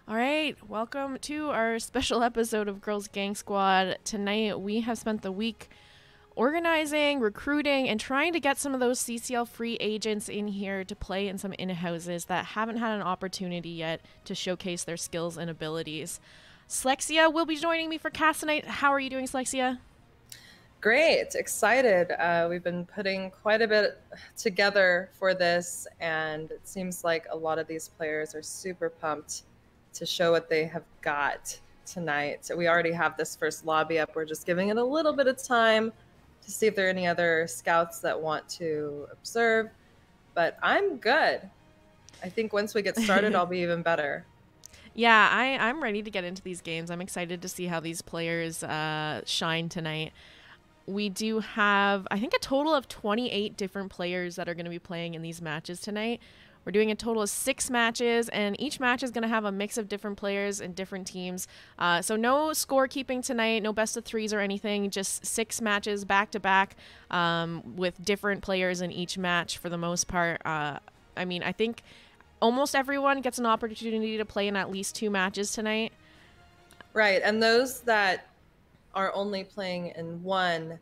All right, welcome to our special episode of Girls Gang Squad. Tonight we have spent the week organizing, recruiting, and trying to get some of those CCL free agents in here to play in some in-houses that haven't had an opportunity yet to showcase their skills and abilities. Slexia will be joining me for cast tonight. How are you doing, Slexia? Great, excited. We've been putting quite a bit together for this, and it seems like a lot of these players are super pumped to show what they have got tonight. So we already have this first lobby up. We're just giving it a little bit of time to see if there are any other scouts that want to observe. But I'm good. I think once we get started, I'll be even better. Yeah, I'm ready to get into these games. I'm excited to see how these players shine tonight. We do have, I think, a total of 28 different players that are going to be playing in these matches tonight. We're doing a total of 6 matches, and each match is going to have a mix of different players and different teams. So no scorekeeping tonight, no best of threes or anything, just 6 matches back-to-back with different players in each match for the most part. I mean, I think almost everyone gets an opportunity to play in at least 2 matches tonight. Right, and those that are only playing in one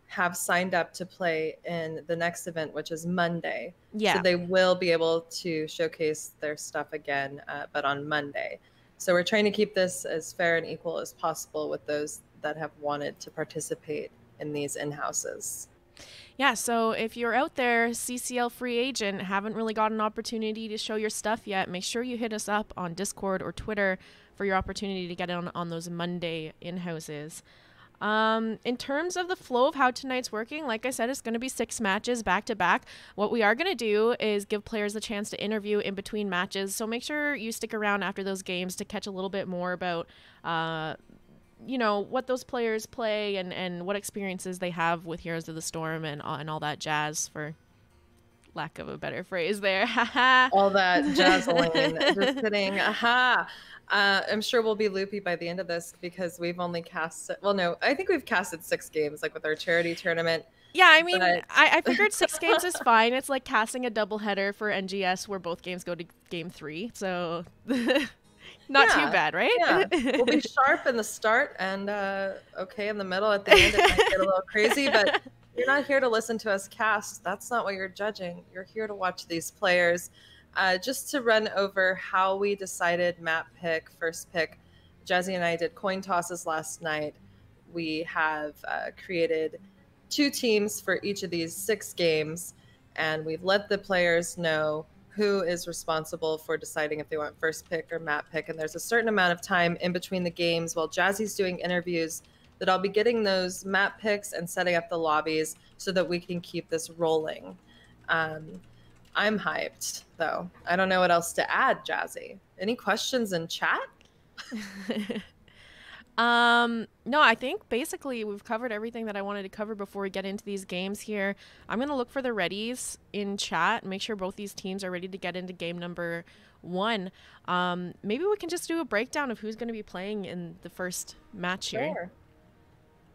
have signed up to play in the next event, which is Monday. Yeah. So they will be able to showcase their stuff again, but on Monday. So we're trying to keep this as fair and equal as possible with those that have wanted to participate in these in-houses. Yeah, so if you're out there, CCL free agent, haven't really got an opportunity to show your stuff yet, make sure you hit us up on Discord or Twitter for your opportunity to get on those Monday in-houses. In terms of the flow of how tonight's working, like I said, it's going to be 6 matches back to back. What we are going to do is give players a chance to interview in between matches. So make sure you stick around after those games to catch a little bit more about, you know, what those players play and what experiences they have with Heroes of the Storm and all that jazz, for lack of a better phrase there. All that Jazzalene. Just kidding. Aha. I'm sure we'll be loopy by the end of this because we've only casted, well, no, I think we've casted 6 games, like with our charity tournament. Yeah, I mean, I figured 6 games is fine. It's like casting a doubleheader for NGS where both games go to game 3. So not too bad, right? Yeah, we'll be sharp in the start and okay in the middle. At the end, it might get a little crazy, but you're not here to listen to us cast. That's not what you're judging. You're here to watch these players. Just to run over how we decided map pick, first pick, Jazzy and I did coin tosses last night. We have created 2 teams for each of these 6 games, and we've let the players know who is responsible for deciding if they want first pick or map pick. And there's a certain amount of time in between the games while Jazzy's doing interviews that I'll be getting those map picks and setting up the lobbies so that we can keep this rolling. I'm hyped, though. I don't know what else to add, Jazzy. Any questions in chat? No, I think basically we've covered everything that I wanted to cover before we get into these games here. I'm going to look for the readies in chat and make sure both these teams are ready to get into game number 1. Maybe we can just do a breakdown of who's going to be playing in the first match here.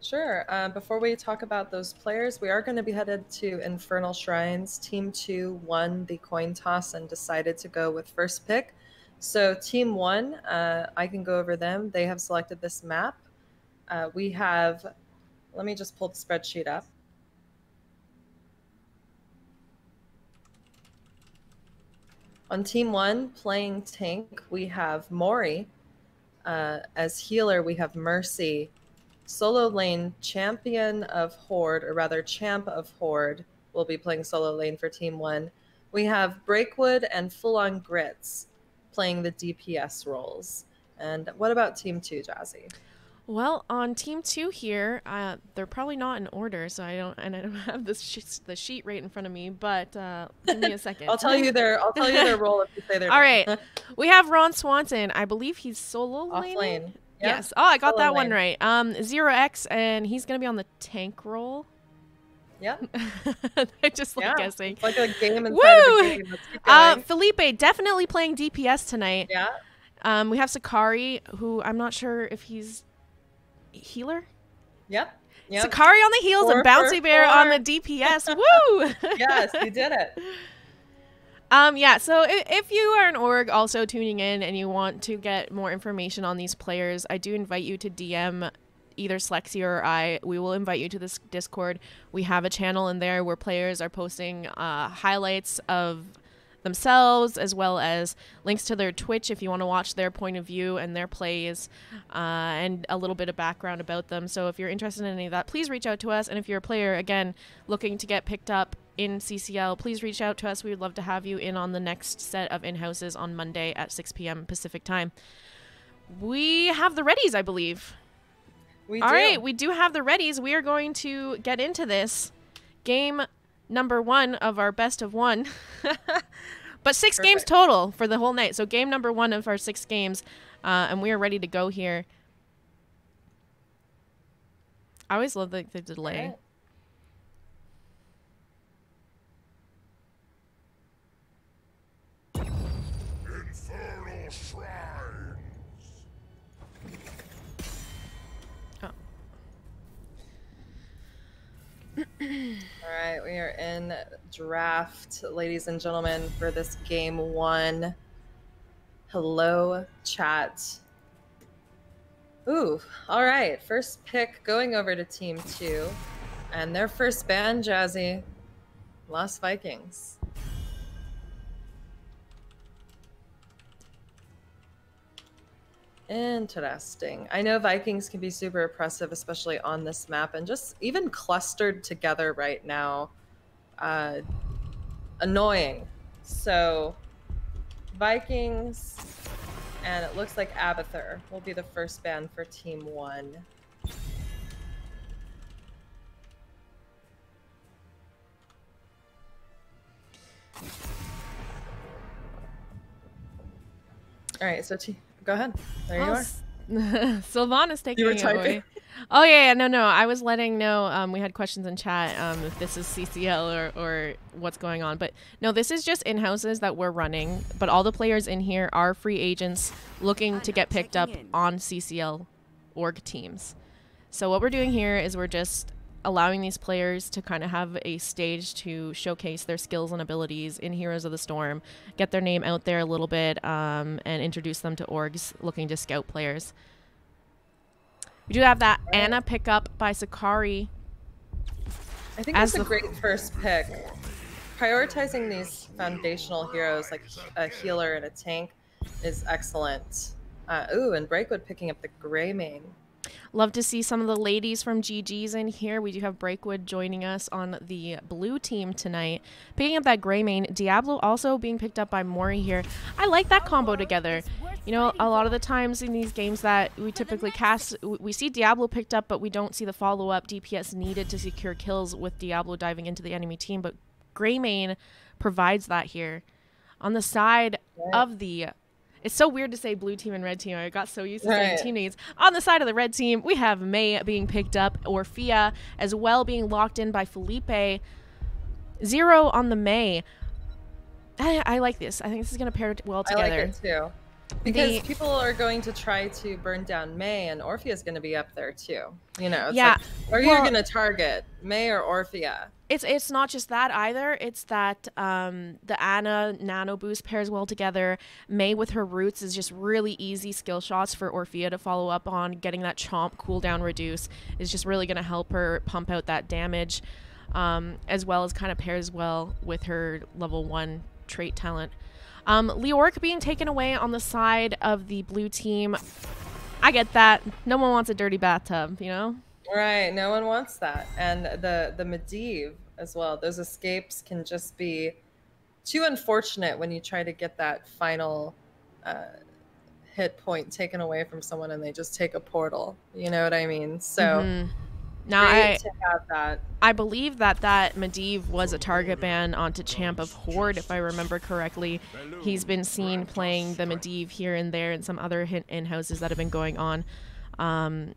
Sure. Before we talk about those players, we are going to be headed to Infernal Shrines. Team 2 won the coin toss and decided to go with first pick. So Team 1, I can go over them. They have selected this map. We have, let me just pull the spreadsheet up. On Team 1, playing tank, we have Mori. As healer, we have Mercy. Solo lane, Champion of Horde, or rather Champ of Horde, will be playing solo lane for Team 1. We have Breakwood and Full On Grits playing the DPS roles. And what about Team 2, Jazzy? Well, on Team 2 here, they're probably not in order, so I don't have the sheet right in front of me. But give me a second. I'll tell you their role if you say their All name. right, we have Ron Swanson. I believe he's solo Off lane. Yeah. Yes. Oh, I got that one right. 0x, and he's gonna be on the tank role. Yeah. I just like guessing. It's like a game inside of a game. Let's keep going. Felipe definitely playing DPS tonight. Yeah. We have Sakari, who I'm not sure if he's healer. Yep. Sakari on the heals and Bouncy Bear on the DPS. Woo! Yes, you did it. Yeah, so if you are an org also tuning in and you want to get more information on these players, I do invite you to DM either Slexia or I. We will invite you to this Discord. We have a channel in there where players are posting highlights of themselves, as well as links to their Twitch if you want to watch their point of view and their plays, and a little bit of background about them. So if you're interested in any of that, please reach out to us. And if you're a player, again, looking to get picked up in CCL, please reach out to us. We would love to have you in on the next set of in-houses on Monday at 6 p.m. Pacific time. We have the readies, I believe. We All do. right, we do have the readies. We are going to get into this game number 1 of our best of 1. But 6 Perfect. games total for the whole night. So game number 1 of our 6 games, and we are ready to go here. I always love the delay. Right. Infernal shrines. All right, we are in draft, ladies and gentlemen, for this game 1. Hello, chat. Ooh, all right. First pick going over to team 2. And their first ban, Jazzy, Lost Vikings. Interesting. I know Vikings can be super oppressive, especially on this map, and just even clustered together right now. Annoying. So, Vikings, and it looks like Abathur will be the first ban for Team 1. All right, so go ahead. There you are. Sylvana's taking You were it typing. away. Oh yeah, no. I was letting know. We had questions in chat. If this is CCL or what's going on, but no, this is just in-houses that we're running. But all the players in here are free agents looking to get picked up on CCL org teams. So what we're doing here is we're just allowing these players to kind of have a stage to showcase their skills and abilities in Heroes of the Storm, get their name out there a little bit, and introduce them to orgs looking to scout players. We do have that Anna pickup by Sakari. I think that's a great first pick. Prioritizing these foundational heroes like a healer and a tank is excellent. Ooh, and Breakwood picking up the gray main. Love to see some of the ladies from GG's in here. We do have Breakwood joining us on the blue team tonight. Picking up that gray main. Diablo also being picked up by Mori here. I like that combo together. You know, a lot of the times in these games that we typically cast, we see Diablo picked up, but we don't see the follow-up DPS needed to secure kills with Diablo diving into the enemy team. But gray main provides that here. On the side of the... It's so weird to say blue team and red team. I got so used to saying teammates. On the side of the red team, we have May being picked up, Orphea as well being locked in by Felipe. 0 on the May. I like this. I think this is going to pair well together. I like it too. Because people are going to try to burn down May, and Orphea is going to be up there too. You know, it's like, or you're going to target May or Orphea. It's not just that either. It's that the Anna Nano Boost pairs well together. May with her roots is just really easy skill shots for Orphea to follow up on. Getting that chomp cooldown reduce is just really going to help her pump out that damage, as well as kind of pairs well with her level 1 trait talent. Leoric being taken away on the side of the blue team. I get that. No one wants a dirty bathtub, you know? Right, no one wants that. And the Medivh as well. Those escapes can just be too unfortunate when you try to get that final hit point taken away from someone and they just take a portal. You know what I mean? So now to have that. I believe that Medivh was a target ban onto Champ of Horde, if I remember correctly. He's been seen playing the Medivh here and there and some other in-houses that have been going on.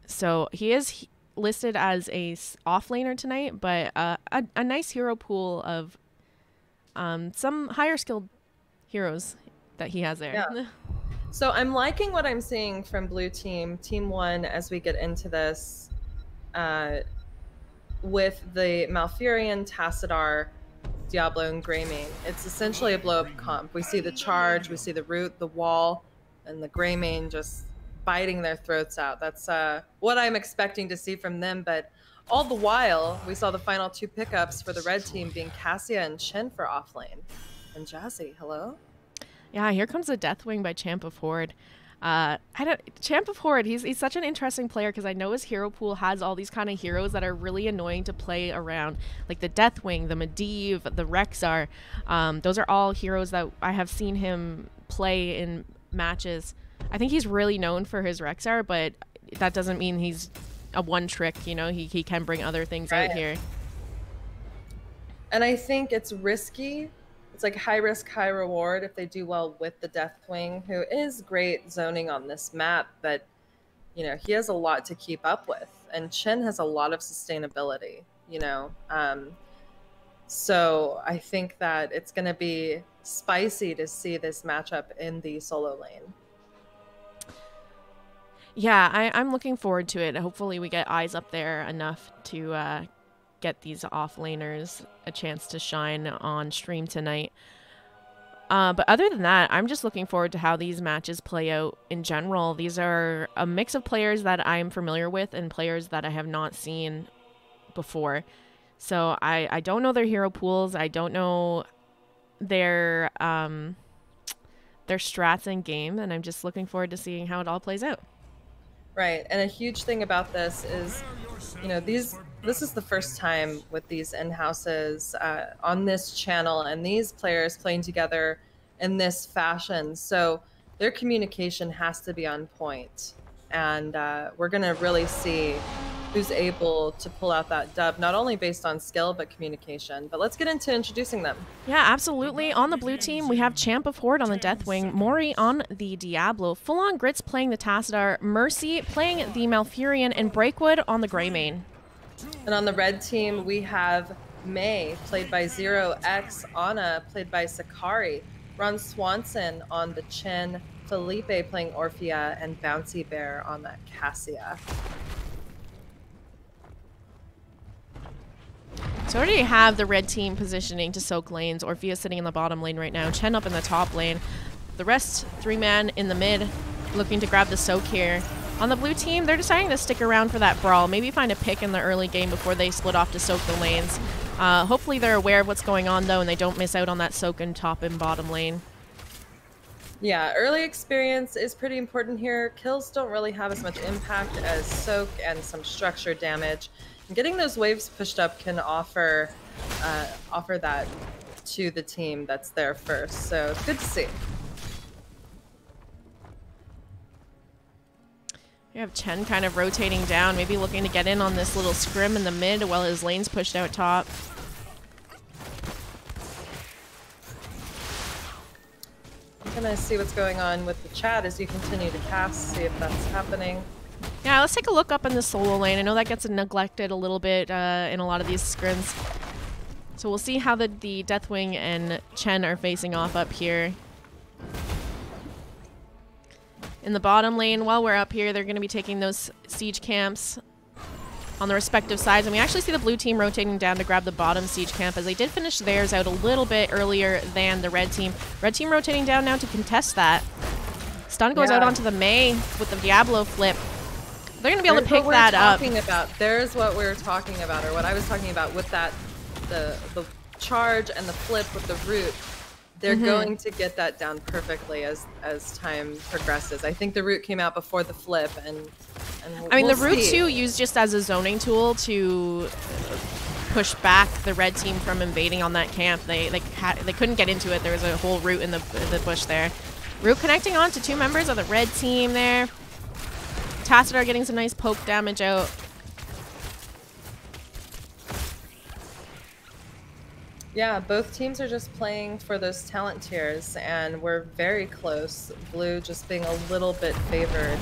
So he is listed as a offlaner tonight, but a nice hero pool of some higher skilled heroes that he has there. Yeah. So I'm liking what I'm seeing from blue team, team 1, as we get into this, with the Malfurion, Tassadar, Diablo and Greymane. It's essentially a blow-up comp. We see the charge, we see the root, the wall, and the Greymane just biting their throats out. That's what I'm expecting to see from them, but all the while, we saw the final 2 pickups for the red team being Cassia and Chen for offlane. And Jazzy, hello? Yeah, here comes the Deathwing by Champ of Horde. Champ of Horde, he's such an interesting player because I know his hero pool has all these kind of heroes that are really annoying to play around, like the Deathwing, the Medivh, the Rexar. Those are all heroes that I have seen him play in matches. I think he's really known for his Rexar, but that doesn't mean he's a one trick, you know. He can bring other things out here. And I think it's risky. It's like high risk, high reward if they do well with the Deathwing, who is great zoning on this map, but you know, he has a lot to keep up with. And Chen has a lot of sustainability, you know. So I think that it's going to be spicy to see this matchup in the solo lane. Yeah, I'm looking forward to it. Hopefully we get eyes up there enough to get these off-laners a chance to shine on stream tonight. But other than that, I'm just looking forward to how these matches play out in general. These are a mix of players that I'm familiar with and players that I have not seen before. So I don't know their hero pools. I don't know their strats in game, and I'm just looking forward to seeing how it all plays out. Right, and a huge thing about this is, you know, this is the first time with these in-houses on this channel and these players playing together in this fashion. So their communication has to be on point. And we're going to really see who's able to pull out that dub, not only based on skill, but communication. But let's get into introducing them. Yeah, absolutely. On the blue team, we have Champ of Horde on the Deathwing, Mori on the Diablo, Full On Grits playing the Tassadar, Mercy playing the Malfurion, and Breakwood on the Greymane. And on the red team, we have Mei, played by 0x, Ana, played by Sakari, Ron Swanson on the Chen, Felipe playing Orphea, and Bouncy Bear on that Cassia. So I already have the red team positioning to soak lanes. Orphea sitting in the bottom lane right now. Chen up in the top lane. The rest, 3-man in the mid, looking to grab the soak here. On the blue team, they're deciding to stick around for that brawl. Maybe find a pick in the early game before they split off to soak the lanes. Hopefully they're aware of what's going on, though, and they don't miss out on that soak in top and bottom lane. Yeah, early experience is pretty important here. Kills don't really have as much impact as soak and some structure damage. And getting those waves pushed up can offer that to the team that's there first. So it's good to see. You have Chen kind of rotating down, maybe looking to get in on this little scrim in the mid while his lane's pushed out top. I'm gonna see what's going on with the chat as you continue to cast, see if that's happening. Yeah, let's take a look up in the solo lane. I know that gets neglected a little bit in a lot of these scrims. So we'll see how the Deathwing and Chen are facing off up here. In the bottom lane, while we're up here, they're going to be taking those siege camps on the respective sides. And we actually see the blue team rotating down to grab the bottom siege camp, as they did finish theirs out a little bit earlier than the red team. Red team rotating down now to contest that. Stun goes out onto the Mei with the Diablo flip. They're going to be able to pick that up. There's what we're talking about, or what I was talking about with that, the charge and the flip with the root. They're going to get that down perfectly as time progresses. I think the root came out before the flip, and I mean, the root too used just as a zoning tool to push back the red team from invading on that camp. They couldn't get into it. There was a whole root in the bush there. Root connecting on to 2 members of the red team there. Tassadar getting some nice poke damage out. Yeah, both teams are just playing for those talent tiers, and we're very close. Blue just being a little bit favored.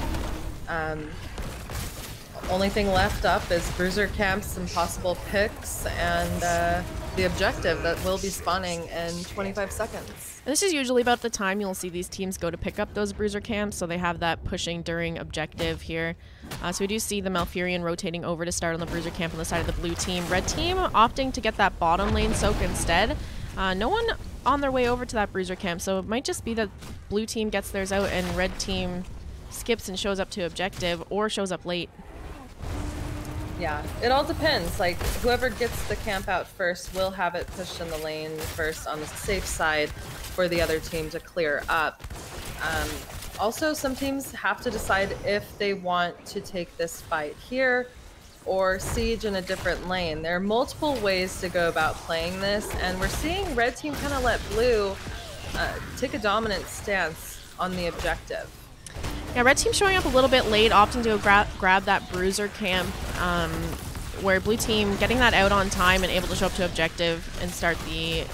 Only thing left up is bruiser camps and possible picks, and the objective that will be spawning in 25 seconds. And this is usually about the time you'll see these teams go to pick up those bruiser camps, so they have that pushing during objective here. So we do see the Malfurion rotating over to start on the bruiser camp on the side of the blue team. Red team opting to get that bottom lane soak instead. No one on their way over to that bruiser camp, so it might just be that blue team gets theirs out and red team skips and shows up to objective or shows up late. Yeah, it all depends. Like, whoever gets the camp out first will have it pushed in the lane first on the safe side for the other team to clear up. Also, some teams have to decide if they want to take this fight here or siege in a different lane. There are multiple ways to go about playing this, and we're seeing red team kind of let blue take a dominant stance on the objective. Yeah, red team showing up a little bit late, opting to grab that bruiser camp, where blue team getting that out on time and able to show up to objective and start the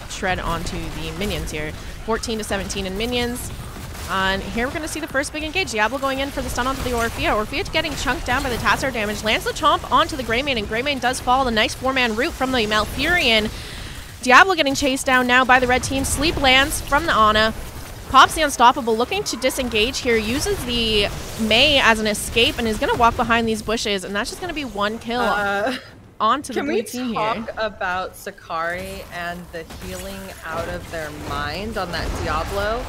shred onto the minions here. 14 to 17 in minions. And here we're going to see the first big engage. Diablo going in for the stun onto the Orphea. Orphea getting chunked down by the Tassar damage. Lands the chomp onto the Greymane, and Greymane does fall. The nice 4-man root from the Malfurion. Diablo getting chased down now by the red team. Sleep lands from the Ana. Pops the Unstoppable, looking to disengage here. Uses the Mei as an escape and is going to walk behind these bushes. And that's just going to be one kill onto the blue team here. Can we talk about Sakari and the healing out of their mind on that Diablo?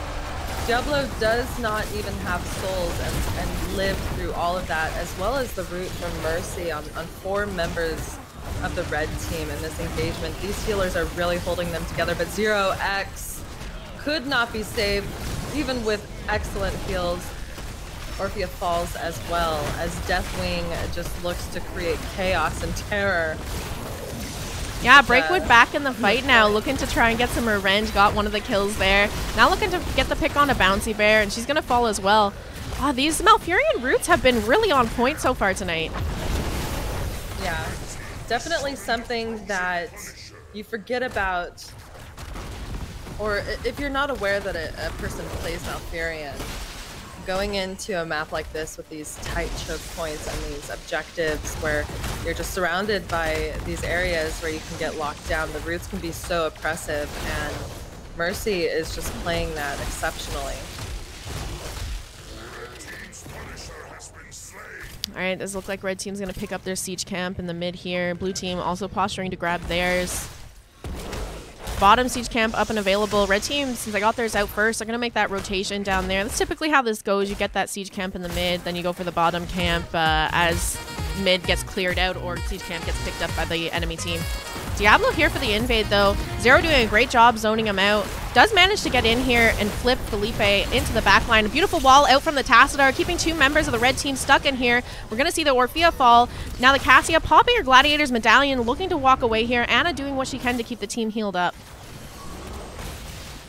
Diablo does not even have souls and lived through all of that, as well as the root from Mercy on 4 members of the red team in this engagement. These healers are really holding them together, but 0x could not be saved, even with excellent heals. Orphea falls as well, as Deathwing just looks to create chaos and terror. Yeah, Breakwood back in the fight now, looking to try and get some revenge. Got one of the kills there. Now looking to get the pick on a Bouncy Bear, and she's going to fall as well. Oh, these Malfurion roots have been really on point so far tonight. Yeah, definitely something that you forget about, or if you're not aware that a person plays Malfurion, going into a map like this with these tight choke points and these objectives where you're just surrounded by these areas where you can get locked down, the roots can be so oppressive, and Mercy is just playing that exceptionally. Alright, this looks like red team's going to pick up their siege camp in the mid here. Blue team also posturing to grab theirs. Bottom siege camp up and available. Red team, since I got theirs out first, they're going to make that rotation down there. That's typically how this goes. You get that siege camp in the mid, then you go for the bottom camp as mid gets cleared out or siege camp gets picked up by the enemy team. Diablo here for the invade, though. Zero doing a great job zoning him out. Does manage to get in here and flip Felipe into the back line. A beautiful wall out from the Tassadar, keeping 2 members of the red team stuck in here. We're going to see the Orphea fall. Now the Cassia popping her Gladiator's medallion, looking to walk away here. Anna doing what she can to keep the team healed up.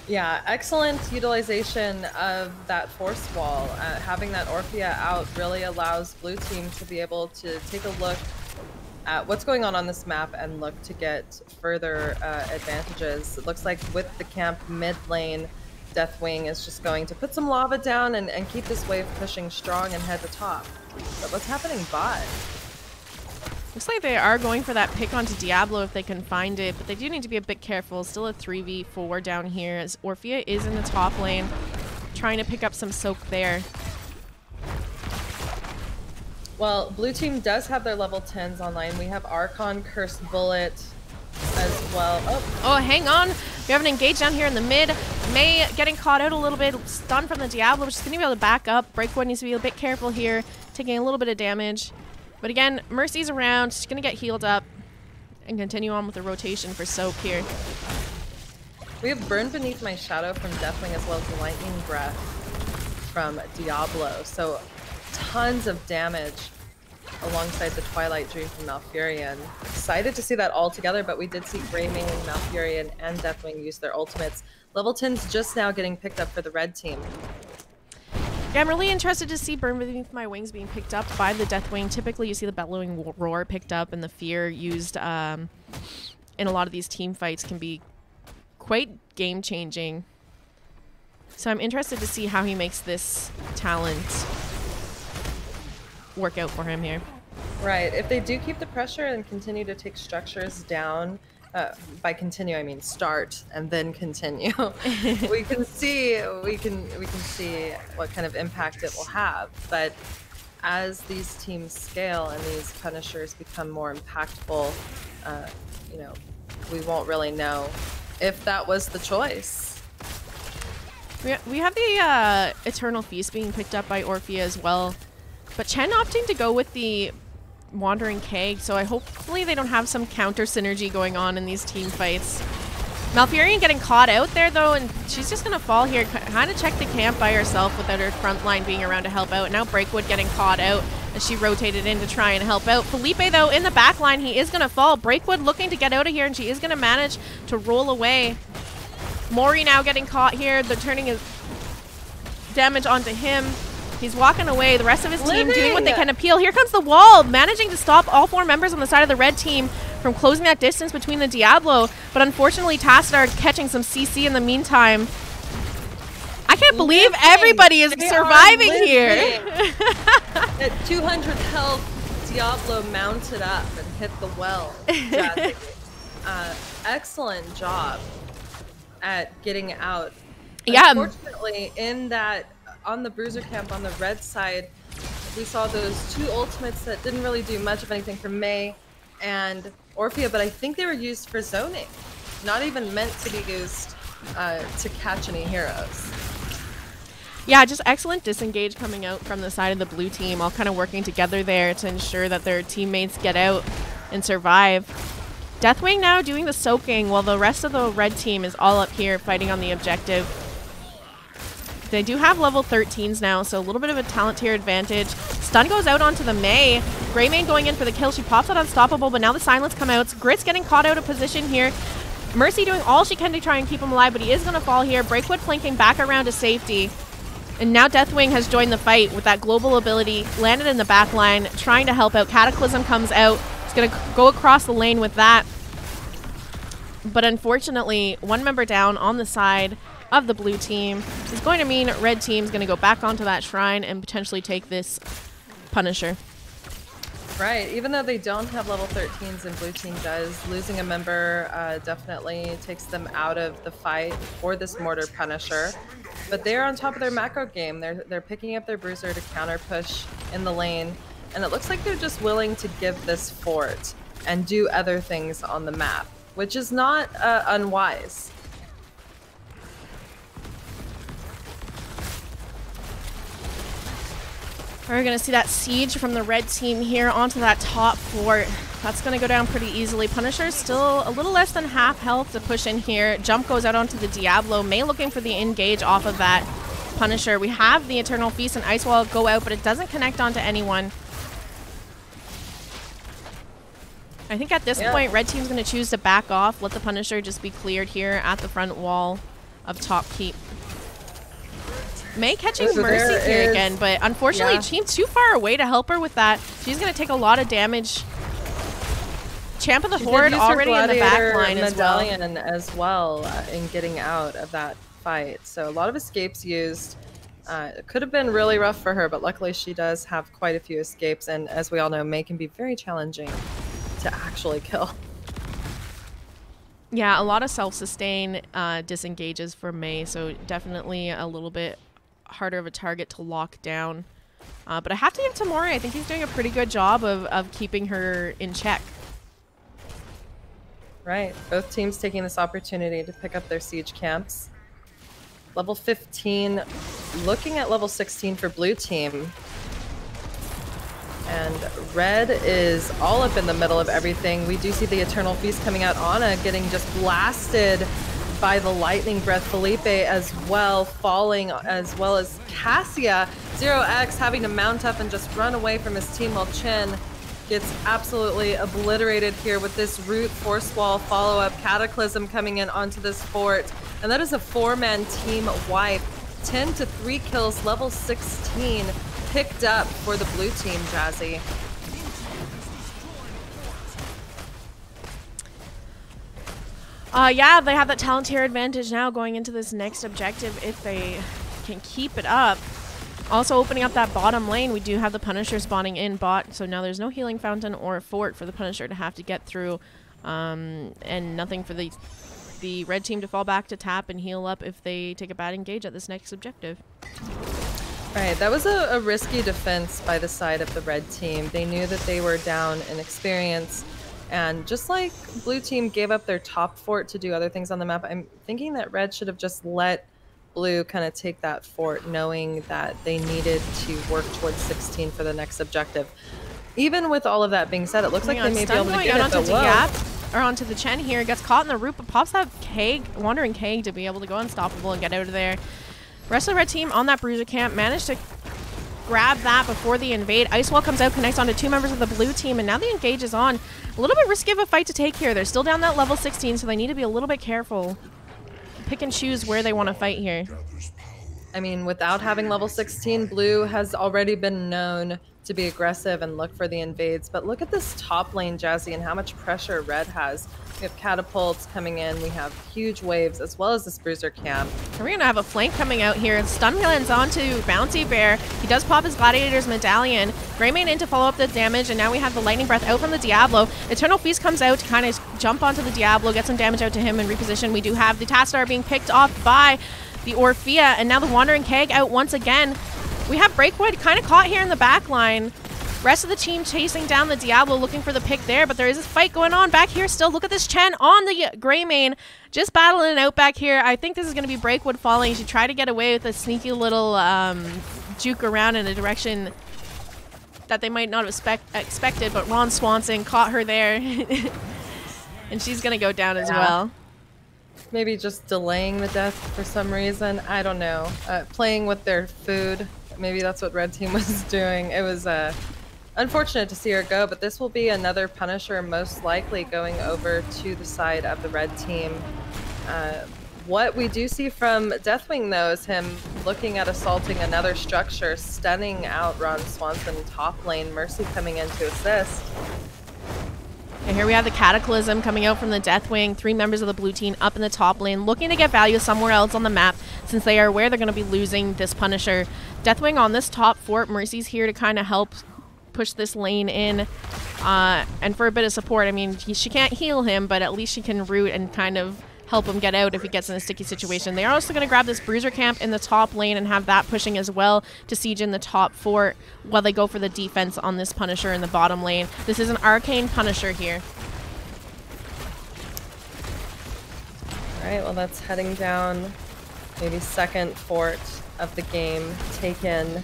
Yeah, excellent utilization of that force wall. Having that Orphea out really allows blue team to be able to take a look at what's going on this map and look to get further advantages. It looks like with the camp mid lane, Deathwing is just going to put some lava down and keep this wave pushing strong and head to top. But what's happening bot? Looks like they are going for that pick onto Diablo if they can find it, but they do need to be a bit careful. Still a 3v4 down here as Orphea is in the top lane, trying to pick up some soak there. Well, blue team does have their level 10s online. We have Archon, Cursed Bullet as well. Oh, hang on. We have an engage down here in the mid. Mei getting caught out a little bit, stunned from the Diablo, which is going to be able to back up. Breakwood needs to be a bit careful here, taking a little bit of damage. But again, Mercy's around. She's going to get healed up and continue on with the rotation for soak here. We have Burn Beneath My Shadow from Deathwing as well as Lightning Breath from Diablo. So tons of damage alongside the Twilight Dream from Malfurion. Excited to see that all together, but we did see Greymane, Malfurion, and Deathwing use their ultimates. Level 10's just now getting picked up for the red team. Yeah, I'm really interested to see Burn Beneath My Wings being picked up by the Deathwing. Typically, you see the Bellowing Roar picked up, and the Fear used in a lot of these team fights can be quite game-changing. So I'm interested to see how he makes this talent work out for him here. Right. If they do keep the pressure and continue to take structures down, by continue I mean start and then continue. we can see what kind of impact it will have. But as these teams scale and these punishers become more impactful, you know, we won't really know if that was the choice. We have the Eternal Feast being picked up by Orphea as well. But Chen opting to go with the Wandering Keg, so hopefully they don't have some counter synergy going on in these team fights. Malfurion getting caught out there though, and she's just gonna fall here. Kind of check the camp by herself without her front line being around to help out. Now Breakwood getting caught out as she rotated in to try and help out. Felipe though in the back line, he is gonna fall. Breakwood looking to get out of here, and she is gonna manage to roll away. Mori now getting caught here. They're turning his damage onto him. He's walking away. The rest of his team doing what they can to peel. Here comes the wall, managing to stop all 4 members on the side of the red team from closing that distance between the Diablo. But unfortunately, Tassadar catching some CC in the meantime. I can't believe everybody is surviving here. At 200 health, Diablo mounted up and hit the well. Excellent job at getting out. Yeah. Unfortunately, in that, on the Bruiser camp on the red side, we saw those 2 ultimates that didn't really do much of anything for Mei and Orphea, but I think they were used for zoning, not even meant to be used to catch any heroes. Yeah, just excellent disengage coming out from the side of the blue team, all kind of working together there to ensure that their teammates get out and survive. Deathwing now doing the soaking while the rest of the red team is all up here fighting on the objective. They do have level 13s now, so a little bit of a talent tier advantage. Stun goes out onto the Mei. Greymane going in for the kill. She pops out unstoppable, but now the silence come out. Grit's getting caught out of position here. Mercy doing all she can to try and keep him alive, but he is going to fall here. Breakwood flanking back around to safety. And now Deathwing has joined the fight with that global ability, landed in the back line, trying to help out. Cataclysm comes out. He's going to go across the lane with that. But unfortunately, 1 member down on the side of the blue team is going to mean red team's going to go back onto that shrine and potentially take this Punisher. Right, even though they don't have level 13s and blue team does, losing a member definitely takes them out of the fight for this Mortar Punisher. But they're on top of their macro game. They're picking up their Bruiser to counter push in the lane, and it looks like they're just willing to give this fort and do other things on the map, which is not unwise. We're going to see that siege from the red team here onto that top fort. That's going to go down pretty easily. Punisher still a little less than half health to push in here. Jump goes out onto the Diablo. Mei looking for the engage off of that Punisher. We have the Eternal Feast and Ice Wall go out, but it doesn't connect onto anyone. I think at this point, red team's going to choose to back off, let the Punisher just be cleared here at the front wall of top keep. Mei catching Mercy here again, but unfortunately she's too far away to help her with that. She's going to take a lot of damage. Champ of the Horde already in the back line as well in getting out of that fight. So a lot of escapes used. It could have been really rough for her, but luckily she does have quite a few escapes, and as we all know, Mei can be very challenging to actually kill. Yeah, a lot of self-sustain disengages for Mei, so definitely a little bit harder of a target to lock down. But I have to give to Mori. I think he's doing a pretty good job of keeping her in check. Right. Both teams taking this opportunity to pick up their siege camps. Level 15, looking at level 16 for blue team. And red is all up in the middle of everything. We do see the Eternal Feast coming out. Ana getting just blasted by the lightning breath. Felipe as well falling, as well as Cassia. 0x having to mount up and just run away from his team while Chen gets absolutely obliterated here with this root force wall follow-up. Cataclysm coming in onto this fort, and that is a 4-man team wipe. 10 to 3 kills, level 16 picked up for the blue team, Jazzy. Yeah, they have that talent tier advantage now going into this next objective if they can keep it up. Also opening up that bottom lane, we do have the Punisher spawning in bot, so now there's no healing fountain or a fort for the Punisher to have to get through, and nothing for the red team to fall back to tap and heal up if they take a bad engage at this next objective. Right, that was a risky defense by the side of the red team. They knew that they were down in experience, And just like blue team gave up their top fort to do other things on the map, I'm thinking that red should have just let blue kind of take that fort, knowing that they needed to work towards 16 for the next objective. Even with all of that being said, it looks like they may be able to get it, onto Diab, or onto the Chen here. Gets caught in the root, but pops that Keg, Wandering Keg, to be able to go unstoppable and get out of there. Rest of the red team on that bruiser camp managed to grab that before the invade. Ice Wall comes out, connects onto 2 members of the blue team, and now the engage is on. A little bit risky of a fight to take here. They're still down that level 16, so they need to be a little bit careful. Pick and choose where they want to fight here. I mean, without having level 16, blue has already been known to be aggressive and look for the invades. But look at this top lane, Jazzy, and how much pressure red has. We have catapults coming in. We have huge waves, as well as this bruiser camp. We're going to have a flank coming out here. Stun lands onto Bouncy Bear. He does pop his Gladiator's Medallion. Greymane in to follow up the damage, and now we have the Lightning Breath out from the Diablo. Eternal Feast comes out to kind of jump onto the Diablo, get some damage out to him and reposition. We do have the Tassadar being picked off by the Orphea, and now the Wandering Keg out once again. We have Breakwood kind of caught here in the back line. Rest of the team chasing down the Diablo, looking for the pick there, but there is a fight going on back here still. Look at this Chen on the Greymane, just battling it out back here. I think this is going to be Breakwood falling. She tried to get away with a sneaky little juke around in a direction that they might not have expected, but Ron Swanson caught her there, and she's going to go down as well. Maybe just delaying the death for some reason. I don't know. Playing with their food. Maybe that's what red team was doing. It was unfortunate to see her go, but this will be another Punisher most likely going over to the side of the red team. What we do see from Deathwing, though, is him looking at assaulting another structure, stunning out Ron Swanson top lane. Mercy coming in to assist. And here we have the Cataclysm coming out from the Deathwing. 3 members of the blue team up in the top lane, looking to get value somewhere else on the map, since they are aware they're going to be losing this Punisher. Deathwing on this top fort. Mercy's here to kind of help push this lane in, and for a bit of support. I mean, she can't heal him, but at least she can root and kind of help him get out if he gets in a sticky situation. They are also going to grab this bruiser camp in the top lane and have that pushing as well to siege in the top fort while they go for the defense on this Punisher in the bottom lane. This is an arcane Punisher here. All right, well, that's heading down. Maybe second fort of the game taken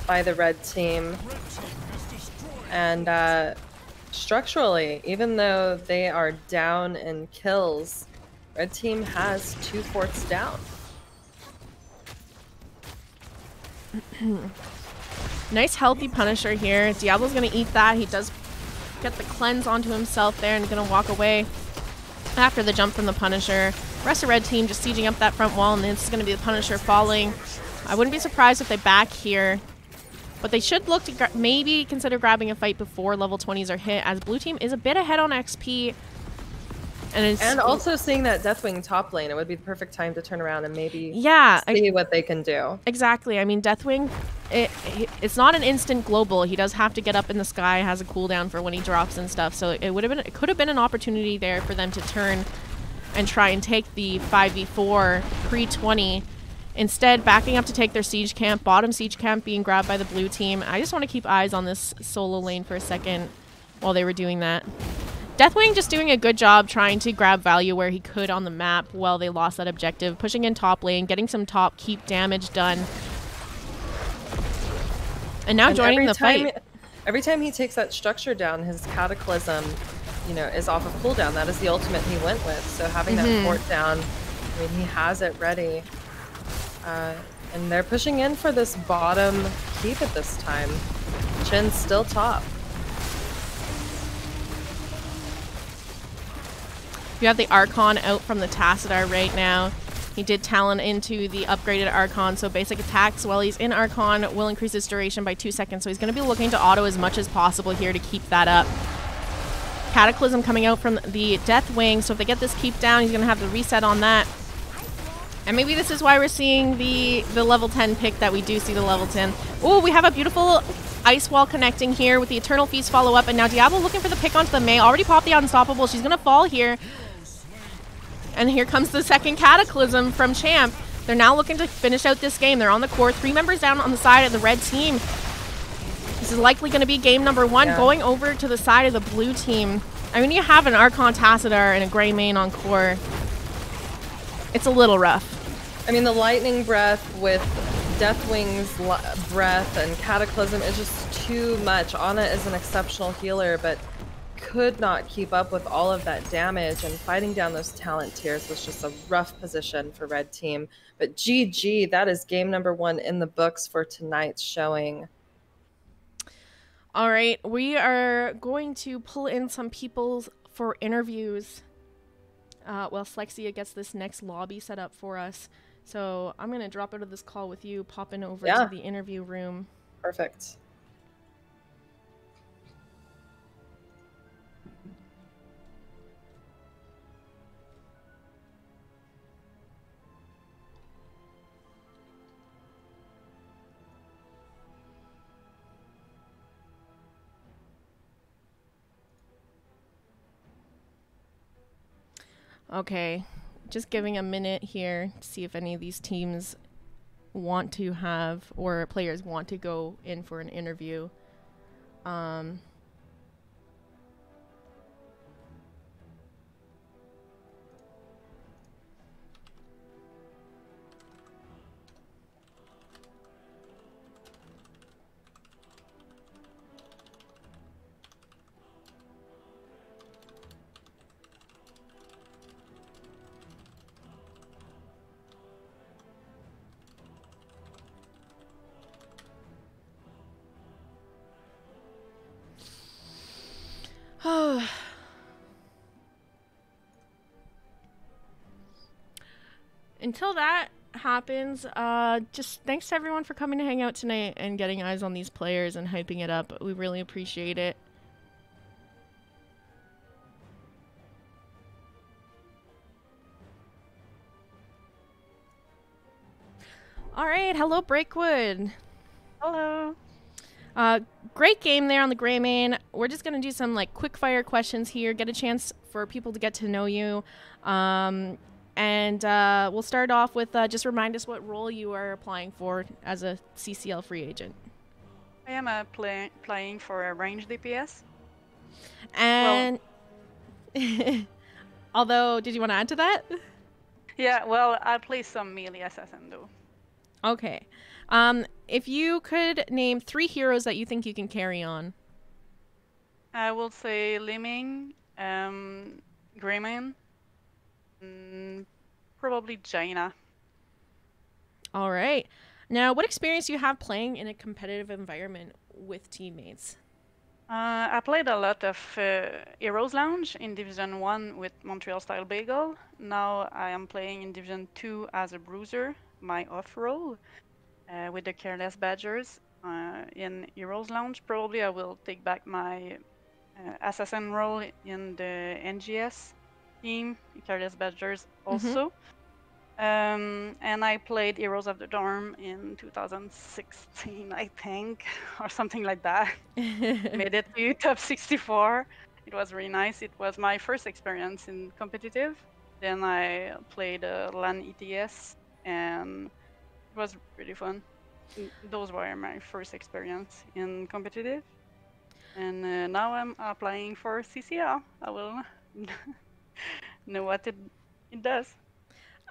by the red team. And structurally, even though they are down in kills, red team has 2 forts down. Nice healthy Punisher here. Diablo's going to eat that. He does get the cleanse onto himself there and going to walk away after the jump from the Punisher. Rest of red team just sieging up that front wall, and this is going to be the Punisher falling. I wouldn't be surprised if they back here, but they should look to maybe consider grabbing a fight before level 20s are hit, as blue team is a bit ahead on XP. And also seeing that Deathwing top lane, it would be the perfect time to turn around and maybe see what they can do. Exactly. I mean, Deathwing, it's not an instant global. He does have to get up in the sky, has a cooldown for when he drops and stuff. So it could have been an opportunity there for them to turn and try and take the 5v4 pre-20. Instead, backing up to take their siege camp, bottom siege camp being grabbed by the blue team. I just want to keep eyes on this solo lane for a second while they were doing that. Deathwing just doing a good job trying to grab value where he could on the map while they lost that objective. Pushing in top lane, getting some top keep damage done. And now joining the fight. Every time he takes that structure down, his Cataclysm, you know, is off of cooldown. That is the ultimate he went with. So having that fort down, I mean, he has it ready. And they're pushing in for this bottom keep at this time. Chin's still top. You have the Archon out from the Tassadar right now. He did Talon into the upgraded Archon, so basic attacks while he's in Archon will increase his duration by 2 seconds, so he's going to be looking to auto as much as possible here to keep that up. Cataclysm coming out from the Deathwing, so if they get this keep down, he's going to have the reset on that. And maybe this is why we're seeing the level 10 pick that we do see the level 10. Oh, we have a beautiful Ice Wall connecting here with the Eternal Feast follow-up, and now Diablo looking for the pick onto the Mei. Already popped the Unstoppable. She's going to fall here. And here comes the second Cataclysm from Champ. They're now looking to finish out this game. They're on the court. 3 members down on the side of the red team. This is likely going to be game number 1, going over to the side of the blue team. I mean, you have an Archon Tassadar and a Greymane on core. It's a little rough. I mean, the Lightning Breath with Deathwing's breath and Cataclysm is just too much. Ana is an exceptional healer, but could not keep up with all of that damage, and fighting down those talent tiers was just a rough position for Red Team. But GG, that is game number 1 in the books for tonight's showing. All right, we are going to pull in some people for interviews while Slexia gets this next lobby set up for us. So I'm going to drop out of this call with you, pop in over to the interview room. Perfect. Okay, just giving a minute here to see if any of these teams want to have, or players want to go in for an interview. Until that happens, just thanks to everyone for coming to hang out tonight and getting eyes on these players and hyping it up. We really appreciate it. All right, hello Breakwood. Hello. Great game there on the Greymane. We're just gonna do some like quick fire questions here, get a chance for people to get to know you. And we'll start off with just remind us what role you are applying for as a CCL free agent. I am playing for a range DPS. And although, did you want to add to that? Yeah, well, I play some melee assassin though. Okay. If you could name 3 heroes that you think you can carry on. I will say Liming, Greymane, probably Jaina. All right. Now, what experience do you have playing in a competitive environment with teammates? I played a lot of Heroes Lounge in Division 1 with Montreal Style Bagel. Now I am playing in Division 2 as a bruiser, my off role, with the Careless Badgers. In Heroes Lounge, probably I will take back my assassin role in the NGS team, Careless Badgers also. And I played Heroes of the Dorm in 2016, I think, or something like that. Made it to top 64. It was really nice. It was my first experience in competitive. Then I played LAN ETS, and it was really fun. Those were my first experience in competitive. And now I'm applying for CCL. I will know what it does.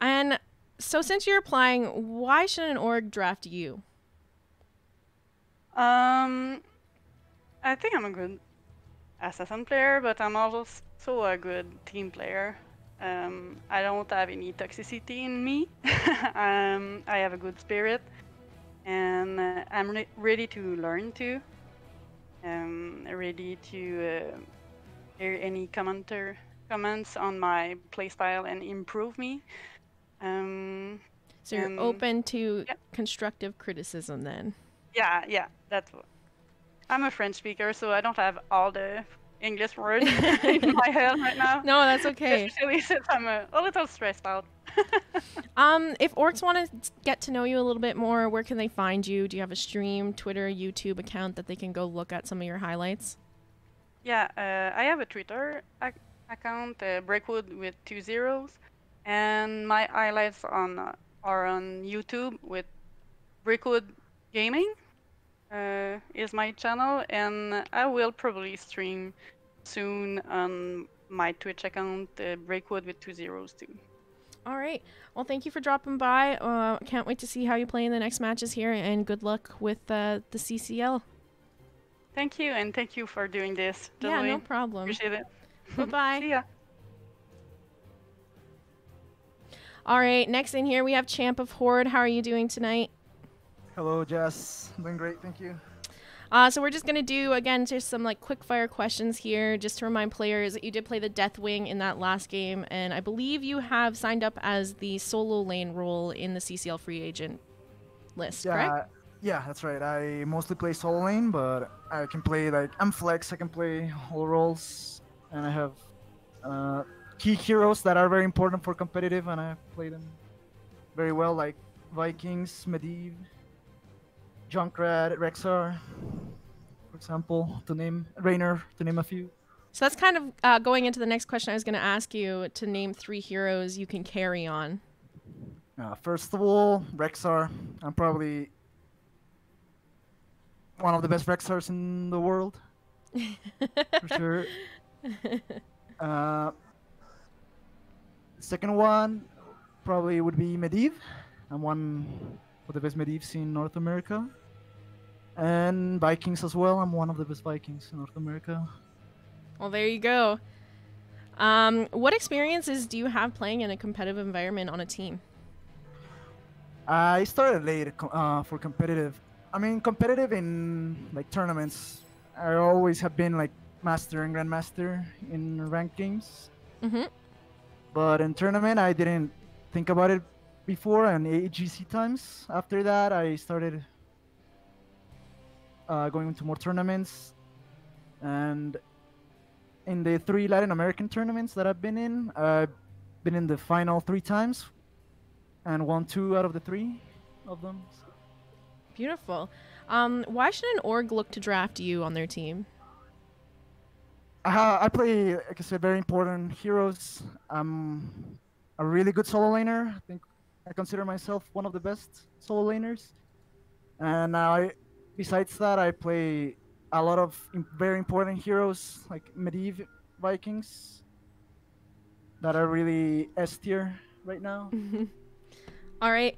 And so since you're applying, why should an org draft you? I think I'm a good assassin player, but I'm also a good team player. I don't have any toxicity in me. I have a good spirit, and I'm ready to learn too. Ready to hear any comments on my playstyle and improve me. So you're open to constructive criticism then? Yeah, that's what. I'm a French speaker, so I don't have all the English words in my head right now. No, that's okay. Especially since I'm a little stressed out. If orcs want to get to know you a little bit more, where can they find you? Do you have a stream, Twitter, YouTube account that they can go look at some of your highlights? Yeah, I have a Twitter account, Breakwood with 2 zeros, and my highlights are on YouTube with Breakwood Gaming is my channel, and I will probably stream soon on my Twitch account, Breakwood with 2 zeros too. All right. Well, thank you for dropping by. Can't wait to see how you play in the next matches here, and good luck with the CCL. Thank you, and thank you for doing this. Yeah, no Jazzalene. problem. Appreciate it. Bye-bye. See ya. All right, next in here we have Champ of Horde. How are you doing tonight? Hello, Jess. I'm doing great, thank you. So we're just going to do, again, just some like quick fire questions here, just to remind players that you did play the Deathwing in that last game, and I believe you have signed up as the solo lane role in the CCL free agent list, correct? Yeah, that's right. I mostly play solo lane, but I can play, like, I'm flex, I can play all roles, and I have key heroes that are very important for competitive, and I play them very well, like Vikings, Medivh, Junkrat, Rexar, for example, to name Raynor, to name a few. So that's kind of going into the next question I was going to ask you, to name 3 heroes you can carry on. First of all, Rexar. I'm probably one of the best Rexars in the world, for sure. Second one probably would be Medivh. I'm one of the best Medivhs in North America. And Vikings as well. I'm one of the best Vikings in North America. Well, there you go. What experiences do you have playing in a competitive environment on a team? I started late for competitive. I mean, competitive in like tournaments. I always have been like master and grandmaster in ranked games. Mm-hmm. But in tournament, I didn't think about it before. And AGC times. After that, I started going into more tournaments. And in the 3 Latin American tournaments that I've been in the final 3 times and won 2 out of the 3 of them. Beautiful. Why should an org look to draft you on their team? I play, like I said, very important heroes. I'm a really good solo laner. I think I consider myself one of the best solo laners. And besides that, I play a lot of very important heroes like Medivh, Vikings that are really S tier right now. All right.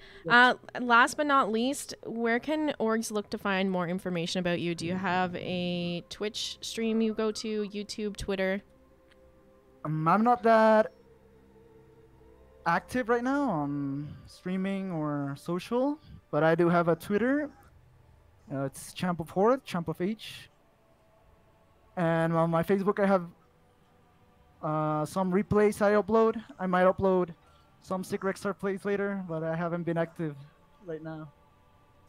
Last but not least, where can orgs look to find more information about you? Do you have a Twitch stream you go to, YouTube, Twitter? I'm not that active right now on streaming or social, but I do have a Twitter. It's Champ of Horde, Champ of H. And on my Facebook, I have some replays I upload. I might upload some sick Rexar plays later, but I haven't been active right now.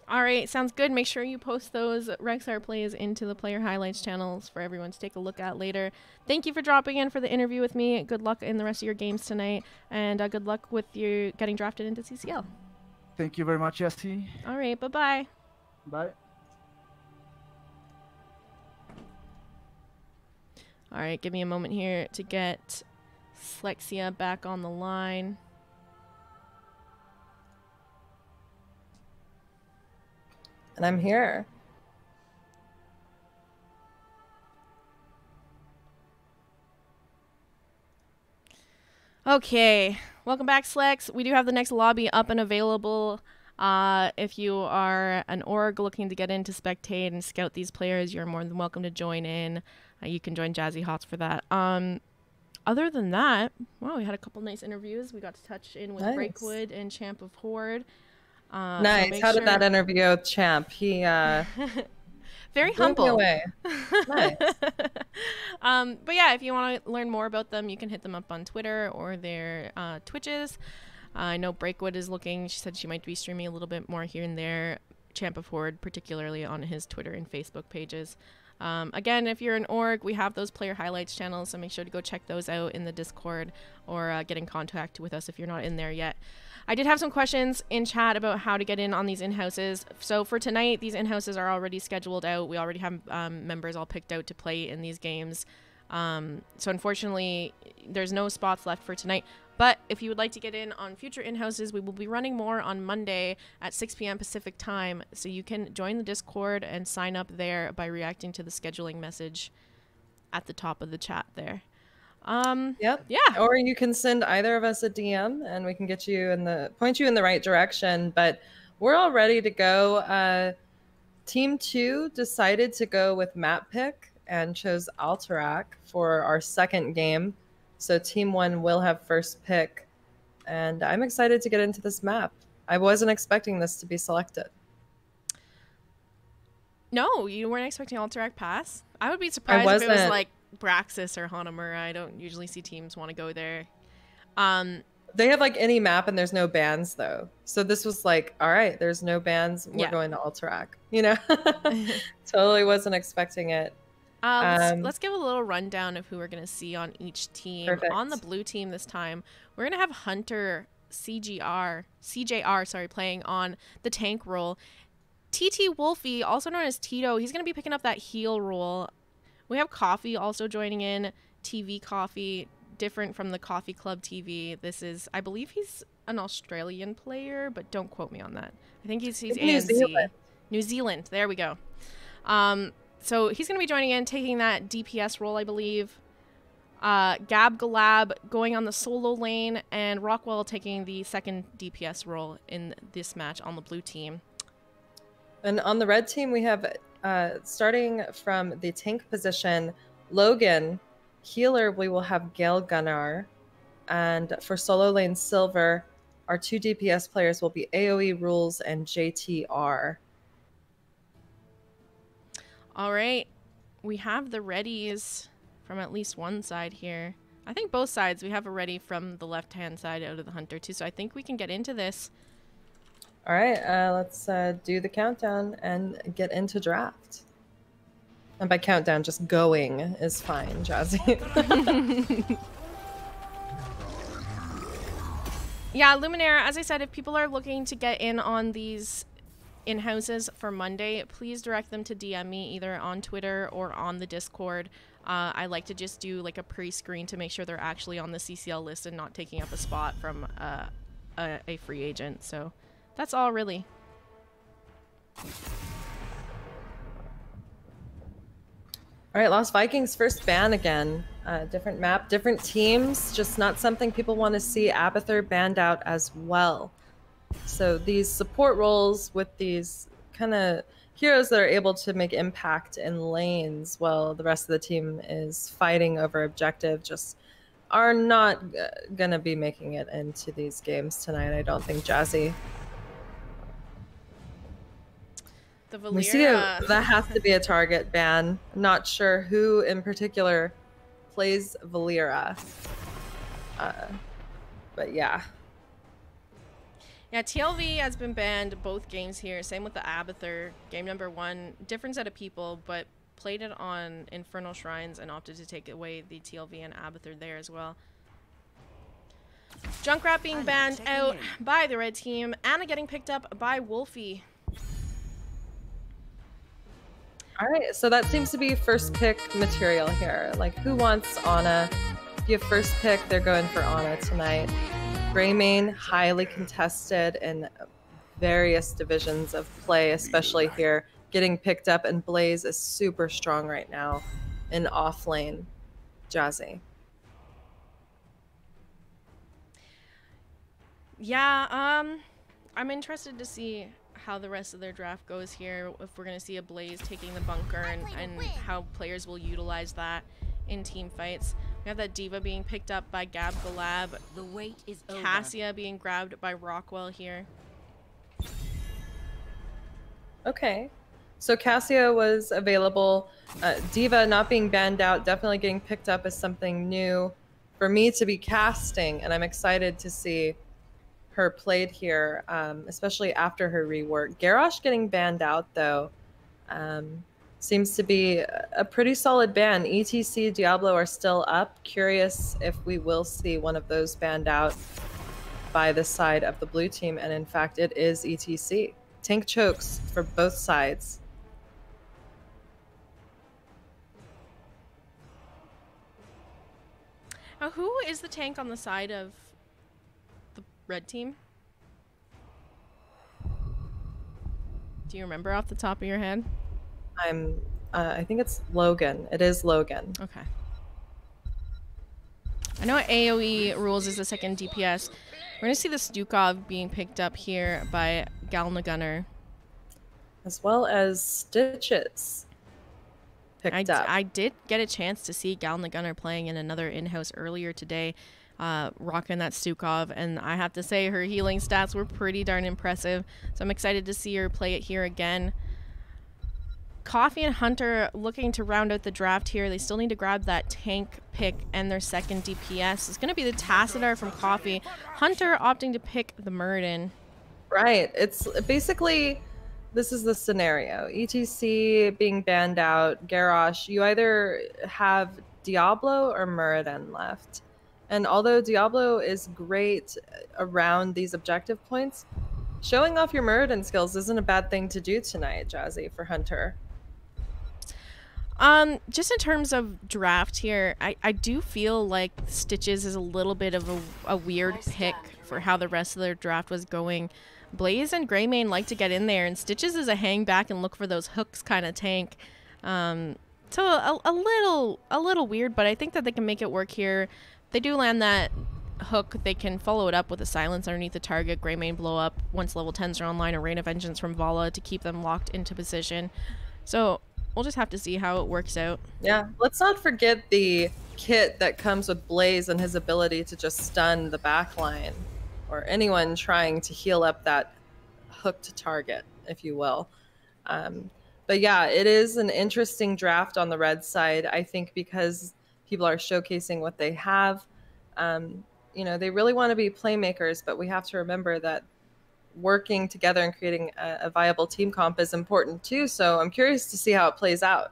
All right, sounds good. Make sure you post those Rexar plays into the player highlights channels for everyone to take a look at later. Thank you for dropping in for the interview with me. Good luck in the rest of your games tonight, and good luck with you getting drafted into CCL. Thank you very much, Jesse. All right, bye-bye. Bye. All right, give me a moment here to get Slexia back on the line. And I'm here. Okay, welcome back, Slex. We do have the next lobby up and available. If you are an org looking to get in to spectate and scout these players, you're more than welcome to join in. You can join Jazzy Hots for that. Other than that, wow, we had a couple nice interviews. We got to touch in with Breakwood and Champ of Horde. Nice. How did that interview go with Champ? He very humble. Away. Nice. But yeah, if you want to learn more about them, you can hit them up on Twitter or their Twitches. I know Breakwood is looking. She said she might be streaming a little bit more here and there. Champ of Horde, particularly on his Twitter and Facebook pages. Again, if you're an org, we have those player highlights channels, so make sure to go check those out in the Discord or get in contact with us if you're not in there yet. I did have some questions in chat about how to get in on these in-houses. So for tonight, these in-houses are already scheduled out. We already have members all picked out to play in these games. So unfortunately, there's no spots left for tonight. But if you would like to get in on future in-houses, we will be running more on Monday at 6 p.m. Pacific time. So you can join the Discord and sign up there by reacting to the scheduling message at the top of the chat there. Yep. Yeah. Or you can send either of us a DM and we can get you point you in the right direction. But we're all ready to go. Team 2 decided to go with map pick and chose Alterac for our second game. So Team 1 will have first pick. And I'm excited to get into this map. I wasn't expecting this to be selected. No, you weren't expecting Alterac pass? I would be surprised if it was wasn't. like Braxis or Hanamura. I don't usually see teams want to go there. They have like any map and there's no bans though. So this was like, all right, there's no bans. We're Yeah. going to Alterac. You know, totally wasn't expecting it. Let's give a little rundown of who we're going to see on each team. Perfect. On the blue team this time, we're going to have Hunter CJR, playing on the tank role. TT Wolfie, also known as Tito, he's going to be picking up that heal role. We have Coffee also joining in. TV Coffee, different from the Coffee Club TV. This is, I believe he's an Australian player, but don't quote me on that. I think he's ANZ. New Zealand. There we go. So he's going to be joining in, taking that DPS role, I believe. Gab Galab going on the solo lane, and Rockwell taking the second DPS role in this match on the blue team. And on the red team, we have, starting from the tank position, Logan. Healer, we will have Gale Gunnar. And for solo lane silver, our 2 DPS players will be AoE Rules and JTR. All right. We have the readies from at least one side here. I think both sides. We have a ready from the left-hand side out of the Hunter, too. So I think we can get into this. All right, let's do the countdown and get into draft. And by countdown, just going is fine, Jazzy. Yeah, Luminaire, as I said, if people are looking to get in on these in-houses for Monday, please direct them to DM me either on Twitter or on the Discord. I like to just do like a pre-screen to make sure they're actually on the CCL list and not taking up a spot from a free agent. So that's all, really. All right, Lost Vikings first ban again. Different map, different teams, just not something people want to see. Abathur banned out as well. So these support roles with these kind of heroes that are able to make impact in lanes while the rest of the team is fighting over objective just are not going to be making it into these games tonight, I don't think, Jazzy. The We see Valeera. that has to be a target ban. I'm not sure who in particular plays Valeera. But yeah. Yeah, TLV has been banned both games here. Same with the Abathur. Game number 1, different set of people, but played it on Infernal Shrines and opted to take away the TLV and Abathur there as well. Junkrat being banned out by the red team. Anna getting picked up by Wolfie. All right, so that seems to be first pick material here. Like, who wants Ana? If you have first pick, they're going for Ana tonight. Greymane, highly contested in various divisions of play, especially here. Getting picked up, and Blaze is super strong right now in off lane. Jazzy. Yeah, I'm interested to see how the rest of their draft goes here. If we're going to see a Blaze taking the bunker and how players will utilize that in team fights. We have that Diva being picked up by Gab Galab. The wait is over. Cassia being grabbed by Rockwell here. Okay. So Cassia was available. Diva not being banned out, definitely getting picked up as something new for me to be casting, and I'm excited to see her played here, especially after her rework. Garrosh getting banned out, though, seems to be a pretty solid ban. ETC, Diablo are still up. Curious if we will see one of those banned out by the side of the blue team, and in fact, it is ETC. Tank chokes for both sides. Now, who is the tank on the side of the red team? Do you remember off the top of your head? I'm I think it's Logan. It is Logan. Okay. I know AoE rules is the second DPS. We're going to see the Stukov being picked up here by Galna Gunner. As well as Stitches picked up. I did get a chance to see Galna Gunner playing in another in-house earlier today, rocking that Stukov, and I have to say her healing stats were pretty darn impressive, so I'm excited to see her play it here again. Coffee and Hunter looking to round out the draft here. They still need to grab that tank pick and their second DPS. It's going to be the Tassadar from Coffee. Hunter opting to pick the Muradin. Right. It's basically, this is the scenario. ETC being banned out, Garrosh, you either have Diablo or Muradin left. And although Diablo is great around these objective points, showing off your Muradin skills isn't a bad thing to do tonight, Jazzy, for Hunter. Just in terms of draft here, I do feel like Stitches is a little bit of a weird pick for how the rest of their draft was going. Blaze and Greymane like to get in there, and Stitches is a hang back and look for those hooks kind of tank. So a little weird, but I think that they can make it work here. They do land that hook, they can follow it up with a silence underneath the target, Greymane blow up once level 10s are online, a Rain of Vengeance from Vala to keep them locked into position. So we'll just have to see how it works out. Yeah, let's not forget the kit that comes with Blaze and his ability to just stun the backline or anyone trying to heal up that hooked target, if you will. But yeah, it is an interesting draft on the red side, I think, because people are showcasing what they have. You know, they really want to be playmakers, but we have to remember that working together and creating a viable team comp is important too. So I'm curious to see how it plays out.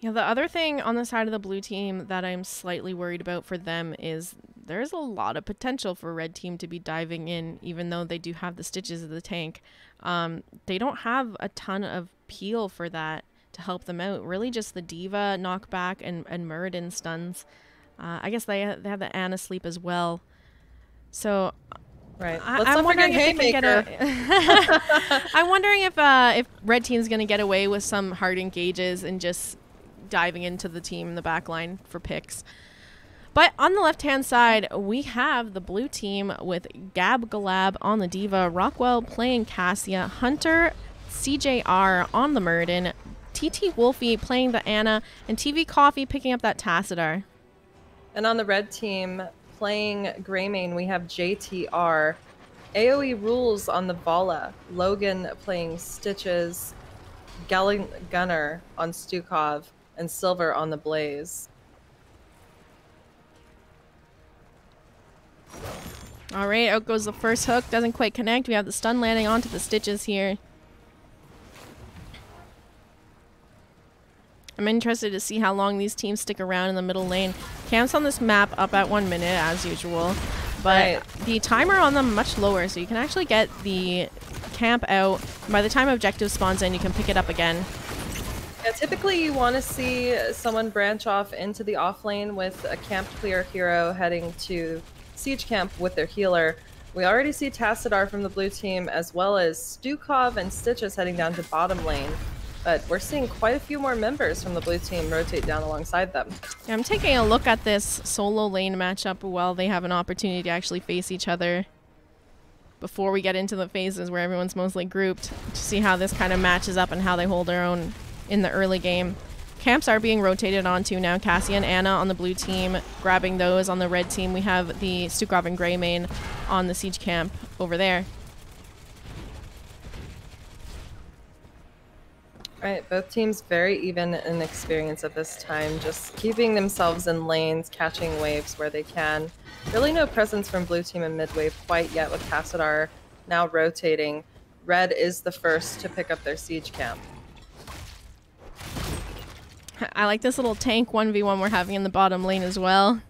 Yeah, the other thing on the side of the blue team that I'm slightly worried about for them is there's a lot of potential for red team to be diving in, even though they do have the Stitches of the tank. They don't have a ton of peel for that to help them out. Really just the Diva knockback and Muradin stuns. I guess they have the Anna sleep as well. So right. I'm wondering if they can get I'm wondering if red team's going to get away with some hard engages and just diving into the team in the back line for picks. But on the left-hand side, we have the blue team with Gab Galab on the Diva, Rockwell playing Cassia, Hunter, CJR on the Muradin, TT Wolfie playing the Anna, and TV Coffee picking up that Tassadar. And on the red team, playing Greymane, we have JTR. AoE rules on the Vala. Logan playing Stitches, Gunner on Stukov, and Silver on the Blaze. All right, out goes the first hook. Doesn't quite connect. We have the stun landing onto the Stitches here. I'm interested to see how long these teams stick around in the middle lane. Camps on this map up at 1 minute as usual, but the timer on them much lower, so you can actually get the camp out. By the time objective spawns in, you can pick it up again. Yeah, typically you want to see someone branch off into the off lane with a camp clear hero heading to siege camp with their healer. We already see Tassadar from the blue team, as well as Stukov and Stitches heading down to bottom lane. But we're seeing quite a few more members from the blue team rotate down alongside them. Yeah, I'm taking a look at this solo lane matchup while they have an opportunity to actually face each other before we get into the phases where everyone's mostly grouped, to see how this kind of matches up and how they hold their own in the early game. Camps are being rotated onto now. Cassie and Anna on the blue team, grabbing those. On the red team, we have the Stukov and Greymane on the siege camp over there. Right, both teams very even in experience at this time, just keeping themselves in lanes, catching waves where they can. Really no presence from blue team in mid wave quite yet, with Tassadar now rotating. Red is the first to pick up their siege camp. I like this little tank 1v1 we're having in the bottom lane as well.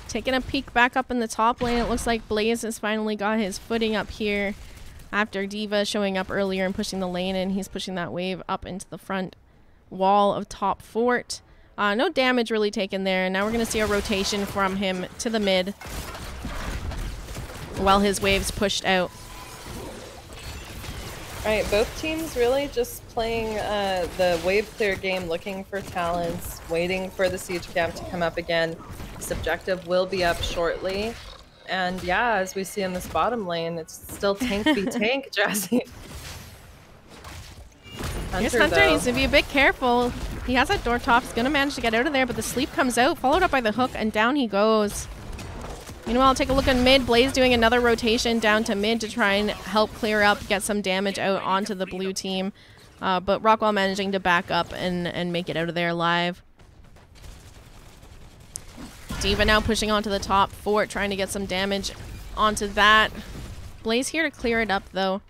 Taking a peek back up in the top lane, it looks like Blaze has finally got his footing up here after Diva showing up earlier and pushing the lane, and he's pushing that wave up into the front wall of top fort. No damage really taken there. Now we're going to see a rotation from him to the mid. while his waves pushed out. Right, both teams really just playing the wave clear game, looking for talents, waiting for the siege camp to come up again. This objective will be up shortly. And yeah, as we see in this bottom lane, it's still tank v tank, Jazzy. Here's Hunter needs to be a bit careful. He has that door top. He's going to manage to get out of there, but the sleep comes out, followed up by the hook, and down he goes. Meanwhile, take a look at mid. Blaze doing another rotation down to mid to try and help clear up, get some damage out onto the blue team. But Rockwell managing to back up and make it out of there alive. D.Va now pushing onto the top fort, trying to get some damage onto that. Blaze here to clear it up, though.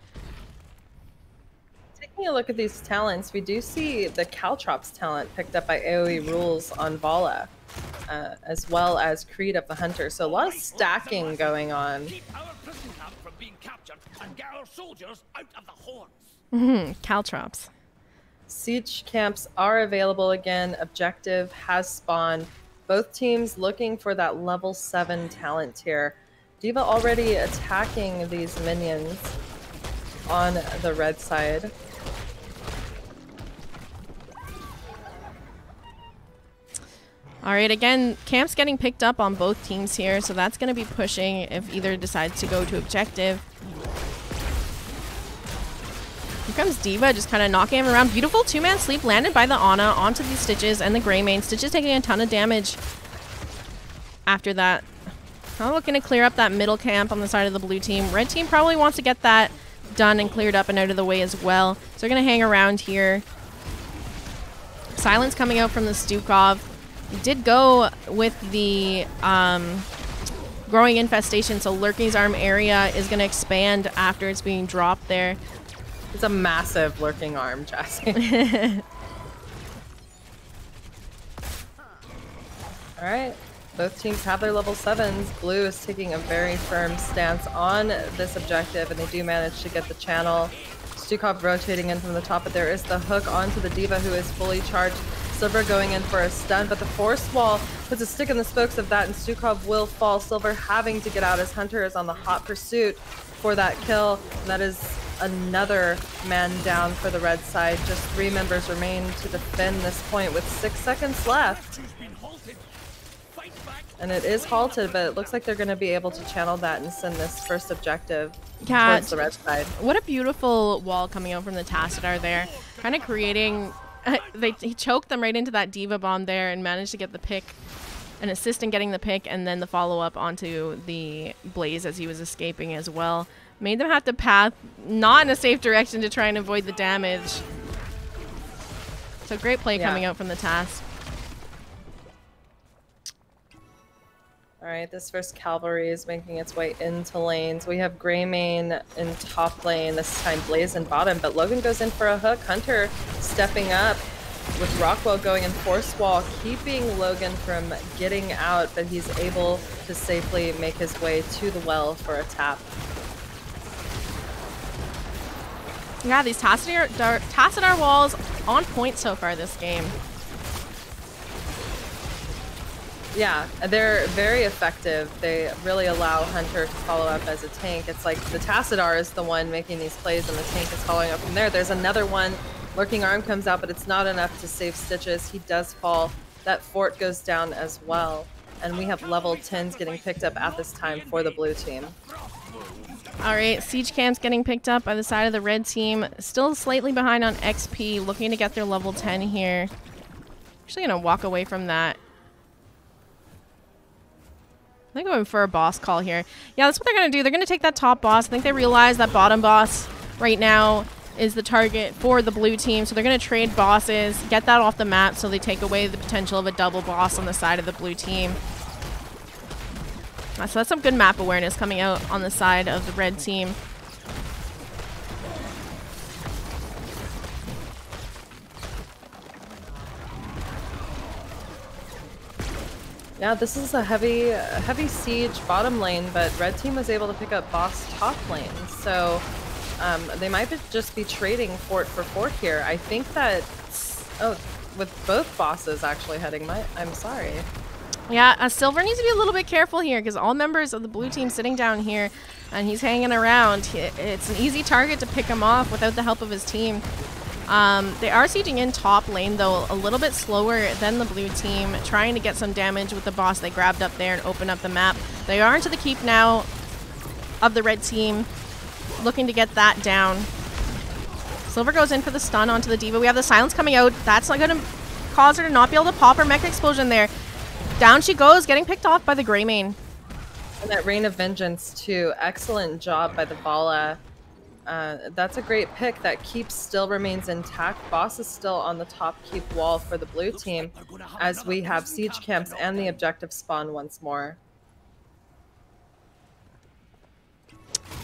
Taking a look at these talents, we do see the Caltrops talent picked up by AoE Rules on Vala, as well as Creed of the Hunter. So a lot of stacking going on. Keep our prison camp from being captured and get our soldiers out of the horns. Caltrops. Siege camps are available again. Objective has spawned. Both teams looking for that level 7 talent tier. D.Va already attacking these minions on the red side. All right, again, camp's getting picked up on both teams here, so that's going to be pushing if either decides to go to objective. Here comes D.Va, just kind of knocking him around. Beautiful two-man sleep landed by the Ana onto the Stitches and the Greymane. Stitches taking a ton of damage after that. I'm looking to clear up that middle camp on the side of the blue team. Red team probably wants to get that done and cleared up and out of the way as well. So they're going to hang around here. Silence coming out from the Stukov. He did go with the growing infestation, so Lurking's Arm area is going to expand after it's being dropped there. It's a massive Lurking Arm, Jazzy. All right. Both teams have their level 7s. Blue is taking a very firm stance on this objective, and they do manage to get the channel. Stukov rotating in from the top, but there is the hook onto the D.Va, who is fully charged. Silver going in for a stun, but the force wall puts a stick in the spokes of that, and Stukov will fall. Silver having to get out as Hunter is on the hot pursuit for that kill. And that is another man down for the red side. Just 3 members remain to defend this point with 6 seconds left. And it is halted, but it looks like they're going to be able to channel that and send this first objective towards the red side. What a beautiful wall coming out from the Tassadar there. Kind of creating... he choked them right into that D.Va bomb there and managed to get the pick, an assist in getting the pick, and then the follow-up onto the Blaze as he was escaping as well. Made them have to path not in a safe direction to try and avoid the damage. So great play coming out from the Task. All right, this first cavalry is making its way into lanes. We have Greymane in top lane, this time Blaze in bottom, but Logan goes in for a hook. Hunter stepping up with Rockwell going in force wall, keeping Logan from getting out, but he's able to safely make his way to the well for a tap. Yeah, these Tassadar walls on point so far this game. Yeah, they're very effective. They really allow Hunter to follow up as a tank. It's like the Tassadar is the one making these plays and the tank is following up from there. There's another one. Lurking Arm comes out, but it's not enough to save Stitches. He does fall. That fort goes down as well. And we have level 10s getting picked up at this time for the blue team. All right, Siege Camp's getting picked up by the side of the red team. Still slightly behind on XP, looking to get their level 10 here. Actually going to walk away from that. They're going for a boss call here. Yeah, that's what they're going to do. They're going to take that top boss. I think they realize that bottom boss right now is the target for the blue team. So they're going to trade bosses, get that off the map so they take away the potential of a double boss on the side of the blue team. So that's some good map awareness coming out on the side of the red team. Yeah, this is a heavy siege bottom lane, but red team was able to pick up boss top lane. So they might just be trading fort for fort here. I think that, with both bosses actually heading I'm sorry. Yeah, Silver needs to be a little bit careful here because all members of the blue team sitting down here and he's hanging around. It's an easy target to pick him off without the help of his team. They are sieging in top lane, though, a little bit slower than the blue team, trying to get some damage with the boss they grabbed up there and open up the map. They are into the keep now of the red team, looking to get that down. Silver goes in for the stun onto the D.Va. We have the silence coming out. That's not going to cause her to not be able to pop her mech explosion there. Down she goes, getting picked off by the Grey main. And that Rain of Vengeance, too. Excellent job by the Vala. That's a great pick. That keep still remains intact. Boss is still on the top keep wall for the blue team as we have siege camps and the objective spawn once more.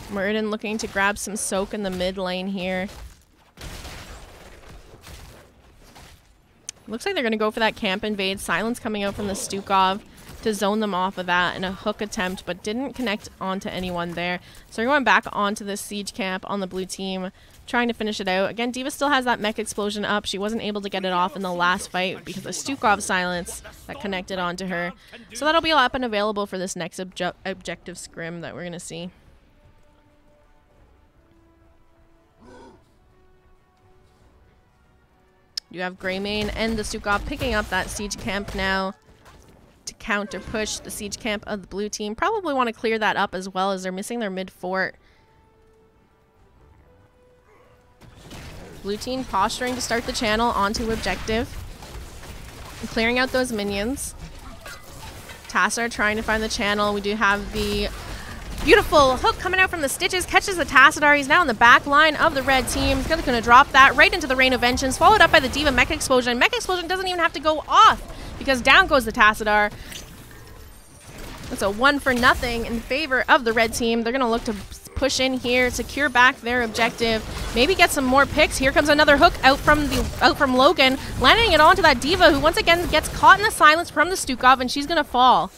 Muradin looking to grab some soak in the mid lane here. Looks like they're going to go for that camp invade. Silence coming out from the Stukov to zone them off of that in a hook attempt, but didn't connect onto anyone there. So they're going back onto the siege camp on the blue team, trying to finish it out. Again, D.Va still has that mech explosion up. She wasn't able to get it off in the last fight because of Stukov silence that connected onto her. So that'll be up and available for this next objective scrim that we're going to see. You have Greymane and the Stukov picking up that siege camp now to counter push the siege camp of the blue team. Probably want to clear that up as well as they're missing their mid fort. Blue team posturing to start the channel onto objective. And clearing out those minions. Tassar trying to find the channel. We do have the beautiful hook coming out from the Stitches. Catches the Tassadar. He's now in the back line of the red team. He's going to drop that right into the Rain of Vengeance. Followed up by the D.Va Mech Explosion. Mech Explosion doesn't even have to go off because down goes the Tassadar. That's a 1-for-0 in favor of the red team. They're going to look to push in here, secure back their objective, maybe get some more picks. Here comes another hook out from Logan, landing it onto that D.Va, who once again gets caught in the silence from the Stukov, and she's going to fall.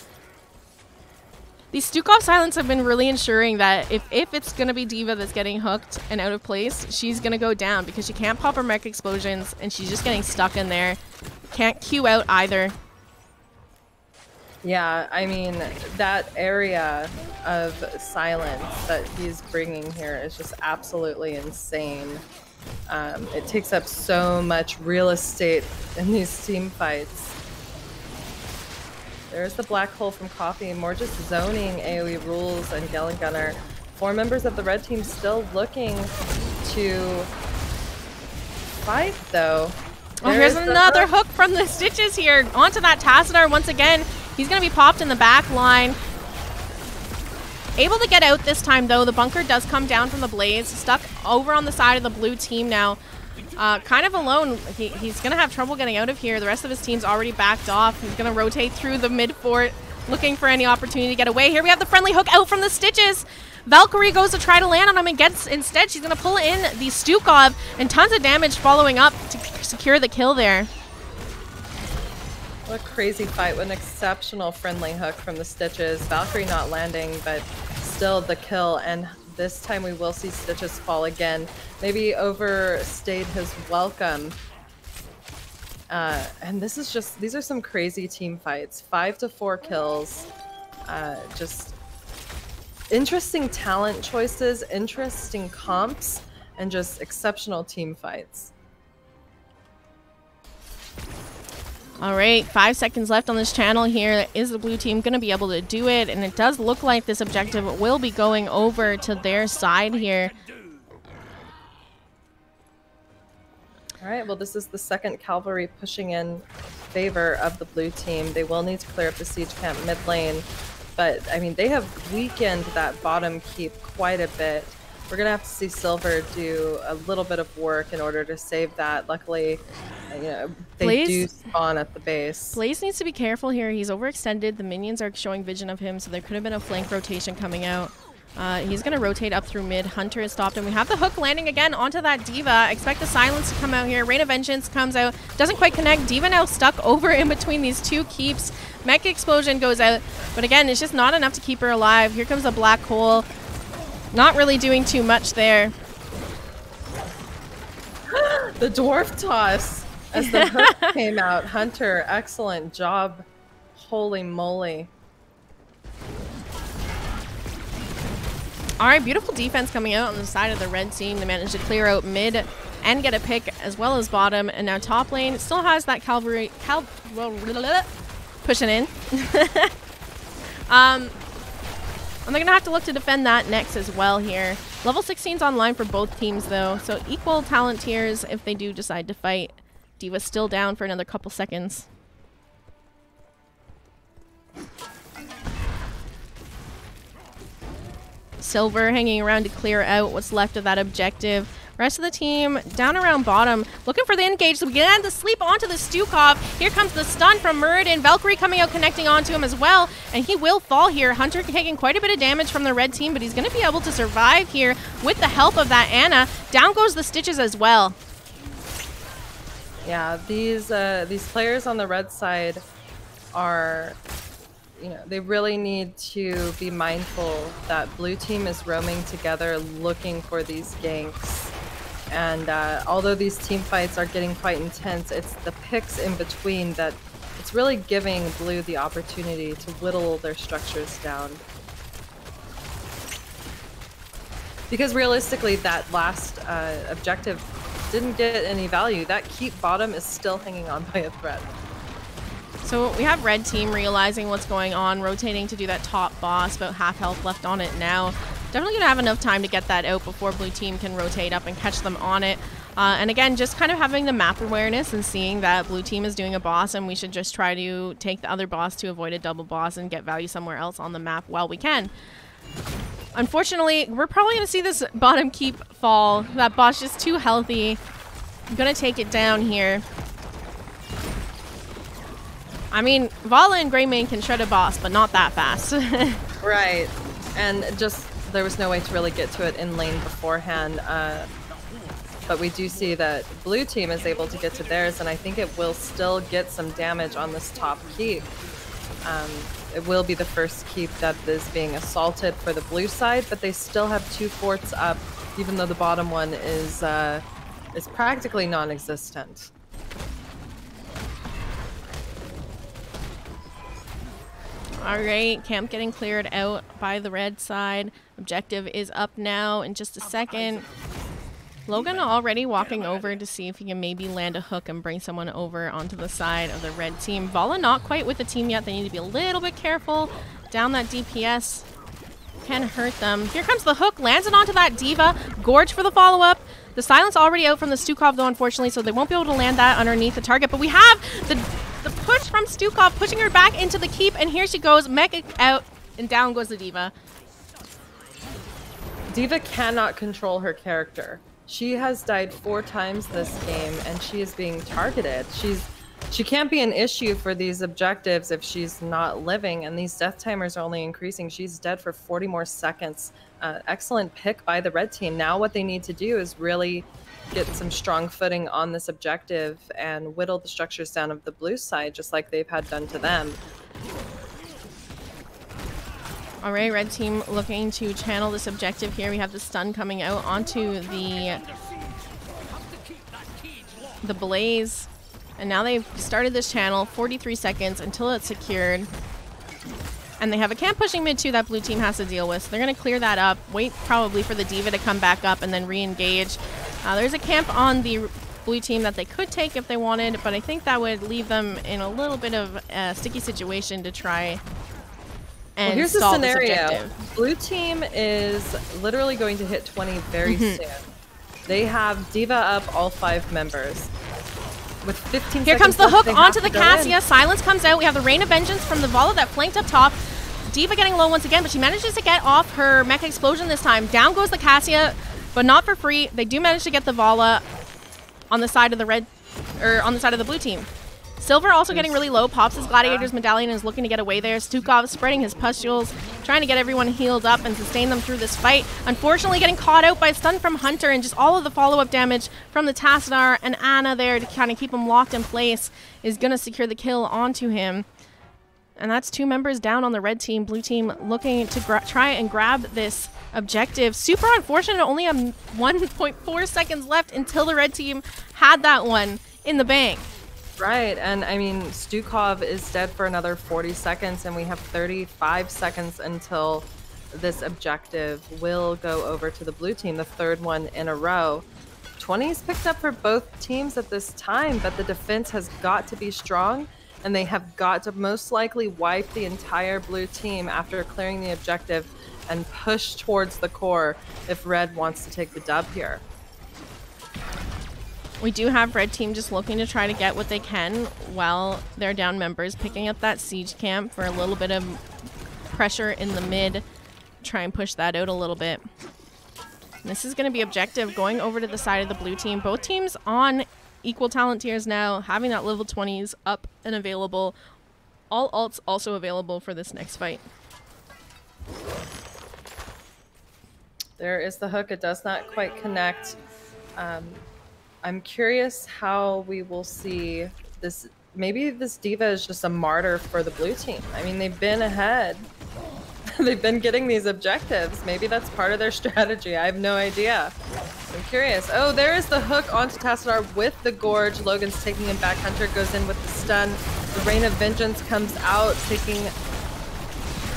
These Stukov silence have been really ensuring that if it's going to be D.Va that's getting hooked and out of place, she's going to go down because she can't pop her mech explosions and she's just getting stuck in there. Can't Q out either. Yeah, I mean, that area of silence that he's bringing here is just absolutely insane. It takes up so much real estate in these team fights. There's the black hole from Coffee, more just zoning AoE rules and Galen Gunner. 4 members of the red team still looking to fight, though. Oh, here's another hook from the Stitches here. Onto that Tassadar once again. He's going to be popped in the back line. Able to get out this time, though. The bunker does come down from the blaze. Stuck over on the side of the blue team now. Kind of alone. He's going to have trouble getting out of here. The rest of his team's already backed off. He's going to rotate through the mid fort, looking for any opportunity to get away. Here we have the friendly hook out from the Stitches. Valkyrie goes to try to land on him and gets, instead, she's going to pull in the Stukov, and tons of damage following up to secure the kill there. What a crazy fight. What an exceptional friendly hook from the Stitches. Valkyrie not landing, but still the kill. And this time we will see Stitches fall again. Maybe overstayed his welcome. And this is just, these are some crazy team fights. 5 to 4 kills. Just interesting talent choices, interesting comps, and just exceptional team fights. All right, 5 seconds left on this channel here. Is the blue team going to be able to do it? And it does look like this objective will be going over to their side here. All right, well, this is the second cavalry pushing in favor of the blue team. They will need to clear up the siege camp mid lane, but I mean, they have weakened that bottom keep quite a bit. We're gonna have to see Silver do a little bit of work in order to save that. Luckily, you know, they do spawn at the base. Blaze needs to be careful here. He's overextended. The minions are showing vision of him, so there could have been a flank rotation coming out. He's going to rotate up through mid. Hunter is stopped, and we have the hook landing again onto that D.Va. Expect the silence to come out here. Rain of Vengeance comes out. Doesn't quite connect. D.Va now stuck over in between these two keeps. Mech Explosion goes out, but again, it's just not enough to keep her alive. Here comes a black hole. Not really doing too much there. The dwarf toss as the hook came out. Hunter, excellent job Holy moly. All right, beautiful defense coming out on the side of the red team. They managed to clear out mid and get a pick as well as bottom. And now top lane still has that cavalry pushing in. And they're going to have to look to defend that next as well here. Level 16's online for both teams, though, so equal talent tiers if they do decide to fight. D.Va's still down for another couple seconds. Silver hanging around to clear out what's left of that objective. Rest of the team down around bottom, looking for the engage. So we get to sleep onto the Stukov. Here comes the stun from Muradin. Valkyrie coming out, connecting onto him as well, and he will fall here. Hunter taking quite a bit of damage from the red team, but he's going to be able to survive here with the help of that Ana. Down goes the Stitches as well. Yeah, these players on the red side are, you know, they really need to be mindful that blue team is roaming together looking for these ganks. And although these team fights are getting quite intense, it's the picks in between that it's really giving blue the opportunity to whittle their structures down. Because realistically, that last objective didn't get any value. That keep bottom is still hanging on by a thread. So we have red team realizing what's going on, rotating to do that top boss, about half health left on it now. Definitely gonna have enough time to get that out before blue team can rotate up and catch them on it. And again, just kind of having the map awareness and seeing that blue team is doing a boss and we should just try to take the other boss to avoid a double boss and get value somewhere else on the map while we can. Unfortunately, we're probably gonna see this bottom keep fall. That boss just too healthy. I'm gonna take it down here. I mean, Vala and Greymane can shred a boss, but not that fast. Right. And just, there was no way to really get to it in lane beforehand. But we do see that blue team is able to get to theirs, and I think it will still get some damage on this top keep. It will be the first keep that is being assaulted for the blue side, but they still have 2 forts up, even though the bottom one is practically non-existent. All right, camp getting cleared out by the red side. Objective is up now in just a second. Logan already walking over to see if he can maybe land a hook and bring someone over onto the side of the red team. Vala not quite with the team yet. They need to be a little bit careful. Down that DPS can hurt them. Here comes the hook, lands it onto that D.Va. Gorge for the follow-up. The silence already out from the Stukov though, unfortunately, so they won't be able to land that underneath the target. But we have the push from Stukov, pushing her back into the keep, and here she goes, mech out, and down goes the D.Va. D.Va cannot control her character. She has died 4 times this game, and she is being targeted. She can't be an issue for these objectives if she's not living, and these death timers are only increasing. She's dead for 40 more seconds. Excellent pick by the red team. Now what they need to do is really get some strong footing on this objective and whittle the structures down of the blue side, just like they've had done to them. All right, red team looking to channel this objective here. We have the stun coming out onto the blaze. And now they've started this channel, 43 seconds until it's secured. And they have a camp pushing mid too that blue team has to deal with. So they're going to clear that up, wait probably for the D.Va to come back up and then re-engage. There's a camp on the blue team that they could take if they wanted, but I think that would leave them in a little bit of a sticky situation to try and here's the solve scenario. this objective. Blue team is literally going to hit 20 very soon. They have D.Va up all 5 members. With 15 Here comes seconds the left, hook they onto have the to go Cassia. in. Silence comes out. We have the Rain of Vengeance from the Vala that flanked up top. D.Va getting low once again, but she manages to get off her mech explosion this time. Down goes the Cassia, but not for free. They do manage to get the Vala on the side of the red, or on the side of the blue team. Silver also getting really low. Pops his Gladiator's medallion and is looking to get away there. Stukov spreading his pustules, trying to get everyone healed up and sustain them through this fight. Unfortunately getting caught out by a stun from Hunter and just all of the follow-up damage from the Tassadar, and Ana there to kind of keep him locked in place is going to secure the kill onto him. And that's 2 members down on the red team. Blue team looking to try and grab this objective. Super unfortunate, only 1.4 seconds left until the red team had that one in the bank. Right, and I mean, Stukov is dead for another 40 seconds, and we have 35 seconds until this objective will go over to the blue team, the third one in a row. 20 is picked up for both teams at this time, but the defense has got to be strong, and they have got to most likely wipe the entire blue team after clearing the objective and push towards the core if Red wants to take the dub here. We do have red team just looking to try to get what they can while their down members picking up that siege camp for a little bit of pressure in the mid. Try and push that out a little bit. And this is going to be objective going over to the side of the blue team. Both teams on equal talent tiers now, having that level 20s up and available. All ults also available for this next fight. There is the hook. It does not quite connect. I'm curious how we will see this. Maybe this D.Va is just a martyr for the blue team. I mean, they've been ahead. They've been getting these objectives. Maybe that's part of their strategy. I have no idea. I'm curious. Oh, there is the hook onto Tassadar with the Gorge. Logan's taking him back. Hunter goes in with the stun. The Rain of Vengeance comes out, taking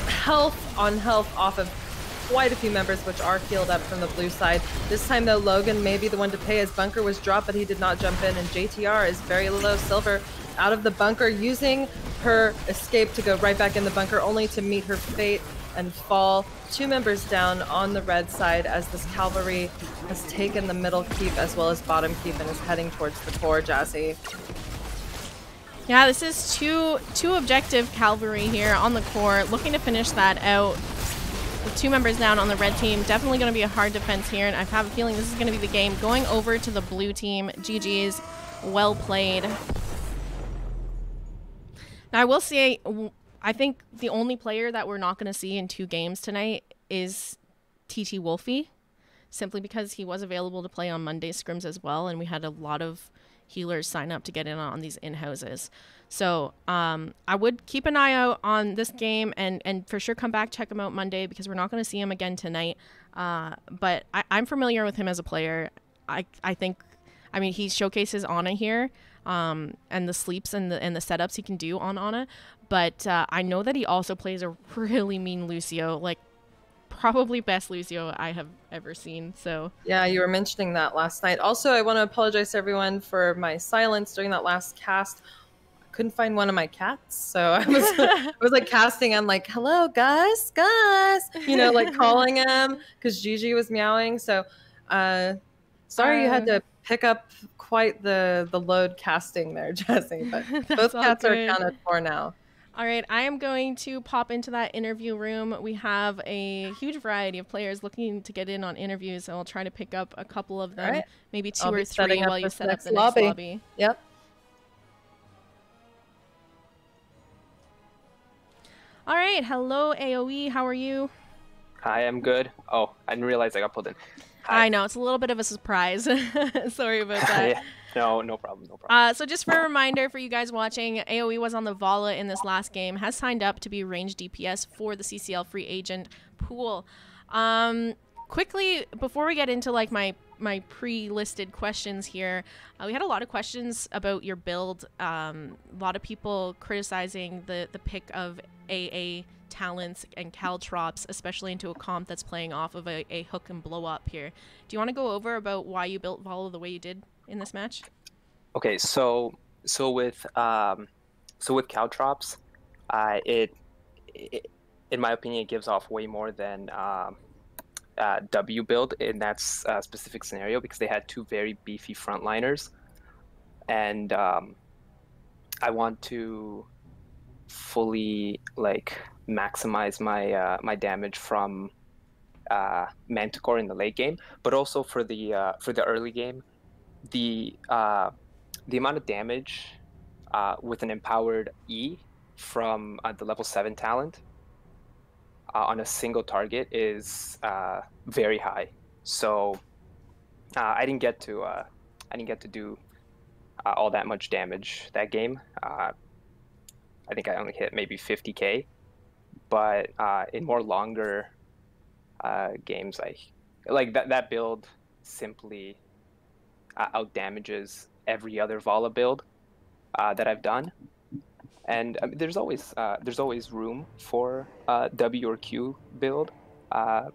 health on health off of quite a few members, which are healed up from the blue side. This time, though, Logan may be the one to pay. His bunker was dropped, but he did not jump in, and JTR is very low. Silver out of the bunker, using her escape to go right back in the bunker, only to meet her fate and fall. 2 members down on the red side as this cavalry has taken the middle keep as well as bottom keep and is heading towards the core, Jazzy. Yeah, this is two objective cavalry here on the core, looking to finish that out. With 2 members down on the red team, definitely going to be a hard defense here, and I have a feeling this is going to be the game. Going over to the blue team, GG's, well played. Now, I will say, I think the only player that we're not going to see in 2 games tonight is TT Wolfie, simply because he was available to play on Monday scrims as well, and we had a lot of healers sign up to get in on these in-houses. So I would keep an eye out on this game and for sure come back, check him out Monday, because we're not going to see him again tonight. But I'm familiar with him as a player. I think, I mean, he showcases Ana here and the sleeps and the setups he can do on Ana. But I know that he also plays a really mean Lucio, like probably best Lucio I have ever seen. So yeah, you were mentioning that last night. Also, I want to apologize to everyone for my silence during that last cast. Couldn't find one of my cats, so I was like casting. I'm like, hello guys, you know, like calling him because Gigi was meowing. So sorry you had to pick up quite the load casting there, Jesse, but both cats are accounted for now. All right, I am going to pop into that interview room. We have a huge variety of players looking to get in on interviews, so I'll try to pick up a couple of them, maybe 2 or 3 while you set up the next lobby. Yep. All right, hello AOE, how are you? Hi, I'm good. Oh, I didn't realize I got pulled in. Hi. I know, it's a little bit of a surprise. Sorry about that. Yeah. No problem. So just for a reminder for you guys watching, AOE was on the Vala in this last game, has signed up to be range DPS for the CCL free agent pool. Quickly, before we get into like my pre-listed questions here, we had a lot of questions about your build. A lot of people criticizing the pick of AA talents and caltrops, especially into a comp that's playing off of a hook and blow up here. Do you want to go over about why you built Vala the way you did in this match? Okay, so with caltrops, it in my opinion, it gives off way more than W build in that specific scenario, because they had 2 very beefy frontliners, and I want to fully like maximize my damage from Manticore in the late game, but also for the early game, the amount of damage with an empowered E from the level 7 talent on a single target is very high. So I didn't get to do all that much damage that game. I think I only hit maybe 50k, but in more longer games, like that build simply out damages every other Vala build. that I've done. And there's always room for W or Q build. But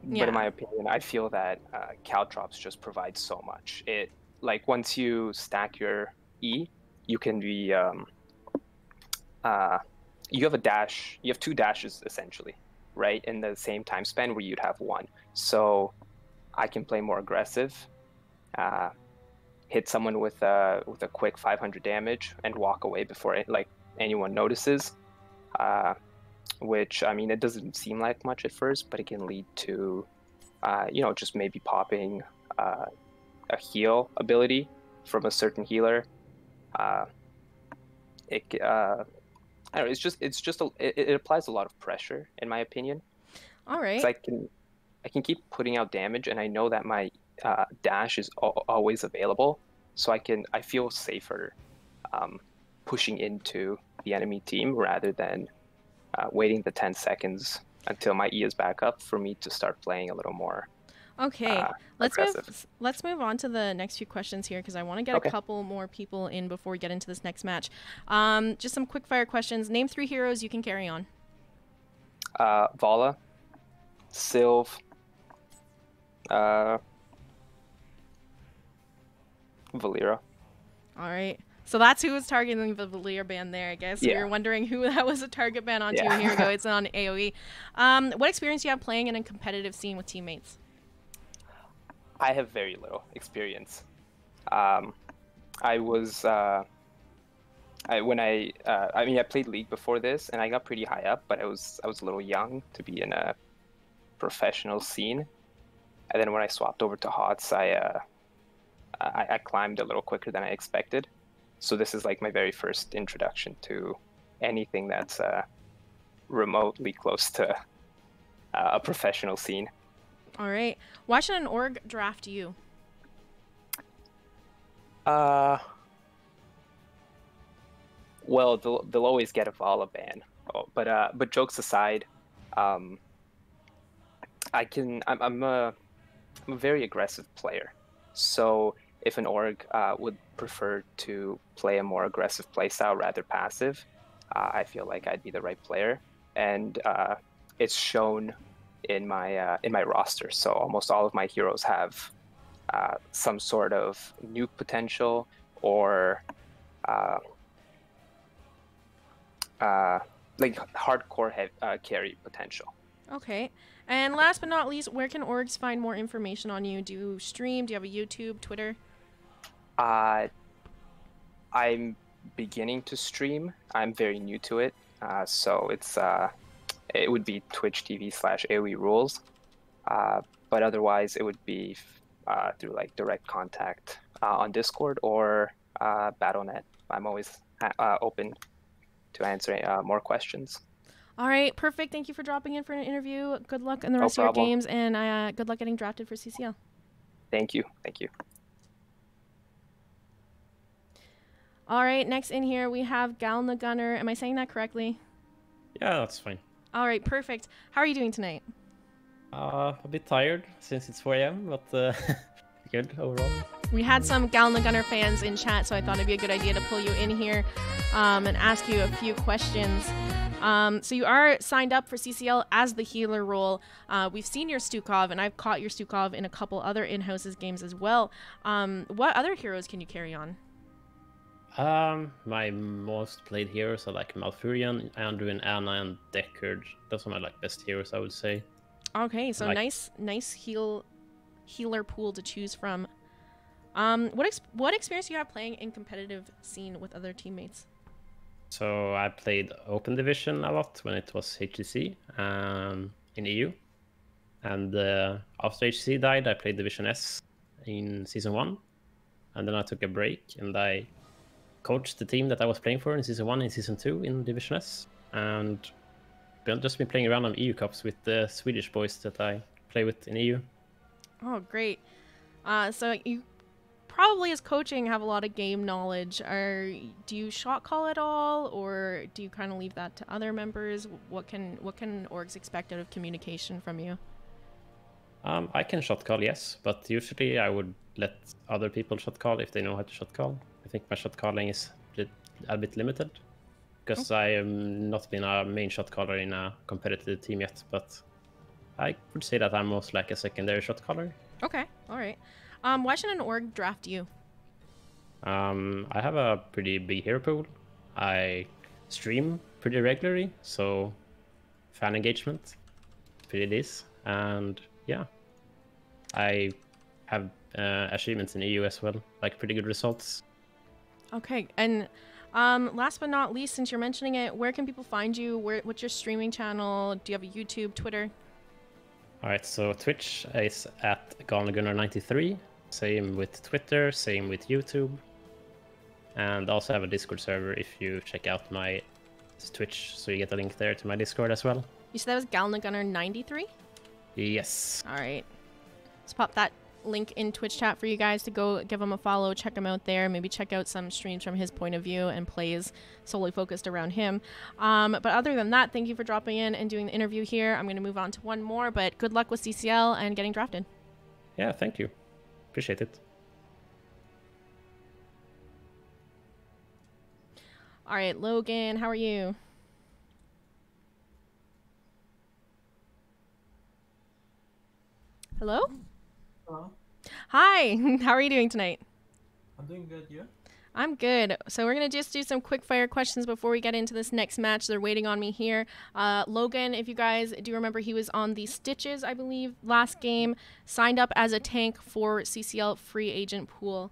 in my opinion, I feel that caltrops just provide so much. It like once you stack your E, you can be you have a dash. You have 2 dashes essentially, right, in the same time span where you'd have 1. So I can play more aggressive, hit someone with a quick 500 damage, and walk away before anyone notices. Which, I mean, it doesn't seem like much at first, but it can lead to, just maybe popping a heal ability from a certain healer. I don't know. It applies a lot of pressure, in my opinion. All right. 'Cause I can keep putting out damage, and I know that my dash is always available, so I feel safer pushing into the enemy team rather than waiting the 10 seconds until my E is back up for me to start playing a little more. Okay, let's aggressive. move on to the next few questions here because I want to get a couple more people in before we get into this next match. Just some quick fire questions. Name 3 heroes you can carry on. Vala, Sylve, Valera. All right. So that's who was targeting the Valera ban there, I guess. Yeah. You're wondering who that was a target ban onto. Yeah. Here we go. It's on AoE. What experience do you have playing in a competitive scene with teammates? I have very little experience. I was I played League before this, and I got pretty high up, but I was a little young to be in a professional scene. And then when I swapped over to HOTS, I climbed a little quicker than I expected. So this is like my very first introduction to anything that's remotely close to a professional scene. All right. Why should an org draft you? Well, they'll always get a Vala ban. But jokes aside, I'm a very aggressive player. So if an org would prefer to play a more aggressive playstyle rather passive, I feel like I'd be the right player, and it's shown in my roster. So almost all of my heroes have some sort of nuke potential or like hardcore carry potential. Okay. And last but not least, where can orgs find more information on you? Do you stream? Do you have a YouTube, Twitter? I'm beginning to stream. I'm very new to it, so it would be Twitch TV/AOE Rules, but otherwise it would be through like direct contact on Discord or Battle.net. I'm always open to answering more questions. All right, perfect. Thank you for dropping in for an interview. Good luck in the No rest of your problem. games, and good luck getting drafted for CCL. Thank you. Thank you. All right, next in here we have Galna Gunner. Am I saying that correctly? Yeah, that's fine. All right, perfect. How are you doing tonight? A bit tired since it's 4 a.m., but good overall. We had some Galna Gunner fans in chat, so I thought it'd be a good idea to pull you in here and ask you a few questions. So you are signed up for CCL as the healer role. We've seen your Stukov, and I've caught your Stukov in a couple other in-houses games as well. What other heroes can you carry on? My most played heroes are like Malfurion, Anduin, Anna, and Deckard. Those are my best heroes, I would say. Okay, so nice healer pool to choose from. What experience do you have playing in competitive scene with other teammates? So I played Open Division a lot when it was HCC in EU. And after HCC died, I played Division S in Season 1. And then I took a break, and I coached the team that I was playing for in Season 1 and Season 2 in Division S. And just been playing around on EU Cups with the Swedish boys that I play with in EU. Oh, great. So you probably as coaching have a lot of game knowledge. Do you shot call at all, or do you kind of leave that to other members? What can orgs expect out of communication from you? I can shot call, yes, but usually I would let other people shot call if they know how to shot call. I think my shot calling is a bit limited because I have not been a main shot caller in a competitive team yet, but I would say that I'm most like a secondary shot caller. Okay, all right. Why should an org draft you? I have a pretty big hero pool. I stream pretty regularly, so fan engagement, pretty this, and yeah, I have achievements in EU as well, like pretty good results. Okay, and last but not least, since you're mentioning it, where can people find you? What's your streaming channel? Do you have a YouTube, Twitter? All right, so Twitch is at GaneGunner93. Same with Twitter, same with YouTube. And also have a Discord server if you check out my Twitch, so you get a link there to my Discord as well. You said that was GalnaGunner93? Yes. All right. Let's pop that link in Twitch chat for you guys to go give him a follow, check him out there, maybe check out some streams from his point of view and plays solely focused around him. But other than that, thank you for dropping in and doing the interview here. I'm going to move on to one more, but good luck with CCL and getting drafted. Yeah, thank you. Appreciate it. All right, Logan, how are you? Hello? Hello. Hi, how are you doing tonight? I'm doing good, you? I'm good. So we're going to just do some quick fire questions before we get into this next match. They're waiting on me here. Logan, if you guys do remember, he was on the Stitches, I believe, last game, signed up as a tank for CCL free agent pool.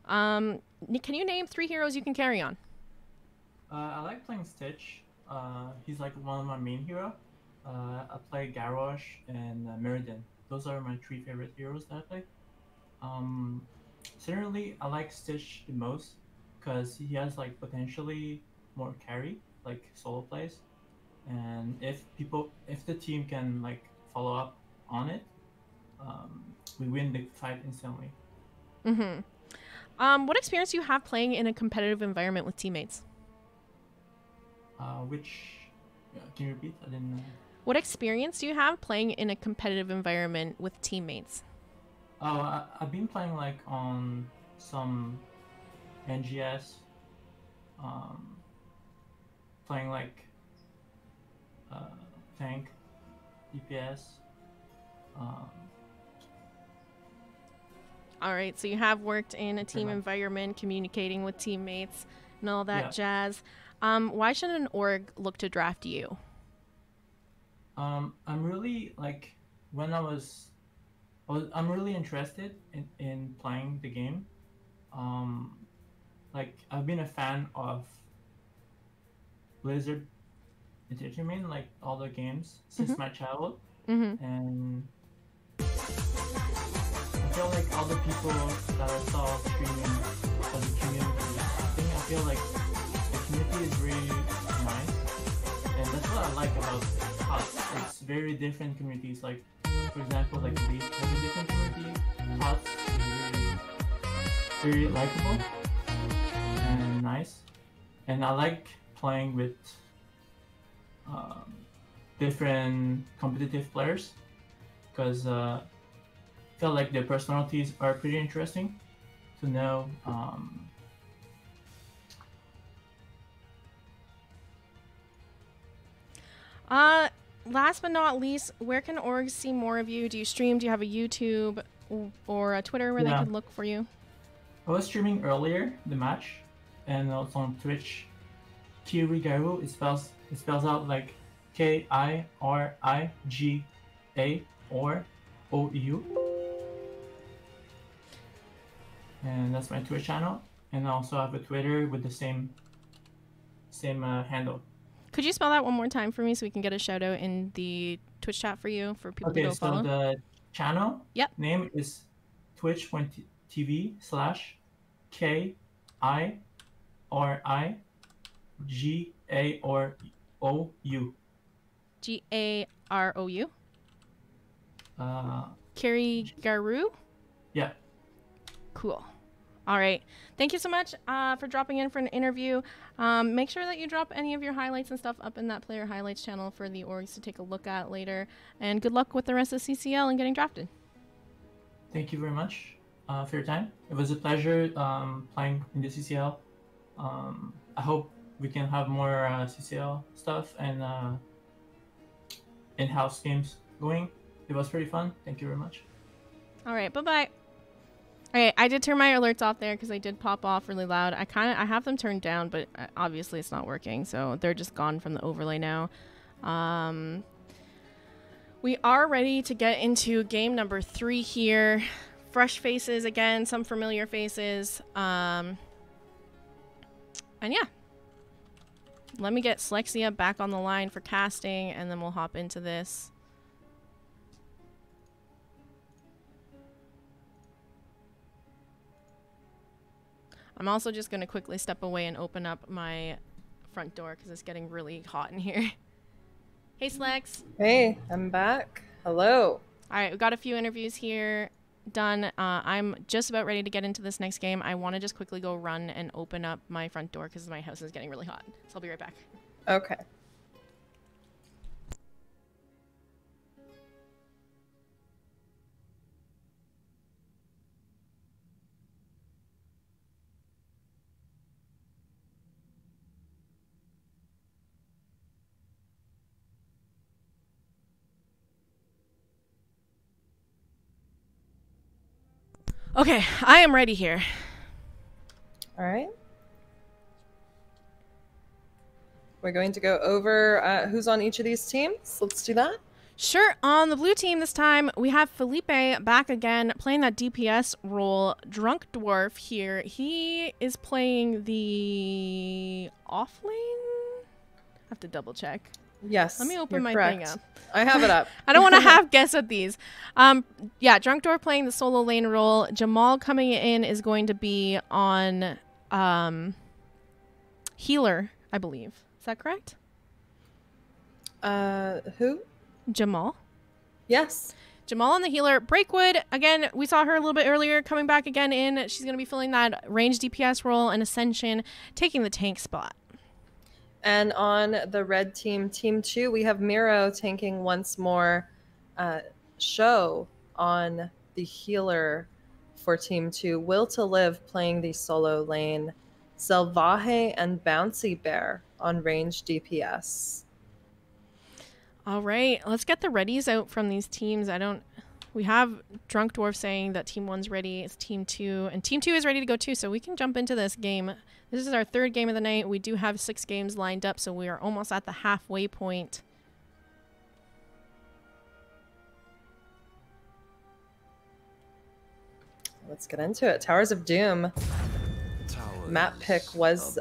Can you name 3 heroes you can carry on? I like playing Stitch. He's like one of my main hero. I play Garrosh and Mirrodin. Those are my 3 favorite heroes that I play. Certainly, I like Stitch the most because he has like potentially more carry, like solo plays, and if the team can like follow up on it, we win the fight instantly. Mm-hmm. What experience do you have playing in a competitive environment with teammates? Can you repeat? I didn't know. What experience do you have playing in a competitive environment with teammates? Oh, I've been playing like on some NGS, playing like tank, DPS. All right, so you have worked in a team environment, communicating with teammates, and all that jazz. Why should an org look to draft you? I'm really like I'm really interested in playing the game. Like I've been a fan of Blizzard Entertainment, like all the games since my childhood, and I feel like all the people that I saw streaming as a community, I feel like the community is really nice, and that's what I like about HOTS. It's very different communities. Like for example, like League has a different community. HOTS is very likable and nice, and I like playing with different competitive players because I feel like their personalities are pretty interesting to know. Last but not least, where can orgs see more of you? Do you stream? Do you have a YouTube or a Twitter where they can look for you? I was streaming earlier the match, and also on Twitch. Kirigaru, it spells out like KIRIGAOU, and that's my Twitch channel. And I also have a Twitter with the same handle. Could you spell that one more time for me so we can get a shout out in the Twitch chat for you for people to go follow? Okay, so the channel name is twitch.tv/KIRIGAOU. GAROU? Kirigaru? Yeah. Cool. All right. Thank you so much for dropping in for an interview. Make sure that you drop any of your highlights and stuff up in that player highlights channel for the orgs to take a look at later. And good luck with the rest of CCL and getting drafted. Thank you very much for your time. It was a pleasure playing in the CCL. I hope we can have more CCL stuff and in-house games going. It was pretty fun. Thank you very much. All right, bye-bye. All right, I did turn my alerts off there because they did pop off really loud. I have them turned down, but obviously it's not working, so they're just gone from the overlay now. We are ready to get into game number 3 here. Fresh faces again, some familiar faces. And yeah. Let me get Slexia back on the line for casting, and then we'll hop into this. I'm also just going to quickly step away and open up my front door because it's getting really hot in here. Hey, Slex. Hey, I'm back. Hello. All right, we've got a few interviews here done. I'm just about ready to get into this next game. I want to just quickly go run and open up my front door because my house is getting really hot. So I'll be right back. Okay. Okay, I am ready here. All right. We're going to go over who's on each of these teams. Let's do that. Sure. On the blue team this time, we have Felipe back again, playing that DPS role. Drunk Dwarf here. He is playing the off lane? I have to double check. Yes. Let me open my thing up. I have it up. I don't want to half guess at these. Yeah, Drunk Dwarf playing the solo lane role. Jamal coming in is going to be on healer, I believe. Is that correct? Who? Jamal. Yes. Jamal on the healer. Breakwood, again, we saw her a little bit earlier, coming back again in. She's going to be filling that range DPS role, and Ascension taking the tank spot. And on the red team, Team 2, we have Miro tanking once more. Show on the healer for Team 2. Will to Live playing the solo lane. Salvaje and Bouncy Bear on range DPS. All right, let's get the readies out from these teams. We have Drunk Dwarf saying that Team 1's ready. It's Team 2, and Team 2 is ready to go too, so we can jump into this game. This is our 3rd game of the night. We do have 6 games lined up, so we are almost at the halfway point. Let's get into it. Towers of Doom. Map pick was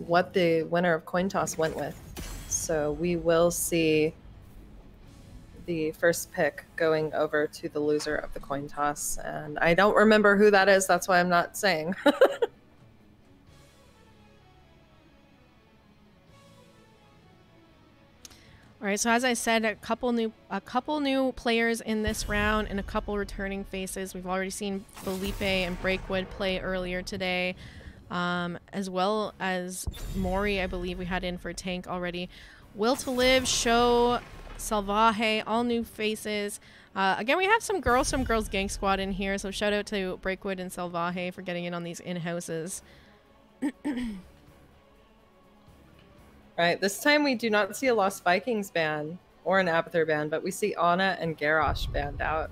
what the winner of Coin Toss went with. So we will see the first pick going over to the loser of the Coin Toss. And I don't remember who that is. That's why I'm not saying. All right, so as I said, a couple new players in this round and a couple returning faces. We've already seen Felipe and Breakwood play earlier today, as well as Mori, I believe we had in for tank already. Will to Live, Show, Salvaje, all new faces. Again, we have some girls Gank Squad in here, so shout out to Breakwood and Salvaje for getting in on these in-houses. Right, this time we do not see a Lost Vikings ban or an Abathur ban, but we see Anna and Garrosh banned out.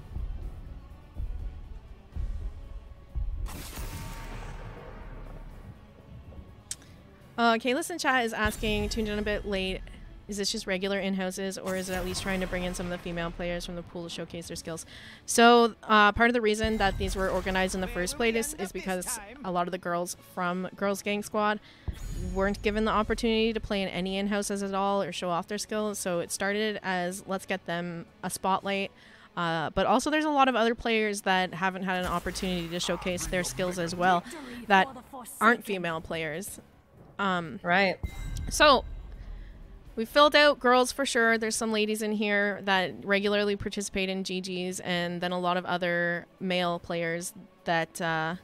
Kaylis in chat is asking, tuned in a bit late, is this just regular in-houses, or is it at least trying to bring in some of the female players from the pool to showcase their skills? So part of the reason that these were organized in the first place is because a lot of the girls from Girls Gang Squad weren't given the opportunity to play in any in-houses at all or show off their skills. So it started as, let's get them a spotlight. But also there's a lot of other players that haven't had an opportunity to showcase their skills as well that aren't female players. Right. So we filled out girls for sure. There's some ladies in here that regularly participate in GGs, and then a lot of other male players that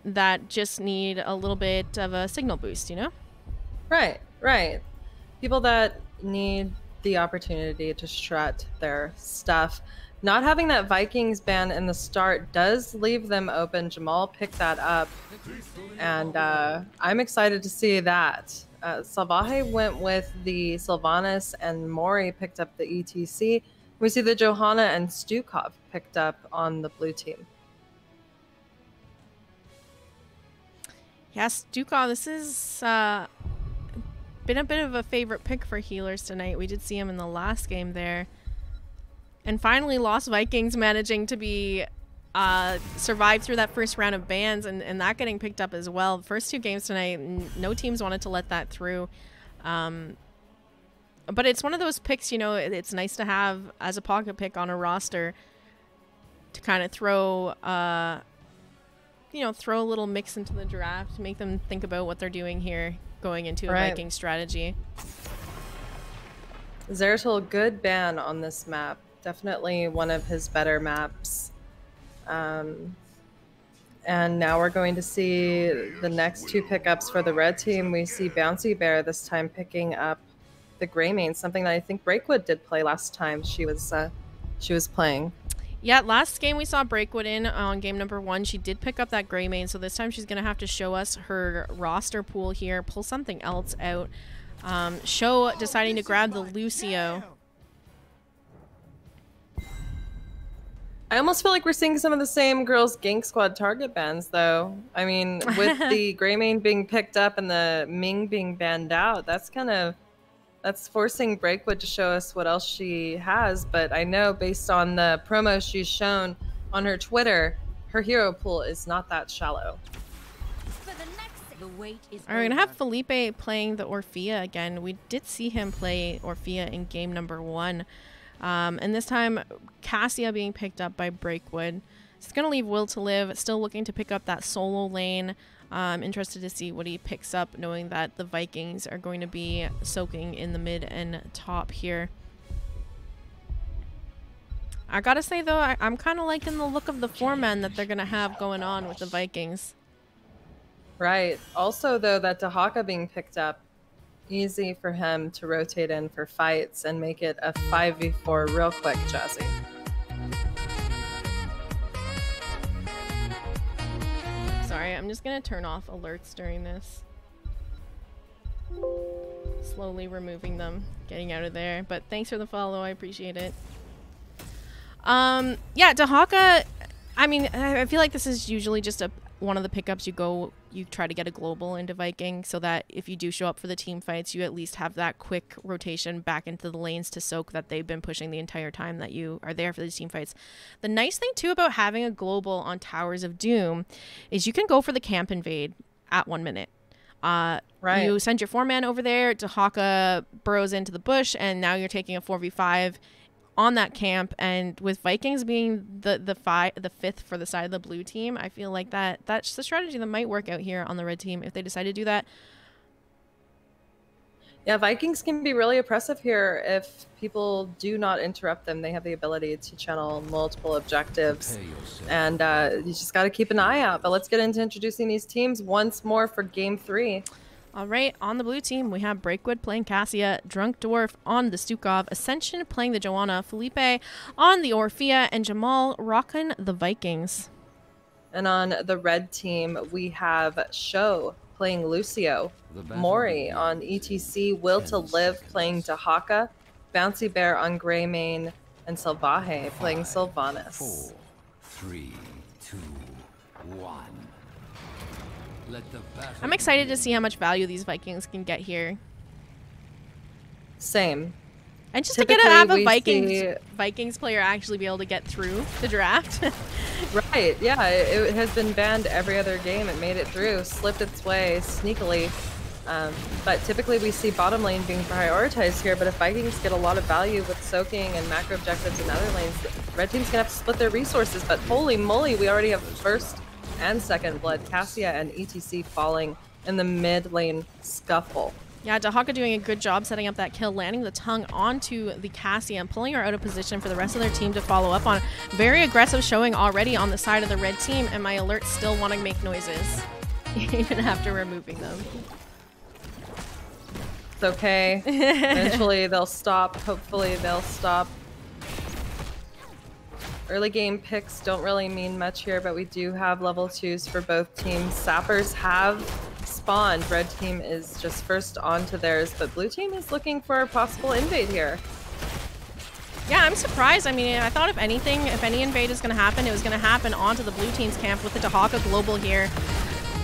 that just need a little bit of a signal boost, you know? Right, right. People that need the opportunity to strut their stuff. Not having that Vikings ban in the start does leave them open. Jamal picked that up, and I'm excited to see that. Salvaje went with the Sylvanas, and Mori picked up the ETC. We see that Johanna and Stukov picked up on the blue team. Yeah, Stukov, this is been a bit of a favorite pick for healers tonight. We did see him in the last game there. And finally, Lost Vikings managing to be survive through that first round of bans, and that getting picked up as well. First 2 games tonight, no teams wanted to let that through. But it's one of those picks, you know, it's nice to have as a pocket pick on a roster to kind of throw, you know, throw a little mix into the draft, make them think about what they're doing here going into a Viking strategy. Zeratul, good ban on this map. Definitely one of his better maps. And now we're going to see the next 2 pickups for the red team. We see Bouncy Bear this time picking up the Grey Main, something that I think Breakwood did play last time she was playing. Yeah, last game we saw Breakwood in on game number 1. She did pick up that Grey Main, so this time she's going to have to show us her roster pool here, pull something else out. Show deciding to grab the Lucio. I almost feel like we're seeing some of the same girls' Gank squad target bans, though. I mean, with the Grey Main being picked up and the Ming being banned out, that's forcing Breakwood to show us what else she has. But I know based on the promo she's shown on her Twitter, her hero pool is not that shallow. All right, we're going to have Felipe playing the Orphea again. We did see him play Orphea in game number 1. And this time, Cassia being picked up by Breakwood. It's going to leave Will to Live, still looking to pick up that solo lane. I'm interested to see what he picks up, knowing that the Vikings are going to be soaking in the mid and top here. I gotta say, though, I'm kind of liking the look of the 4-man that they're going to have going on with the Vikings. Right. Also, though, that Dahaka being picked up, easy for him to rotate in for fights and make it a 5v4 real quick, Jazzy. Sorry, I'm just gonna turn off alerts during this. Slowly removing them, getting out of there. But thanks for the follow, I appreciate it. Yeah, Dahaka, I mean, I feel like this is usually just one of the pickups you try to get a global into Viking, so that if you do show up for the team fights, you at least have that quick rotation back into the lanes to soak that they've been pushing the entire time that you are there for the team fights. The nice thing too about having a global on Towers of Doom is you can go for the camp invade at 1 minute. Right. You send your 4-man over there, Dahaka burrows into the bush, and now you're taking a 4v5 on that camp. And with Vikings being the 5th for the side of the blue team, I feel like that's the strategy that might work out here on the red team if they decide to do that. Yeah, Vikings can be really oppressive here if people do not interrupt them. They have the ability to channel multiple objectives, and you just got to keep an eye out. But let's get into introducing these teams once more for game 3. All right, on the blue team, we have Breakwood playing Cassia, Drunk Dwarf on the Stukov, Ascension playing the Joanna, Felipe on the Orphea, and Jamal rocking the Vikings. And on the red team, we have Show playing Lucio, Mori on ETC, Will to Live playing Dahaka, Bouncy Bear on Grey Main, and Salvaje playing Sylvanas. 4, 3, 2, 1. I'm excited to see how much value these Vikings can get here. Same. And just typically to have a Vikings player actually be able to get through the draft. Right, yeah, it has been banned every other game. It made it through, slipped its way sneakily. But typically we see bottom lane being prioritized here, but if Vikings get a lot of value with soaking and macro objectives in other lanes, red team's gonna have to split their resources. But holy moly, we already have first and second blood. Cassia and ETC falling in the mid lane scuffle. Yeah, Dahaka doing a good job setting up that kill, landing the tongue onto the Cassia and pulling her out of position for the rest of their team to follow up on. Very aggressive showing already on the side of the red team, and my alerts still want to make noises, even after removing them. It's okay. Eventually they'll stop. Hopefully they'll stop. Early game picks don't really mean much here, but we do have level 2s for both teams. Sappers have spawned. Red team is just first onto theirs, but blue team is looking for a possible invade here. Yeah, I'm surprised. I mean, I thought if anything, if any invade is going to happen, it was going to happen onto the blue team's camp with the Dahaka Global here.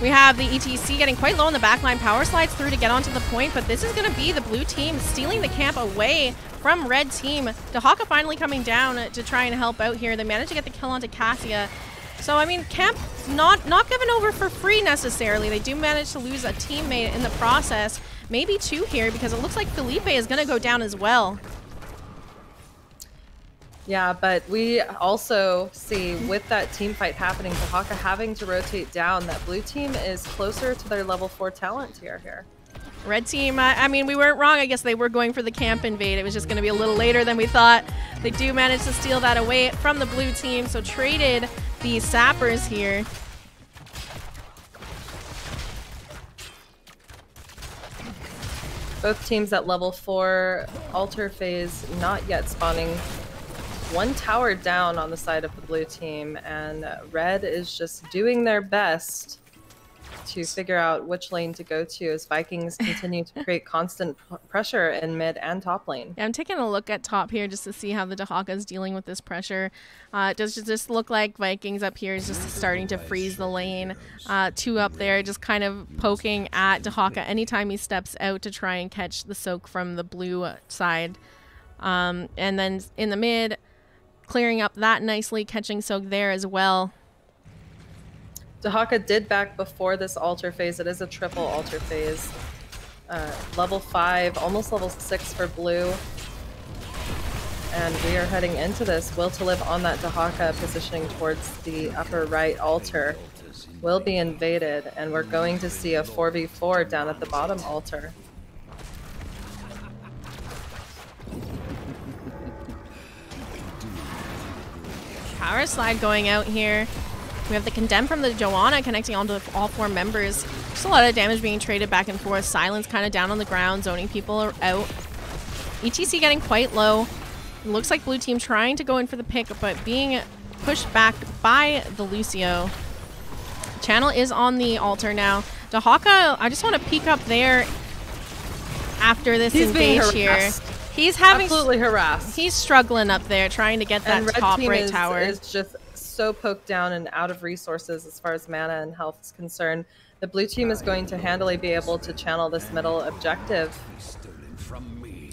We have the ETC getting quite low in the backline. Power slides through to get onto the point, but this is going to be the blue team stealing the camp away from red team. Dahaka finally coming down to try and help out here. They managed to get the kill onto Cassia. So, I mean, camp not given over for free necessarily. They do manage to lose a teammate in the process. Maybe 2 here, because it looks like Felipe is going to go down as well. Yeah, but we also see with that team fight happening, Dahaka having to rotate down, that blue team is closer to their level 4 talent tier here. Red team, I mean, we weren't wrong. I guess they were going for the camp invade. It was just going to be a little later than we thought. They do manage to steal that away from the blue team, so traded the Sappers here. Both teams at level 4, altar phase not yet spawning. One tower down on the side of the blue team, and red is just doing their best to figure out which lane to go to as Vikings continue to create constant pressure in mid and top lane. Yeah, I'm taking a look at top here just to see how the Dahaka is dealing with this pressure. Does it just look like Vikings up here is just starting to freeze the lane. 2 up there just kind of poking at Dahaka anytime he steps out to try and catch the soak from the blue side. And then in the mid, clearing up that nicely, catching soak there as well. Dahaka did back before this altar phase. It is a triple altar phase. Level 5, almost level 6 for blue. And we are heading into this. Will to live on that Dahaka, positioning towards the upper right altar. Will be invaded, and we're going to see a 4v4 down at the bottom altar. Power slide going out here. We have the condemn from the Joanna connecting onto all 4 members. Just a lot of damage being traded back and forth. Silence kind of down on the ground, zoning people out. ETC getting quite low. It looks like blue team trying to go in for the pick, but being pushed back by the Lucio. Channel is on the altar now. Dahaka, I just want to peek up there after this engage here. He's having absolutely harassed. He's struggling up there trying to get that top right tower. Is just so poked down and out of resources as far as mana and health is concerned. The blue team is going to handily be able to channel this middle objective.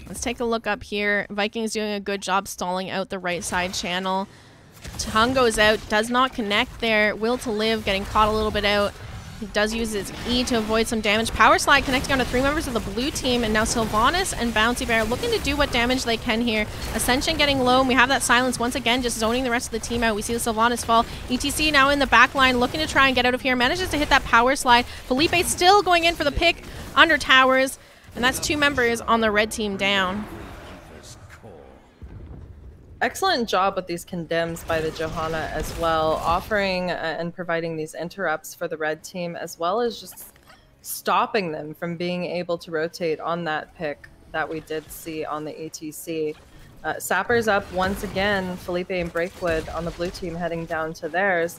Let's take a look up here. Vikings doing a good job stalling out the right side channel. Tongue goes out, does not connect there. Will to live getting caught a little bit out. He does use his E to avoid some damage. Power slide connecting onto 3 members of the blue team, and now Sylvanas and Bouncy Bear looking to do what damage they can here. Ascension getting low, and we have that silence once again, just zoning the rest of the team out. We see the Sylvanas fall. ETC now in the back line, looking to try and get out of here. Manages to hit that power slide. Felipe still going in for the pick under towers, and that's 2 members on the red team down. Excellent job with these condemns by the Johanna as well, offering and providing these interrupts for the red team, as well as just stopping them from being able to rotate on that pick that we did see on the ATC. Sappers up once again, Felipe and Breakwood on the blue team heading down to theirs,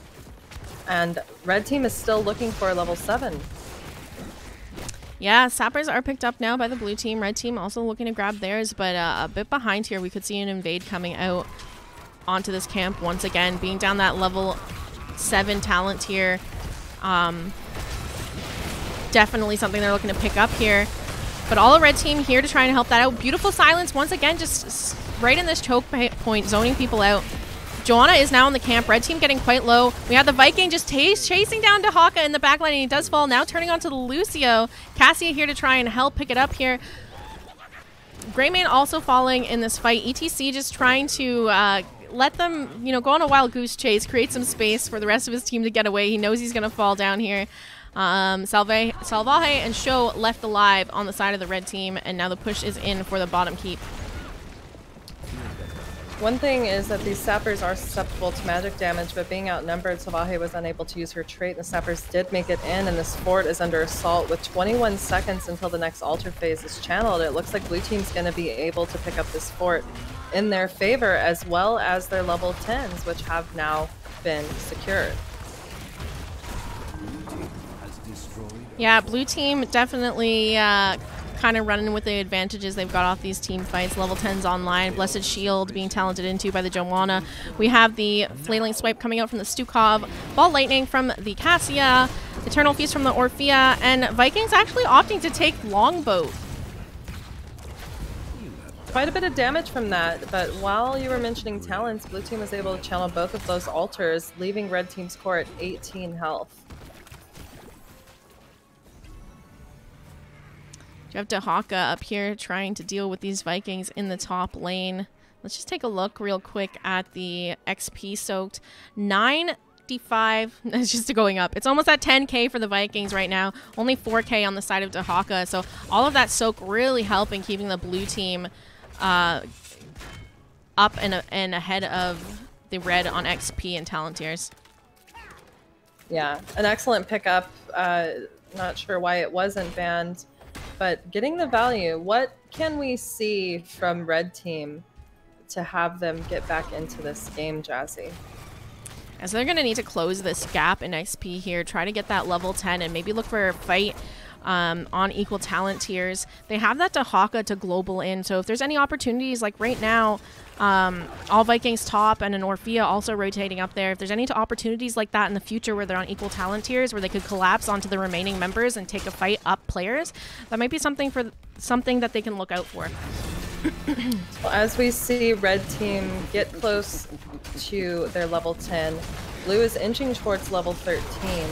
and red team is still looking for a level 7. Yeah, Sappers are picked up now by the blue team. Red team also looking to grab theirs, but a bit behind here. We could see an invade coming out onto this camp once again, being down that level 7 talent tier. Definitely something they're looking to pick up here. But all the red team here to try and help that out. Beautiful silence once again, just right in this choke point, zoning people out. Joanna is now in the camp. Red team getting quite low. We have the Viking just chasing down Dahaka in the backline, and he does fall. Now turning onto the Lucio. Cassia here to try and help pick it up here. Greymane also falling in this fight. ETC just trying to let them, go on a wild goose chase, create some space for the rest of his team to get away. He knows he's going to fall down here. Salvaje and Sho left alive on the side of the red team, and now the push is in for the bottom keep. One thing is that these sappers are susceptible to magic damage, but being outnumbered, Savaje was unable to use her trait. The sappers did make it in, and this fort is under assault with 21 seconds until the next altar phase is channeled. It looks like blue team's going to be able to pick up this fort in their favor, as well as their level 10s, which have now been secured. Yeah, blue team definitely kind of running with the advantages they've got off these team fights. Level 10's online, Blessed Shield being talented into by the Joanna. We have the Flailing Swipe coming out from the Stukov, Ball Lightning from the Cassia, Eternal Feast from the Orphea, and Vikings actually opting to take Longboat. Quite a bit of damage from that, but while you were mentioning talents, blue team was able to channel both of those altars, leaving red team's core at 18 health. You have Dahaka up here trying to deal with these Vikings in the top lane. Let's just take a look real quick at the XP soaked. 95, it's just going up. It's almost at 10k for the Vikings right now. Only 4k on the side of Dahaka. So all of that soak really helping keeping the blue team up and ahead of the red on XP and talent tiers. Yeah, an excellent pickup. Not sure why it wasn't banned. But getting the value, what can we see from red team to have them get back into this game, Jazzy? And so they're going to need to close this gap in XP here, try to get that level 10 and maybe look for a fight on equal talent tiers. They have that Dahaka to global in, so if there's any opportunities, like right now, all Vikings top and an Orphea also rotating up there. If there's any opportunities like that in the future where they're on equal talent tiers, where they could collapse onto the remaining members and take a fight up players, that might be something that they can look out for. Well, as we see red team get close to their level 10, blue is inching towards level 13.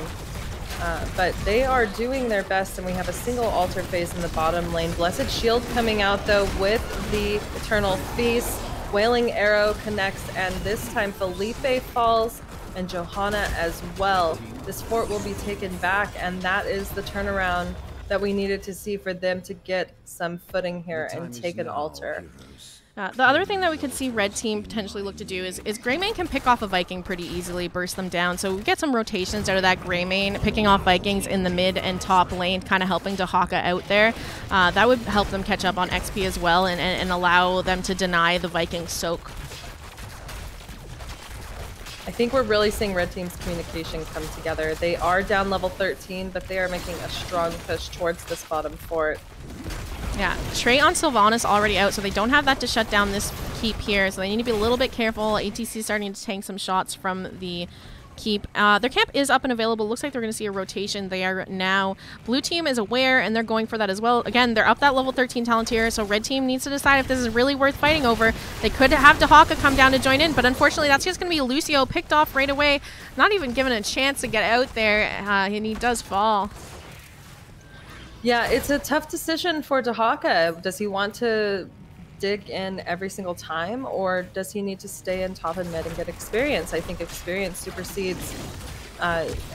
But they are doing their best, and we have a single altar phase in the bottom lane. Blessed Shield coming out, though, with the Eternal Feast. Wailing Arrow connects, and this time Felipe falls, and Johanna as well. This fort will be taken back, and that is the turnaround that we needed to see for them to get some footing here and take an altar. The other thing that we could see red team potentially look to do is Greymane can pick off a Viking pretty easily, burst them down. So we get some rotations out of that Greymane, picking off Vikings in the mid and top lane, kind of helping Dahaka out there. That would help them catch up on XP as well and allow them to deny the Viking soak. I think we're really seeing red team's communication come together. They are down level 13, but they are making a strong push towards this bottom fort. Yeah, Trait on Sylvanas already out, so they don't have that to shut down this keep here, so they need to be a little bit careful. ATC is starting to tank some shots from the keep. Their camp is up and available. Looks like they're going to see a rotation there now. Blue team is aware, and they're going for that as well. Again, they're up that level 13 talent tier, so red team needs to decide if this is really worth fighting over. They could have Dahaka come down to join in, but unfortunately that's just going to be Lucio picked off right away. Not even given a chance to get out there, and he does fall. Yeah, it's a tough decision for Dahaka. Does he want to dig in every single time, or does he need to stay in top and mid and get experience? I think experience supersedes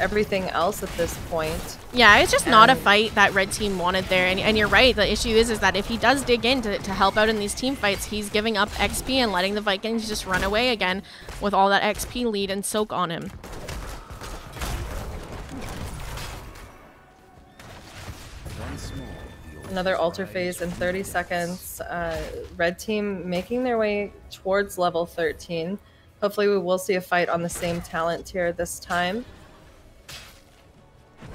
everything else at this point. Yeah, it's just not a fight that red team wanted there, and you're right. The issue is that if he does dig in to help out in these team fights, he's giving up XP and letting the Vikings just run away again with all that XP lead and soak on him. Another altar phase in 30 seconds. Red team making their way towards level 13. Hopefully we will see a fight on the same talent tier this time.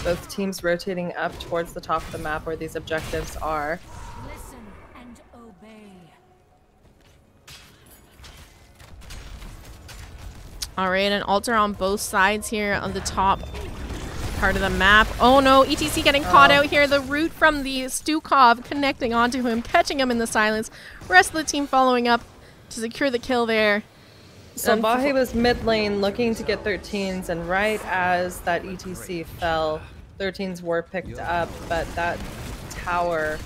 Both teams rotating up towards the top of the map where these objectives are. Listen and obey. Alright, an altar on both sides here on the top part of the map. Oh no, ETC getting caught out here. The root from the Stukov connecting onto him, catching him in the silence. Rest of the team following up to secure the kill there. So Bahe was mid lane looking to get 13s, and right as that ETC fell, 13s were picked up, but that tower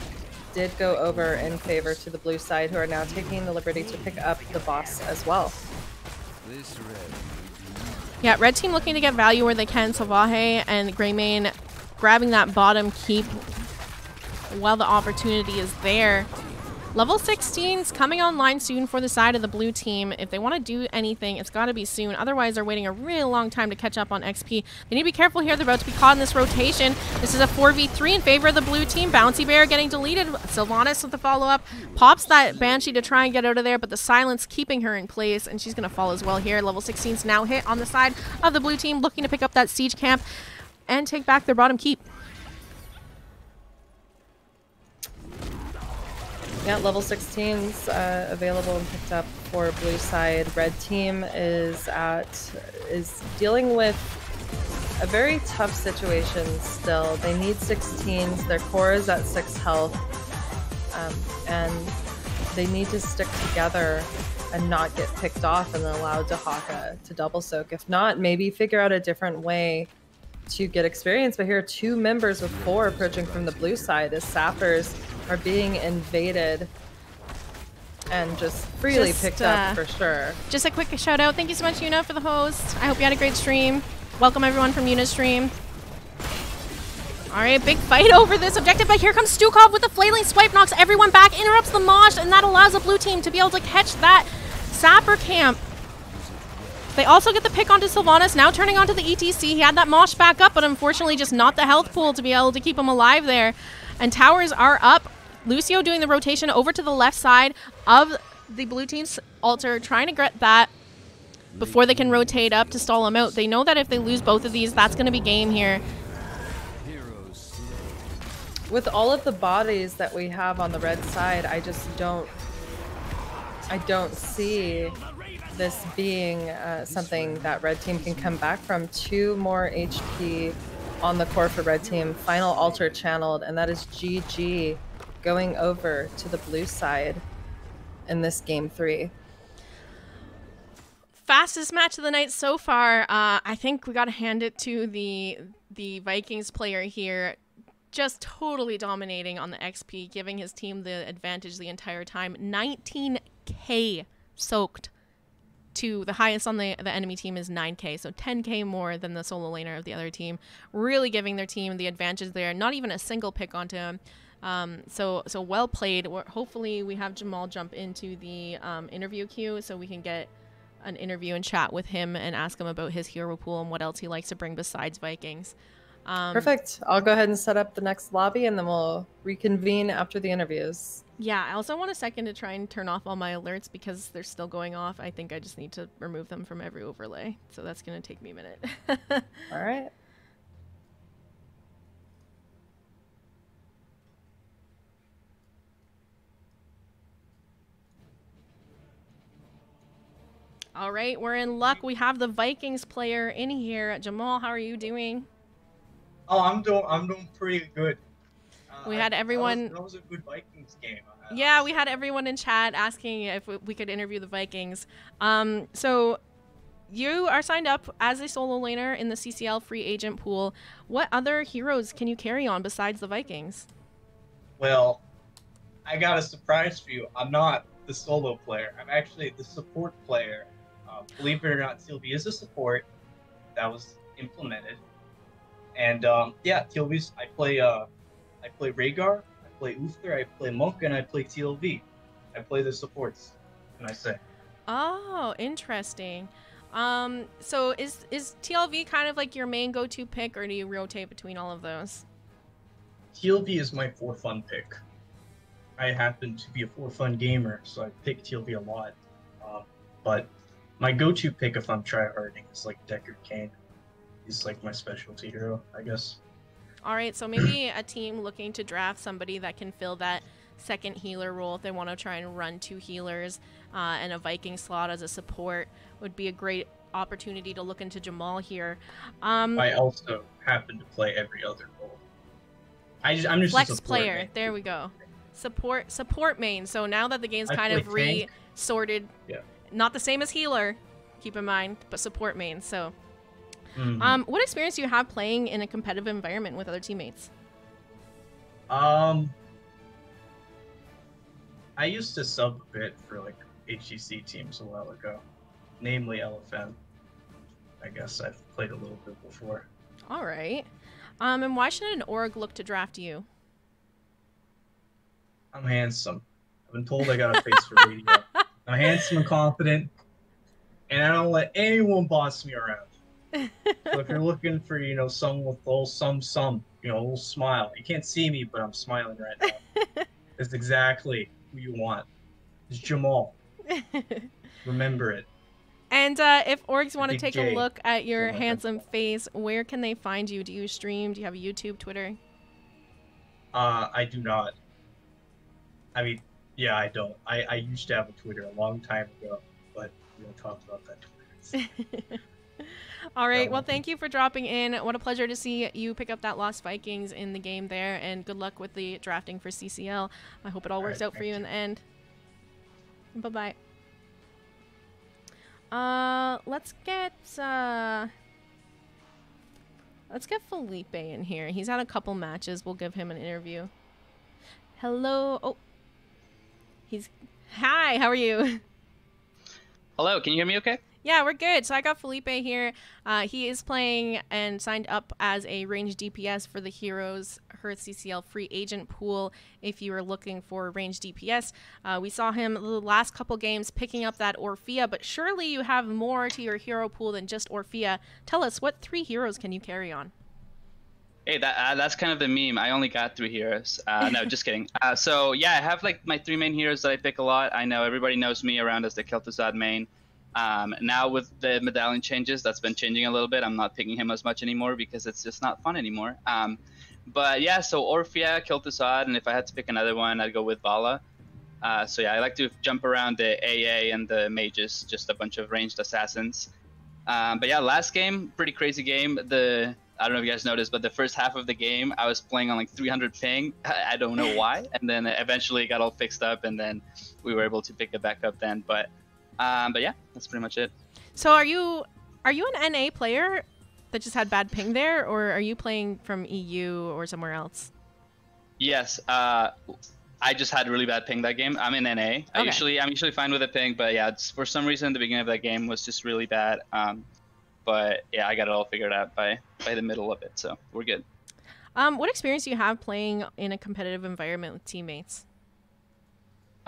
did go over in favor to the blue side, who are now taking the liberty to pick up the boss as well. Yeah, red team looking to get value where they can. Savaje and Greymane grabbing that bottom keep while the opportunity is there. Level 16's coming online soon for the side of the blue team. If they want to do anything, it's got to be soon. Otherwise, they're waiting a really long time to catch up on XP. They need to be careful here. They're about to be caught in this rotation. This is a 4v3 in favor of the blue team. Bouncy Bear getting deleted. Sylvanas with the follow-up. Pops that Banshee to try and get out of there, but the silence keeping her in place, and she's going to fall as well here. Level 16's now hit on the side of the blue team, looking to pick up that siege camp and take back their bottom keep. Yeah, level 16's available and picked up for blue side. Red team is dealing with a very tough situation still. They need 16s. Their core is at 6 health, and they need to stick together and not get picked off and then allowed to Haka to double soak. If not, maybe figure out a different way to get experience. But here are 2 members with 4 approaching from the blue side as Sappers are being invaded and just freely picked up for sure. Just a quick shout out. Thank you so much, Yuna, for the host. I hope you had a great stream. Welcome everyone from Yuna's stream. All right, big fight over this objective, but here comes Stukov with the flailing swipe, knocks everyone back, interrupts the mosh, and that allows the blue team to be able to catch that Sapper camp. They also get the pick onto Sylvanas, now turning onto the ETC. He had that mosh back up, but unfortunately just not the health pool to be able to keep him alive there. And towers are up. Lucio doing the rotation over to the left side of the blue team's altar, trying to get that before they can rotate up to stall him out. They know that if they lose both of these, that's going to be game here. With all of the bodies that we have on the red side, I don't see this being something that red team can come back from. 2 more HP on the core for red team. Final altar channeled, and that is GG going over to the blue side in this game 3. Fastest match of the night so far. I think we got to hand it to the Vikings player here. Just totally dominating on the XP, giving his team the advantage the entire time. 19k soaked to the highest on the enemy team is 9k, so 10k more than the solo laner of the other team. Really giving their team the advantage there. Not even a single pick onto him. So well played. Hopefully we have Jamal jump into the interview queue so we can get an interview and chat with him and ask him about his hero pool and what else he likes to bring besides Vikings. Perfect. I'll go ahead and set up the next lobby and then we'll reconvene after the interviews. Yeah, I also want a second to try and turn off all my alerts because they're still going off. I think I just need to remove them from every overlay. So that's going to take me a minute. All right. All right, we're in luck. We have the Vikings player in here. Jamal, how are you doing? Oh, I'm doing pretty good. We had everyone. That was a good Vikings game. Yeah, we had everyone in chat asking if we could interview the Vikings. So you are signed up as a solo laner in the CCL free agent pool. What other heroes can you carry on besides the Vikings? Well, I got a surprise for you. I'm not the solo player. I'm actually the support player. Believe it or not, TLV is a support that was implemented. And yeah, TLV's I play Rhaegar, I play Uther, I play Monk, and I play TLV. I play the supports, can I say? Oh, interesting. So is TLV kind of like your main go-to pick, or do you rotate between all of those? TLV is my for fun pick. I happen to be a for fun gamer, so I pick TLV a lot. But my go-to pick if I'm tryharding is like Deckard Cain. He's like my specialty hero, I guess. All right, so maybe a team looking to draft somebody that can fill that second healer role if they want to try and run 2 healers and a Viking slot as a support would be a great opportunity to look into Jamal here. I also happen to play every other role. I'm just flex a player. Main. There we go. Support main. So now that the game's kind of re-sorted, yeah. Not the same as healer, keep in mind, but support main. So, what experience do you have playing in a competitive environment with other teammates? I used to sub a bit for like HGC teams a while ago, namely LFM. I guess I've played a little bit before. All right. And why should an org look to draft you? I'm handsome. I've been told I got a face for radio. I'm handsome and confident, and I don't let anyone boss me around. So if you're looking for, someone with a little some, a little smile. You can't see me, but I'm smiling right now. That's exactly who you want. It's Jamal. Remember it. And if orgs want to Big take J. a look at your Something like handsome face, where can they find you? Do you stream? Do you have a YouTube, Twitter? I do not. I mean, yeah, I don't. I used to have a Twitter a long time ago, but we don't talk about that Twitter. All right. Well, thank you for dropping in. What a pleasure to see you pick up that Lost Vikings in the game there, and good luck with the drafting for CCL. I hope it all works out for you in the end. Bye-bye. Let's get Felipe in here. He's had a couple matches. We'll give him an interview. Hello. Oh. Hi, how are you? Hello, can you hear me okay? Yeah, we're good. So I got Felipe here. He is playing and signed up as a range DPS for the Heroes Hearth CCL free agent pool if you are looking for range DPS. We saw him the last couple games picking up that Orphea, but surely you have more to your hero pool than just Orphea. Tell us, what 3 heroes can you carry on? Hey, that's kind of the meme. I only got 3 heroes. No, just kidding. So yeah, I have like my 3 main heroes that I pick a lot. I know everybody knows me around as the Kel'Thuzad main. Now with the medallion changes, that's been changing a little bit. I'm not picking him as much anymore because it's just not fun anymore. But yeah, so Orphea, Kel'Thuzad, and if I had to pick another one, I'd go with Vala. So yeah, I like to jump around the AA and the mages, just a bunch of ranged assassins. But yeah, last game, pretty crazy game. I don't know if you guys noticed, but the first half of the game, I was playing on like 300 ping. I don't know why. And then eventually it got all fixed up, and then we were able to pick it back up then. But yeah, that's pretty much it. So are you an NA player that just had bad ping there, or are you playing from EU or somewhere else? Yes, I just had really bad ping that game. I'm in NA. Okay. I'm usually fine with the ping, but yeah, for some reason the beginning of that game was just really bad. But yeah, I got it all figured out by the middle of it, so we're good. What experience do you have playing in a competitive environment with teammates?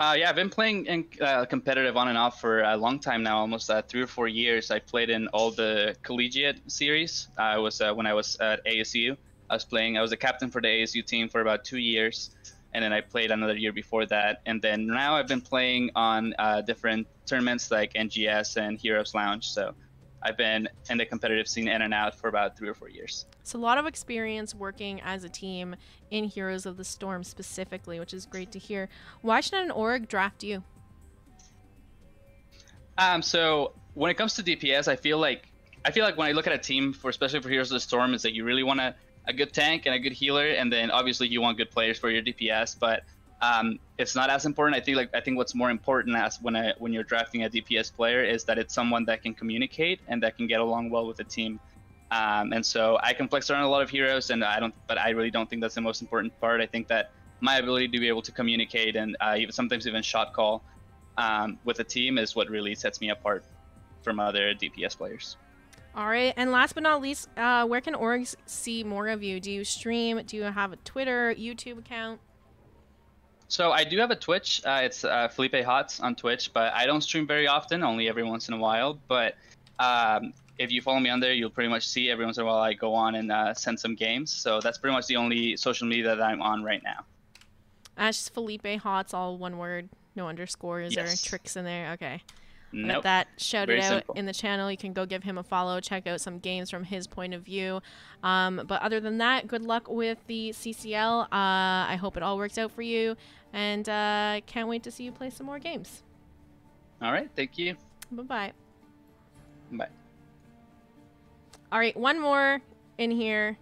Yeah, I've been playing in competitive on and off for a long time now, almost 3 or 4 years. I played in all the collegiate series. I was when I was at ASU. I was the captain for the ASU team for about 2 years, and then I played another year before that. And then now I've been playing on different tournaments like NGS and Heroes Lounge. So I've been in the competitive scene in and out for about 3 or 4 years. So a lot of experience working as a team in Heroes of the Storm specifically, which is great to hear. Why should an org draft you? So when it comes to DPS, I feel like when I look at a team, especially for Heroes of the Storm, is that you really want a good tank and a good healer, and then obviously you want good players for your DPS. But it's not as important. I think what's more important when you're drafting a DPS player is that it's someone that can communicate and that can get along well with the team. And so I can flex around a lot of heroes, but I really don't think that's the most important part. I think that my ability to be able to communicate and sometimes even shot call with a team is what really sets me apart from other DPS players. All right, and last but not least, where can orgs see more of you? Do you stream? Do you have a Twitter, YouTube account? So I do have a Twitch. It's Felipe Hots on Twitch, but I don't stream very often, only every once in a while. But if you follow me on there, you'll pretty much see every once in a while I go on and send some games. So that's pretty much the only social media that I'm on right now. That's just Felipe Hots, all one word, no underscores or tricks in there. Okay. Nope. Let that shout it out simple. in the channel. You can go give him a follow, check out some games from his point of view. But other than that, good luck with the CCL. I hope it all works out for you, and can't wait to see you play some more games. All right, thank you. Bye-bye. Bye. All right, one more in here.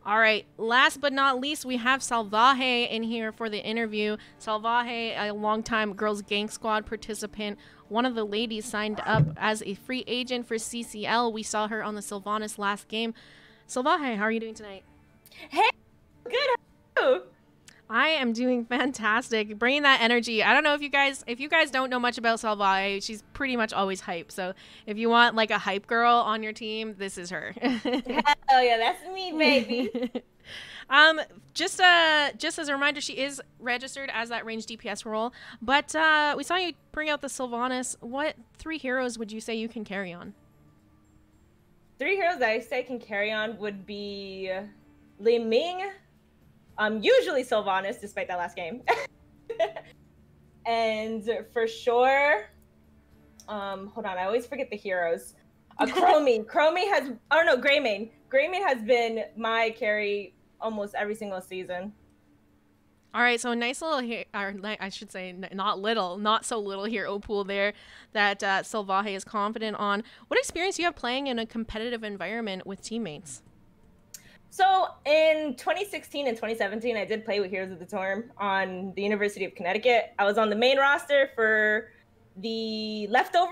All right, last but not least, we have Salvaje in here for the interview. Salvaje, a longtime Girls Gank Squad participant. One of the ladies signed up as a free agent for CCL. We saw her on the Sylvanas last game. Salvaje, how are you doing tonight? Hey, good. How are you? I am doing fantastic, bringing that energy. I don't know if you guys don't know much about Salvaje, she's pretty much always hype. So if you want like a hype girl on your team, this is her. Hell yeah, that's me, baby. Just as a reminder, she is registered as that range DPS role. But we saw you bring out the Sylvanas. What 3 heroes would you say you can carry on? 3 heroes that I say can carry on would be Li Ming, usually Sylvanas, despite that last game. And for sure, hold on, I always forget the heroes. Chromie. Chromie has, oh no, Greymane. Greymane has been my carry almost every single season. All right, so a nice little, I should say, not so little hero pool there that Sylvahe is confident on. What experience do you have playing in a competitive environment with teammates? So in 2016 and 2017, I did play with Heroes of the Storm on the University of Connecticut. I was on the main roster for the leftovers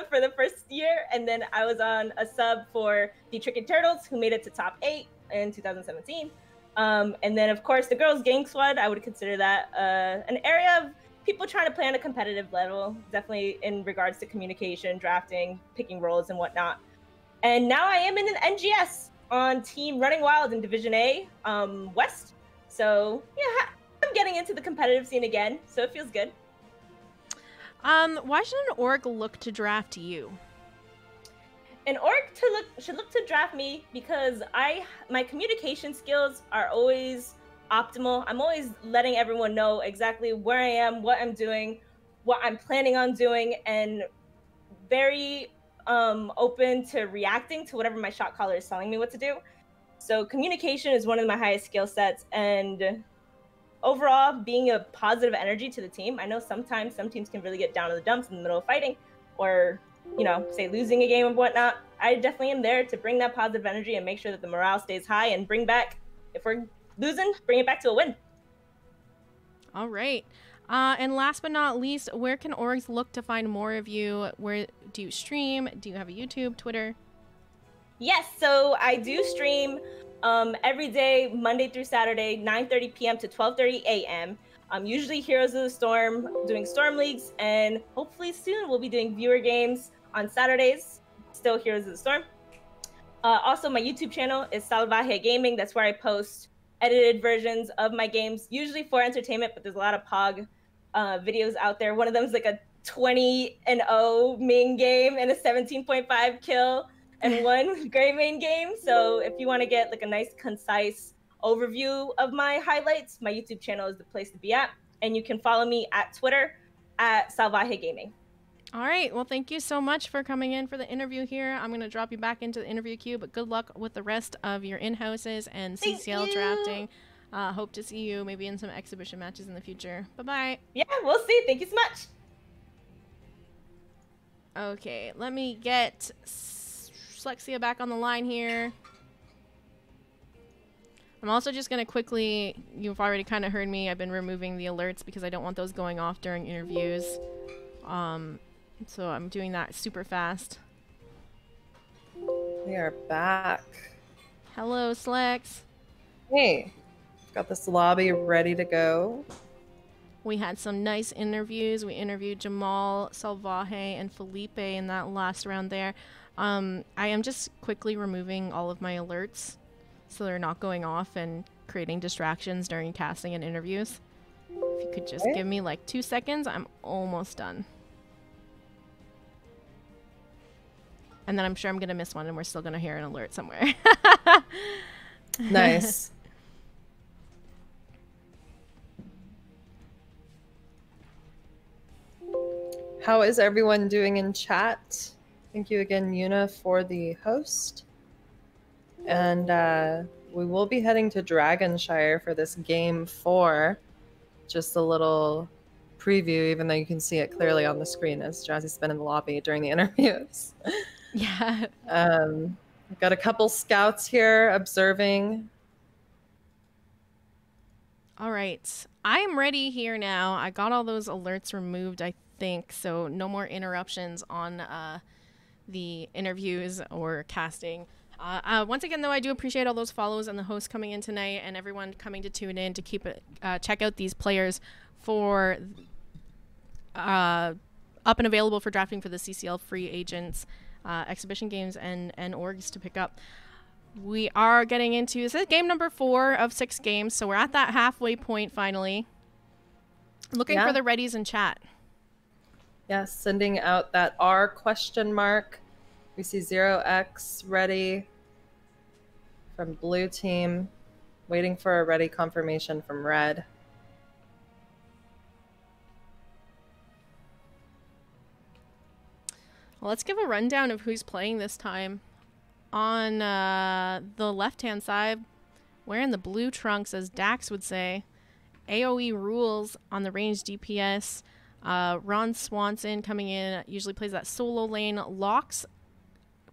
for the first year, and then I was on a sub for the Tricky Turtles, who made it to top 8 in 2017. And then, of course, the girls' Gank squad, I would consider that an area of people trying to play on a competitive level, definitely in regards to communication, drafting, picking roles, and whatnot. And now I am in an NGS on Team Running Wild in Division A West. So, yeah, I'm getting into the competitive scene again, so it feels good. Why should an org look to draft you? An org should look to draft me because my communication skills are always optimal. I'm always letting everyone know exactly where I am, what I'm doing, what I'm planning on doing, and very open to reacting to whatever my shot caller is telling me what to do. So communication is one of my highest skill sets, and overall being a positive energy to the team. I know sometimes some teams can really get down in the dumps in the middle of fighting, or say losing a game and whatnot. I definitely am there to bring that positive energy and make sure that the morale stays high and bring back, if we're losing, bring it back to a win. All right. And last but not least, where can orgs look to find more of you? Where do you stream? Do you have a YouTube, Twitter? Yes, so I do stream every day, Monday through Saturday, 9:30 p.m. to 12:30 a.m. Usually Heroes of the Storm, doing Storm Leagues, and hopefully soon we'll be doing viewer games on Saturdays, still Heroes of the Storm. Also, my YouTube channel is Salvaje Gaming. That's where I post edited versions of my games, usually for entertainment, but there's a lot of POG videos out there. One of them is like a 20-0 Ming game and a 17.5 kill and 1 Greymane game. So if you want to get like a nice, concise overview of my highlights, my YouTube channel is the place to be at. And you can follow me at Twitter at Salvaje Gaming. All right. Well, thank you so much for coming in for the interview here. I'm going to drop you back into the interview queue, but good luck with the rest of your in-houses and CCL drafting. Hope to see you maybe in some exhibition matches in the future. Bye-bye. Yeah, we'll see. Thank you so much. Okay, let me get Slexia back on the line here. I'm also just going to quickly, you've already kind of heard me, I've been removing the alerts because I don't want those going off during interviews. So I'm doing that super fast. We are back. Hello, Slex. Hey, got this lobby ready to go. We had some nice interviews. We interviewed Jamal, Salvaje, and Felipe in that last round there. I am just quickly removing all of my alerts so they're not going off and creating distractions during casting and interviews. If you could just give me like 2 seconds, I'm almost done. And then I'm sure I'm going to miss one and we're still going to hear an alert somewhere. Nice. How is everyone doing in chat? Thank you again, Yuna, for the host. And we will be heading to Dragonshire for this game 4. Just a little preview, even though you can see it clearly on the screen as Jazzy's been in the lobby during the interviews. Yeah. We've got a couple scouts here observing. All right. I am ready here now. I got all those alerts removed, I think, so no more interruptions on the interviews or casting. Once again, though, I do appreciate all those follows and the hosts coming in tonight and everyone coming to tune in to keep it, check out these players for up and available for drafting for the CCL free agents, exhibition games, and orgs to pick up. We are getting into, this is game number 4 of 6 games, so we're at that halfway point finally. Looking for the readies in chat. Yes, sending out that R question mark. We see 0x ready from blue team. Waiting for a ready confirmation from red. Well, let's give a rundown of who's playing this time. On the left-hand side, wearing the blue trunks, as Dax would say, AoE rules on the ranged DPS. Ron Swanson coming in, usually plays that solo lane. Locks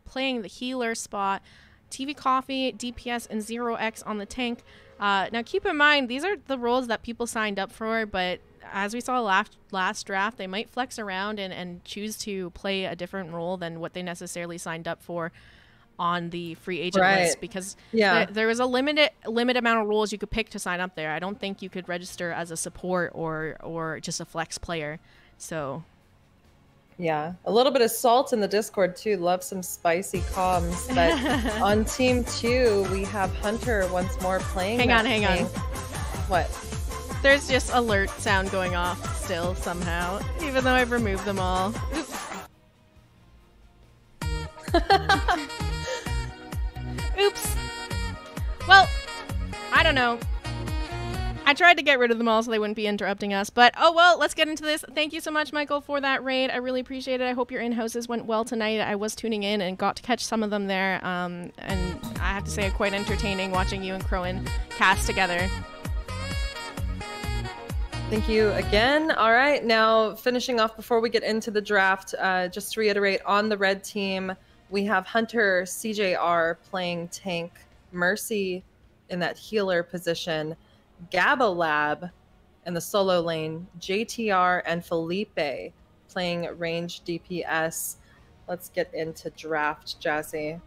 playing the healer spot. TV Coffee, DPS, and 0x on the tank. Now keep in mind, these are the roles that people signed up for, but as we saw last draft, they might flex around and choose to play a different role than what they necessarily signed up for on the free agent list, because there was a limited amount of roles you could pick to sign up there. I don't think you could register as a support or just a flex player. So yeah, a little bit of salt in the Discord too. Love some spicy comms. But on team 2, we have Hunter once more playing. Hang on. What? There's just alert sound going off still somehow, even though I've removed them all. Oops. Oops. Well, I don't know. I tried to get rid of them all so they wouldn't be interrupting us, but oh well, let's get into this. Thank you so much, Michael, for that raid. I really appreciate it. I hope your in-houses went well tonight. I was tuning in and got to catch some of them there, and I have to say, quite entertaining watching you and Crowan cast together. Thank you again. All right, now finishing off before we get into the draft, just to reiterate, on the red team, we have Hunter CJR playing tank, Mercy in that healer position, Gabalab in the solo lane, JTR and Felipe playing range DPS. Let's get into draft, Jazzy.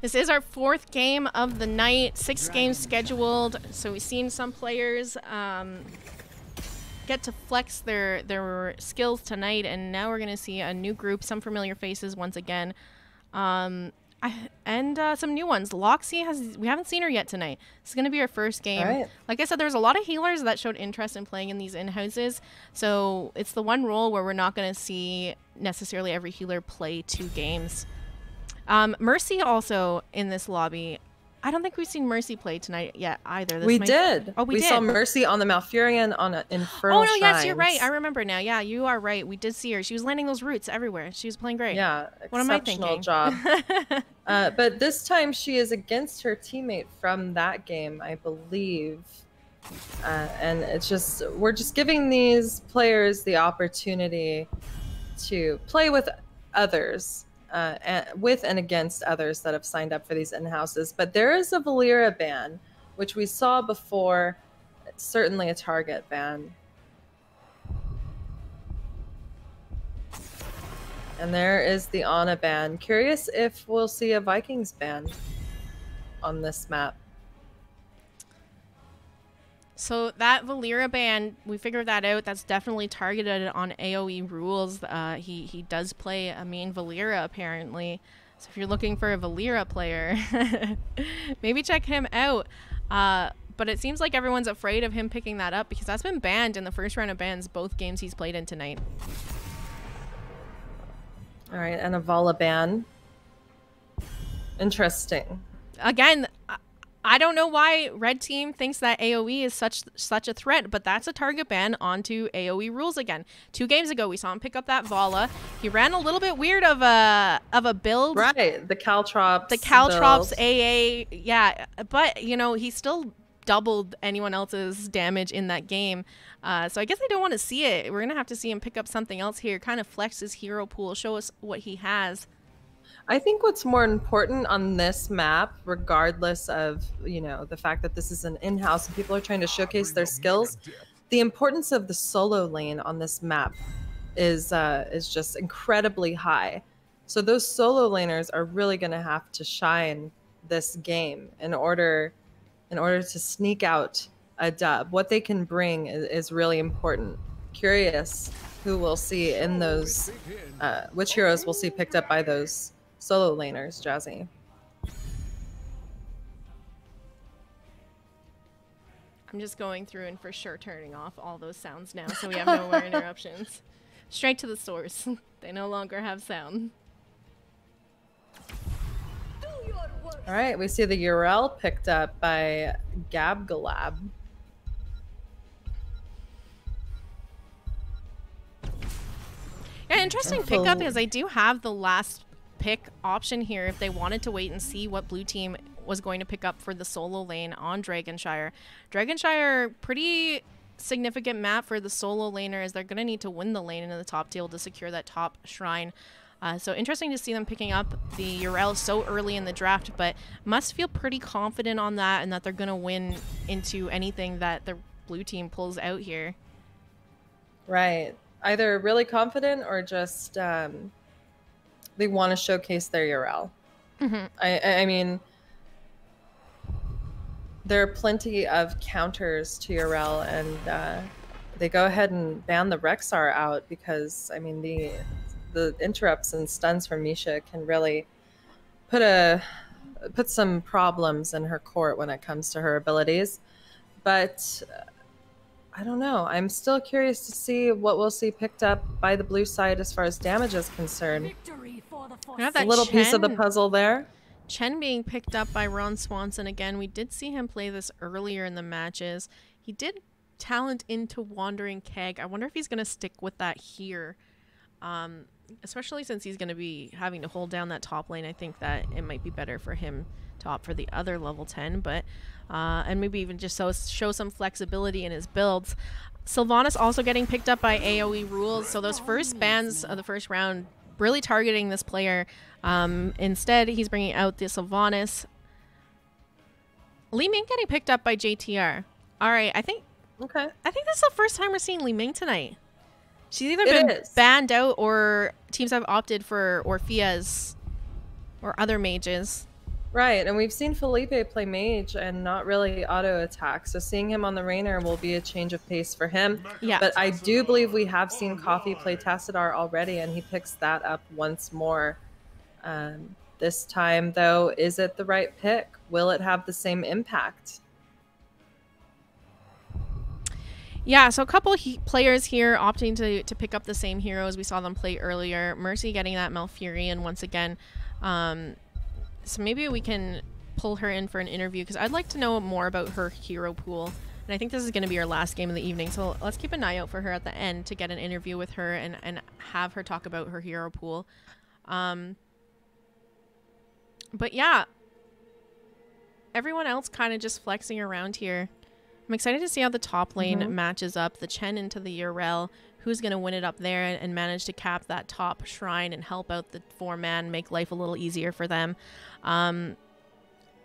This is our 4th game of the night, 6 games scheduled. So we've seen some players get to flex their skills tonight, and now we're gonna see a new group, some familiar faces once again, and some new ones. Loxy we haven't seen her yet tonight. This is gonna be our first game. Right. Like I said, there's a lot of healers that showed interest in playing in these in-houses, so it's the one role where we're not gonna see necessarily every healer play 2 games. Mercy also in this lobby. I don't think we've seen Mercy play tonight yet either. We did. Oh, we did. Saw Mercy on the Malfurion on an Infernal Oh, no, yes, Shrines. you're right. I remember now. Yeah, you are right. We did see her. She was landing those roots everywhere. She was playing great. Yeah, what am I thinking? job. But this time she is against her teammate from that game, I believe. And it's just, we're just giving these players the opportunity to play with others. With and against others that have signed up for these in-houses. But there is a Valera ban, which we saw before. It's certainly a target ban. And there is the Ana ban. Curious if we'll see a Vikings ban on this map. So that Valera ban, we figured that out. That's definitely targeted on AoE rules. He does play a main Valera apparently. So if you're looking for a Valera player, maybe check him out. But it seems like everyone's afraid of him picking that up because that's been banned in the first round of bans both games he's played in tonight. All right, and a Vala ban. Interesting. Again, I don't know why Red Team thinks that AoE is such a threat, but that's a target ban onto AoE rules again. 2 games ago, we saw him pick up that Vala. He ran a little bit weird of a build. Right, the Caltrops. The Caltrops AA, yeah. But, you know, he still doubled anyone else's damage in that game. So I guess I don't want to see it. We're going to have to see him pick up something else here, kind of flex his hero pool, show us what he has. I think what's more important on this map, regardless of, you know, the fact that this is an in-house and people are trying to showcase their skills, the importance of the solo lane on this map is just incredibly high. So those solo laners are really going to have to shine this game in order to sneak out a dub. What they can bring is really important. Curious who we'll see in those, which heroes we'll see picked up by those solo laners, Jazzy. I'm just going through and for sure turning off all those sounds now so we have no more interruptions. Straight to the source. They no longer have sound. All right, we see the Urel picked up by Gabgalab. Yeah, interesting pickup because I do have the last pick option here if they wanted to wait and see what blue team was going to pick up for the solo lane on Dragonshire. Dragonshire, pretty significant map for the solo laner as they're going to need to win the lane into the top table to secure that top shrine. So interesting to see them picking up the Urel so early in the draft, but must feel pretty confident on that and that they're going to win into anything that the blue team pulls out here. Right. Either really confident or just they want to showcase their Urel. I mean, there are plenty of counters to Urel, and they go ahead and ban the Rexar out because, I mean, the interrupts and stuns from Misha can really put some problems in her court when it comes to her abilities. But I don't know. I'm still curious to see what we'll see picked up by the blue side as far as damage is concerned. A little piece of the puzzle there. Chen being picked up by Ron Swanson again. We did see him play this earlier in the matches. He did talent into Wandering Keg. I wonder if he's going to stick with that here. Especially since he's going to be having to hold down that top lane. I think that it might be better for him to opt for the other level 10, but and maybe even just show some flexibility in his builds. Sylvanas also getting picked up by AoE rules, so those first bans of the first round really targeting this player. Instead, he's bringing out the Sylvanas. Li Ming getting picked up by JTR. All right, I think this is the first time we're seeing Li Ming tonight. She's either been banned out or teams have opted for Orpheus or other mages. Right, and we've seen Felipe play mage and not really auto attack, so seeing him on the Rainer will be a change of pace for him. Yeah. But I do believe we have seen Coffee play Tassadar already, and he picks that up once more. This time, though, is it the right pick? Will it have the same impact? Yeah, so a couple players here opting to pick up the same heroes. We saw them play earlier. Mercy getting that Malfurion once again. So maybe we can pull her in for an interview because I'd like to know more about her hero pool. And I think this is going to be her last game of the evening. So let's keep an eye out for her at the end to get an interview with her and have her talk about her hero pool. But yeah, everyone else kind of just flexing around here. I'm excited to see how the top lane matches up. The Chen into the Urel. Who's going to win it up there and manage to cap that top shrine and help out the 4-man, make life a little easier for them.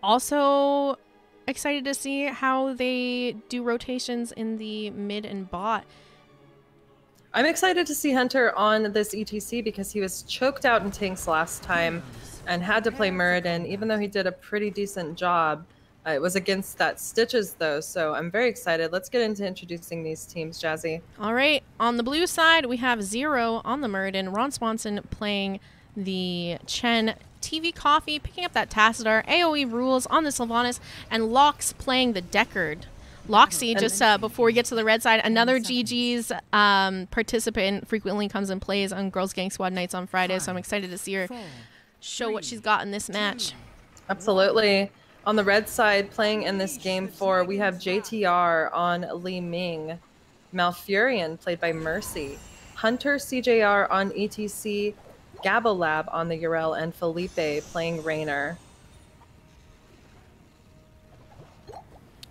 Also excited to see how they do rotations in the mid and bot. I'm excited to see Hunter on this ETC because he was choked out in tanks last time and had to play Muradin, even though he did a pretty decent job. It was against that Stitches, though, so I'm very excited. Let's get into introducing these teams, Jazzy. All right. On the blue side, we have Zero on the Muradin. Ron Swanson playing the Chen. TV Coffee picking up that Tassadar. AoE rules on the Sylvanas. And Lox playing the Deckard. Loxy, just before we get to the red side, another GG's participant frequently comes and plays on Girls Gang Squad nights on Friday, so I'm excited to see her show what she's got in this match. Absolutely. On the red side, playing in this game we have JTR on Li Ming, Malfurion played by Mercy, Hunter CJR on ETC, Gabolab on the Urel, and Felipe playing Rainer. All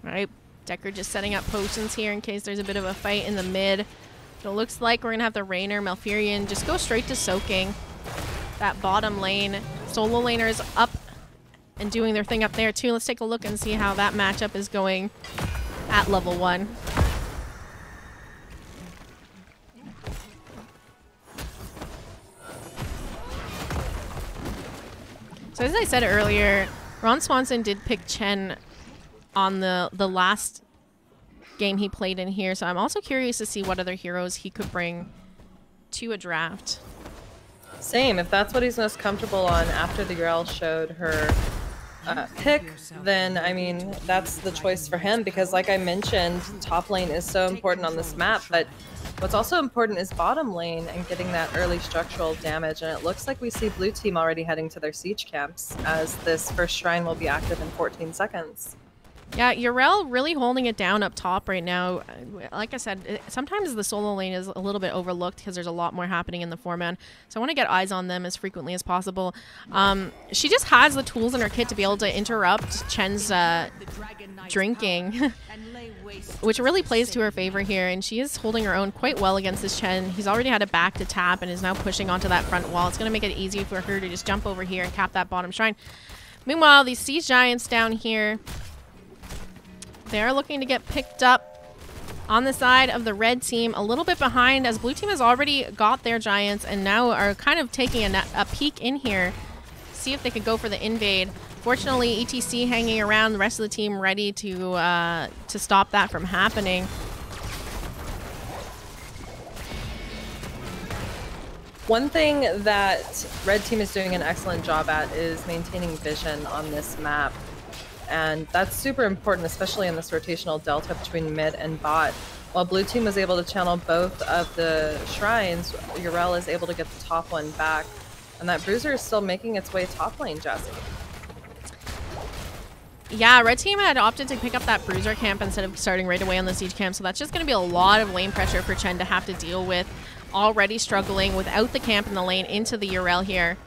right, Decker just setting up potions here in case there's a bit of a fight in the mid. So it looks like we're going to have the Rainer, Malfurion just go straight to soaking that bottom lane. Solo laners up and doing their thing up there too. Let's take a look and see how that matchup is going at level 1. So as I said earlier, Ron Swanson did pick Chen on the last game he played in here. So I'm also curious to see what other heroes he could bring to a draft. Same. If that's what he's most comfortable on after the URL showed her pick, then I mean that's the choice for him, because like I mentioned, top lane is so important on this map, but what's also important is bottom lane and getting that early structural damage, and it looks like we see blue team already heading to their siege camps as this first shrine will be active in 14 seconds. Yeah, Yrel really holding it down up top right now. Like I said, sometimes the solo lane is a little bit overlooked because there's a lot more happening in the 4-man. So I want to get eyes on them as frequently as possible. She just has the tools in her kit to be able to interrupt Chen's drinking, which really plays to her favor here. And she is holding her own quite well against this Chen. He's already had a back to tap and is now pushing onto that front wall. It's going to make it easy for her to just jump over here and cap that bottom shrine. Meanwhile, these Siege Giants down here, they're looking to get picked up on the side of the red team, a little bit behind, as blue team has already got their giants and now are kind of taking a peek in here, see if they could go for the invade. Fortunately, ETC hanging around, the rest of the team ready to stop that from happening. One thing that red team is doing an excellent job at is maintaining vision on this map. And that's super important, especially in this rotational delta between mid and bot. While blue team was able to channel both of the shrines, Yrel is able to get the top one back. And that bruiser is still making its way top lane, Jazzy. Yeah, red team had opted to pick up that bruiser camp instead of starting right away on the siege camp, so that's just going to be a lot of lane pressure for Chen to have to deal with. Already struggling without the camp in the lane into the Yrel here.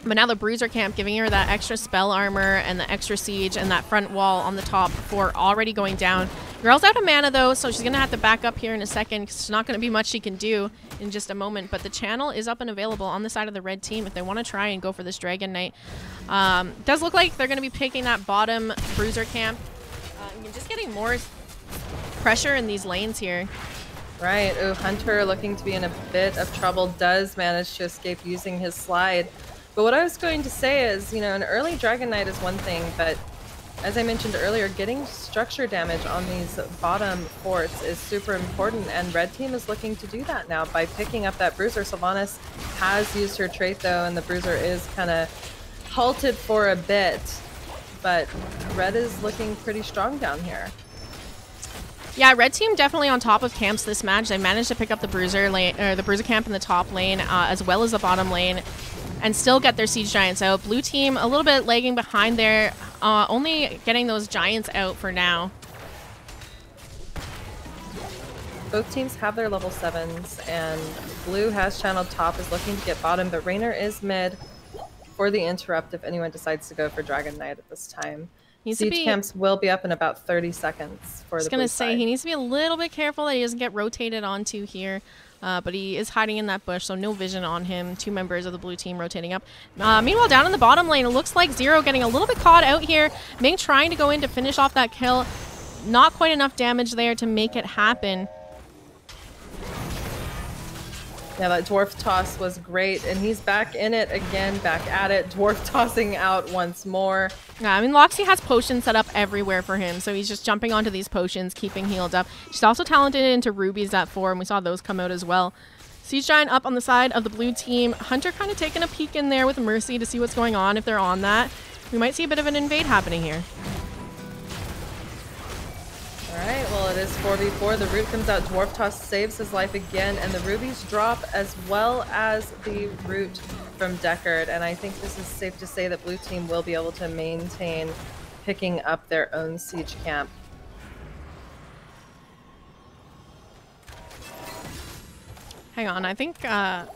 But now the bruiser camp giving her that extra spell armor and the extra siege and that front wall on the top before already going down. Girl's out of mana though, so she's going to have to back up here in a second because there's not going to be much she can do in just a moment. But the channel is up and available on the side of the red team if they want to try and go for this Dragon Knight. Does look like they're going to be picking that bottom bruiser camp. You're just getting more pressure in these lanes here. Right. Ooh, Hunter looking to be in a bit of trouble, does manage to escape using his slide. But what I was going to say is, you know, an early Dragon Knight is one thing, but as I mentioned earlier, getting structure damage on these bottom forts is super important, and red team is looking to do that now by picking up that bruiser. Sylvanas has used her trait though, and the bruiser is kind of halted for a bit, but red is looking pretty strong down here. Yeah, red team definitely on top of camps this match. They managed to pick up the bruiser lane, or the bruiser camp in the top lane, as well as the bottom lane, and still get their siege giants out. Blue team a little bit lagging behind there, only getting those giants out for now. Both teams have their level 7s, and blue has channeled top, is looking to get bottom, but Raynor is mid for the interrupt if anyone decides to go for Dragon Knight at this time. Siege camps will be up in about 30 seconds for the blue side. I was going to say, he needs to be a little bit careful that he doesn't get rotated onto here. But he is hiding in that bush, so no vision on him. 2 members of the blue team rotating up. Meanwhile, down in the bottom lane, it looks like Zero getting a little bit caught out here. Ming trying to go in to finish off that kill. Not quite enough damage there to make it happen. Yeah, that dwarf toss was great, and he's back in it again, back at it, dwarf tossing out once more. Yeah, I mean, Loxy has potions set up everywhere for him, so he's just jumping onto these potions, keeping healed up. She's also talented into rubies at 4, and we saw those come out as well. Siege Giant up on the side of the blue team. Hunter kind of taking a peek in there with Mercy to see what's going on if they're on that. We might see a bit of an invade happening here. Alright, well it is 4v4. The root comes out, dwarf toss saves his life again, and the rubies drop as well as the root from Deckard. And I think this is safe to say that blue team will be able to maintain picking up their own siege camp. Hang on, I think there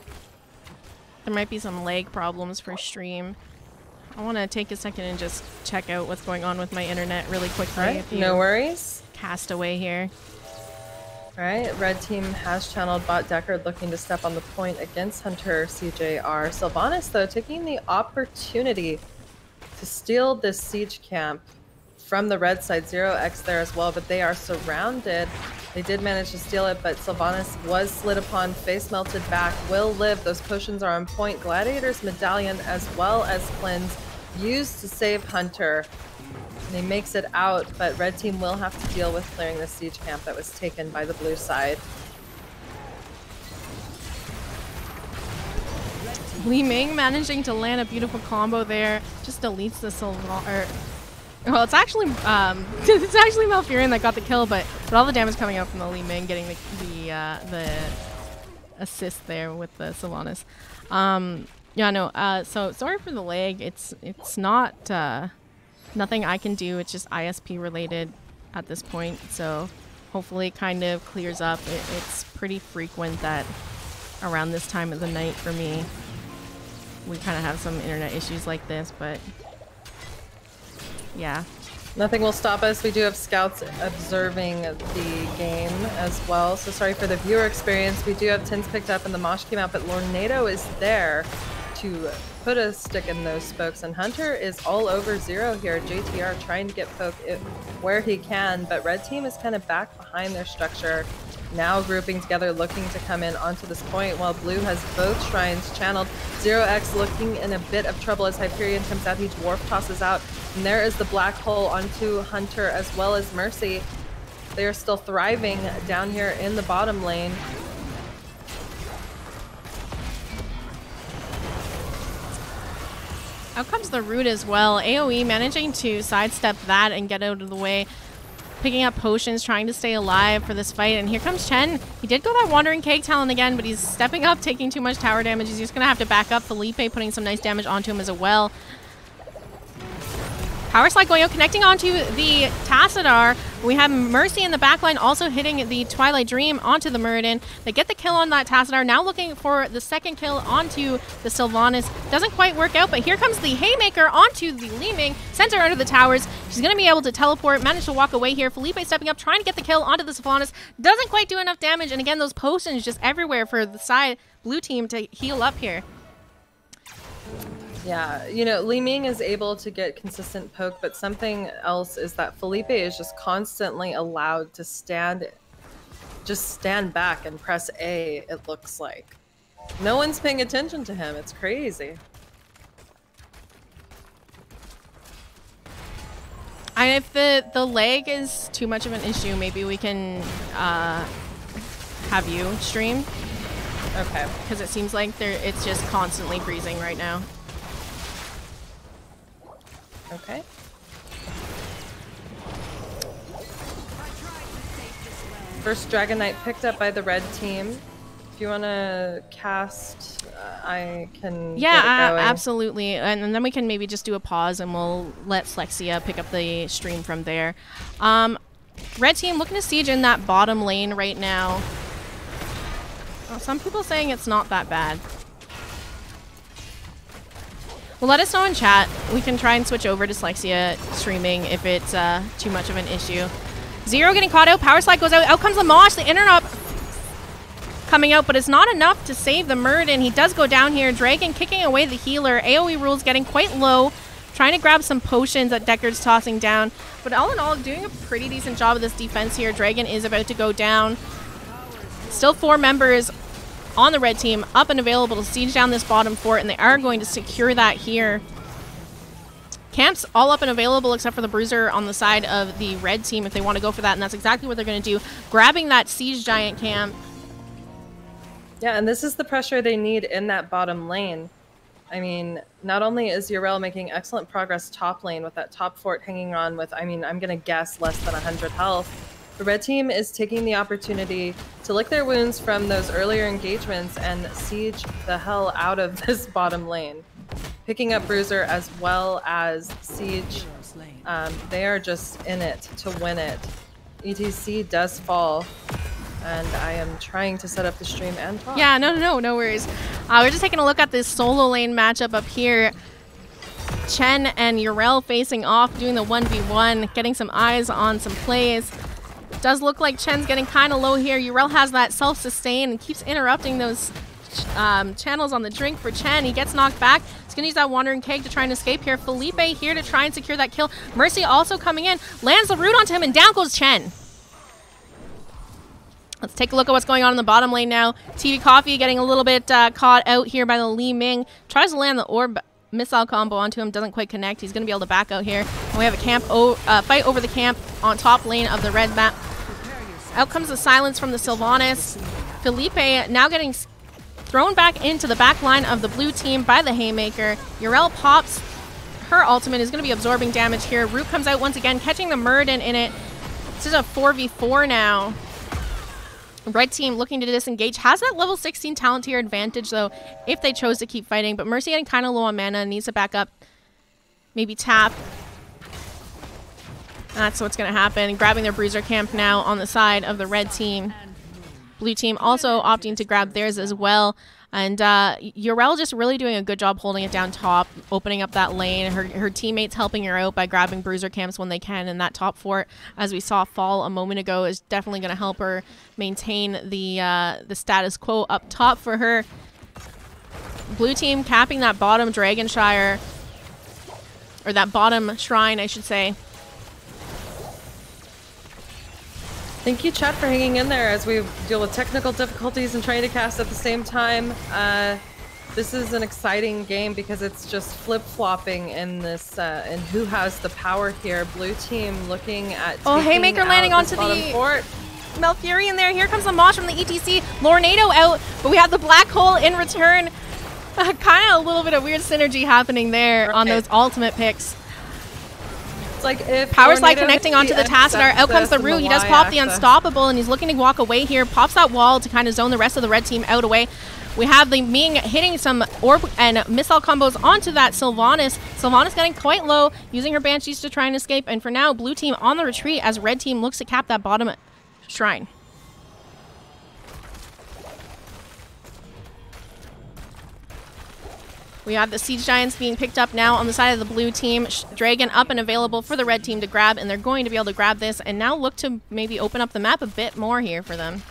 might be some lag problems for stream. I want to take a second and just check out what's going on with my internet really quickly. Alright, no worries. Cast away here. Alright, red team has channeled bot Deckard looking to step on the point against Hunter CJR. Sylvanas, though, taking the opportunity to steal this siege camp from the red side. 0x there as well, but they are surrounded. They did manage to steal it, but Sylvanas was slid upon, face melted back, will live. Those potions are on point. Gladiator's medallion as well as cleanse used to save Hunter. And he makes it out, but red team will have to deal with clearing the siege camp that was taken by the blue side. Li Ming managing to land a beautiful combo there. Just deletes the Sylvanas. Well, it's actually Malfurion that got the kill, but all the damage coming out from the Li Ming getting the assist there with the Sylvanas. Yeah, no. So sorry for the lag. It's not nothing I can do. It's just ISP related at this point. So hopefully it kind of clears up. It's pretty frequent that around this time of the night for me, we kind of have some internet issues like this, but yeah. Nothing will stop us. We do have scouts observing the game as well. So sorry for the viewer experience. We do have tins picked up and the Mosh came out, but Lornado is there to put a stick in those spokes. And Hunter is all over Zero here. JTR trying to get poke where he can, but red team is kind of back behind their structure. Now grouping together, looking to come in onto this point, while blue has both shrines channeled. 0x looking in a bit of trouble as Hyperion comes out. He dwarf tosses out, and there is the black hole onto Hunter as well as Mercy. They are still thriving down here in the bottom lane. Out comes the root as well. AoE managing to sidestep that and get out of the way. Picking up potions, trying to stay alive for this fight. And here comes Chen. He did go that Wandering Cake Talon again, but he's stepping up, taking too much tower damage. He's just going to have to back up. Felipe putting some nice damage onto him as well. Power Slide going out, connecting onto the Tassadar. We have Mercy in the backline also hitting the Twilight Dream onto the Muradin. They get the kill on that Tassadar. Now looking for the second kill onto the Sylvanas. Doesn't quite work out, but here comes the Haymaker onto the Li Ming. Sends her under the towers. She's going to be able to teleport, manage to walk away here. Felipe stepping up, trying to get the kill onto the Sylvanas. Doesn't quite do enough damage, and again, those potions just everywhere for the side blue team to heal up here. Yeah, you know, Li Ming is able to get consistent poke, but something else is that Felipe is just constantly allowed to stand back and press A, it looks like. No one's paying attention to him. It's crazy. If the lag is too much of an issue, maybe we can have you stream. Okay. Because it seems like it's just constantly freezing right now. Okay. First Dragon Knight picked up by the red team. If you want to cast, I can get it going. Absolutely. And then we can maybe just do a pause and we'll let Slexia pick up the stream from there. Red team looking to siege in that bottom lane right now. Well, some people saying it's not that bad. Well, let us know in chat. We can try and switch over to Slexia streaming if it's too much of an issue. Zero getting caught out. Power Slide goes out. Out comes the Mosh. The interrupt coming out, but it's not enough to save the Muradin. He does go down here. Dragon kicking away the healer. AoE rules getting quite low. Trying to grab some potions that Deckard's tossing down. But all in all, doing a pretty decent job of this defense here. Dragon is about to go down. Still 4 members on the red team up and available to siege down this bottom fort, and they are going to secure that here. Camps all up and available except for the Bruiser on the side of the red team if they want to go for that, and that's exactly what they're going to do. Grabbing that siege giant camp. Yeah, and this is the pressure they need in that bottom lane. I mean, not only is Yrel making excellent progress top lane with that top fort hanging on with, I mean, I'm going to guess less than 100 health. The red team is taking the opportunity to lick their wounds from those earlier engagements and siege the hell out of this bottom lane. Picking up Bruiser as well as Siege. They are just in it to win it. ETC does fall, and I am trying to set up the stream and talk. Yeah, no worries. We're just taking a look at this solo lane matchup up here. Chen and Yrel facing off, doing the 1v1, getting some eyes on some plays. Does look like Chen's getting kind of low here. Yrel has that self-sustain and keeps interrupting those channels on the drink for Chen. He gets knocked back. He's going to use that Wandering Keg to try and escape here. Felipe here to try and secure that kill. Mercy also coming in. Lands the root onto him, and down goes Chen. Let's take a look at what's going on in the bottom lane now. TV Coffee getting a little bit caught out here by the Li Ming. Tries to land the orb missile combo onto him, doesn't quite connect. He's going to be able to back out here. And we have a camp fight over the camp on top lane of the red map. Out comes the silence from the Sylvanas. Felipe now getting thrown back into the back line of the blue team by the Haymaker. Urel pops. Her ultimate is going to be absorbing damage here. Root comes out once again, catching the Muradin in it. This is a 4v4 now. Red team looking to disengage. Has that level 16 talent tier advantage, though, if they chose to keep fighting. But Mercy getting kind of low on mana, needs to back up. Maybe tap. That's what's going to happen. Grabbing their Bruiser Camp now on the side of the red team. Blue team also opting to grab theirs as well. And Urel just really doing a good job holding it down top, opening up that lane. Her teammates helping her out by grabbing Bruiser Camps when they can. And that top fort, as we saw fall a moment ago, is definitely going to help her maintain the status quo up top for her. Blue team capping that bottom Dragonshire, or that bottom shrine, I should say. Thank you, chat, for hanging in there as we deal with technical difficulties and trying to cast at the same time. This is an exciting game because it's just flip-flopping in this, in who has the power here. Blue team looking at Haymaker landing onto the fort. Malfurion there. Here comes the Mosh from the ETC. Lornado out, but we have the Black Hole in return. Kind of a little bit of weird synergy happening there on those ultimate picks. It's like if Power Slide connecting onto the Tassadar. Out comes the Root. He does pop the Unstoppable, and he's looking to walk away here. Pops that wall to kind of zone the rest of the red team out away. We have the Ming hitting some orb and missile combos onto that Sylvanas. Sylvanas getting quite low, using her Banshees to try and escape. And for now, blue team on the retreat as red team looks to cap that bottom shrine. We have the Siege Giants being picked up now on the side of the blue team. Dragon up and available for the red team to grab, and they're going to be able to grab this and now look to maybe open up the map a bit more here for them.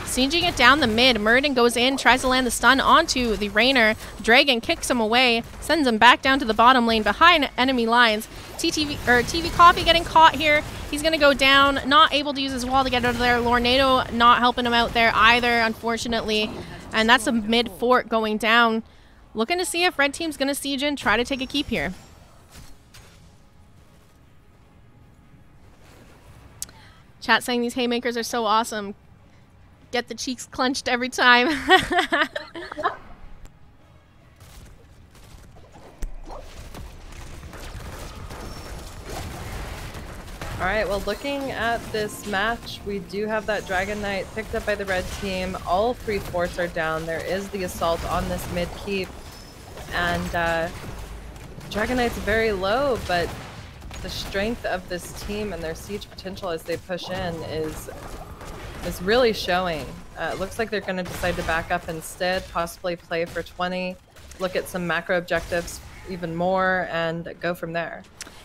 Sieging it down the mid. Muradin goes in, tries to land the stun onto the Rainer. Dragon kicks him away, sends him back down to the bottom lane behind enemy lines. TV Coffee getting caught here. He's going to go down, not able to use his wall to get out of there. Lornado not helping him out there either, unfortunately. And that's a mid fort going down. Looking to see if red team's going to siege in, try to take a keep here. Chat saying these Haymakers are so awesome. Get the cheeks clenched every time. All right, well, looking at this match, we do have that Dragon Knight picked up by the red team. All three forts are down. There is the assault on this mid keep. And Dragon Knight's very low, but the strength of this team and their siege potential as they push in is really showing. It looks like they're going to decide to back up instead, possibly play for 20, look at some macro objectives even more, and go from there.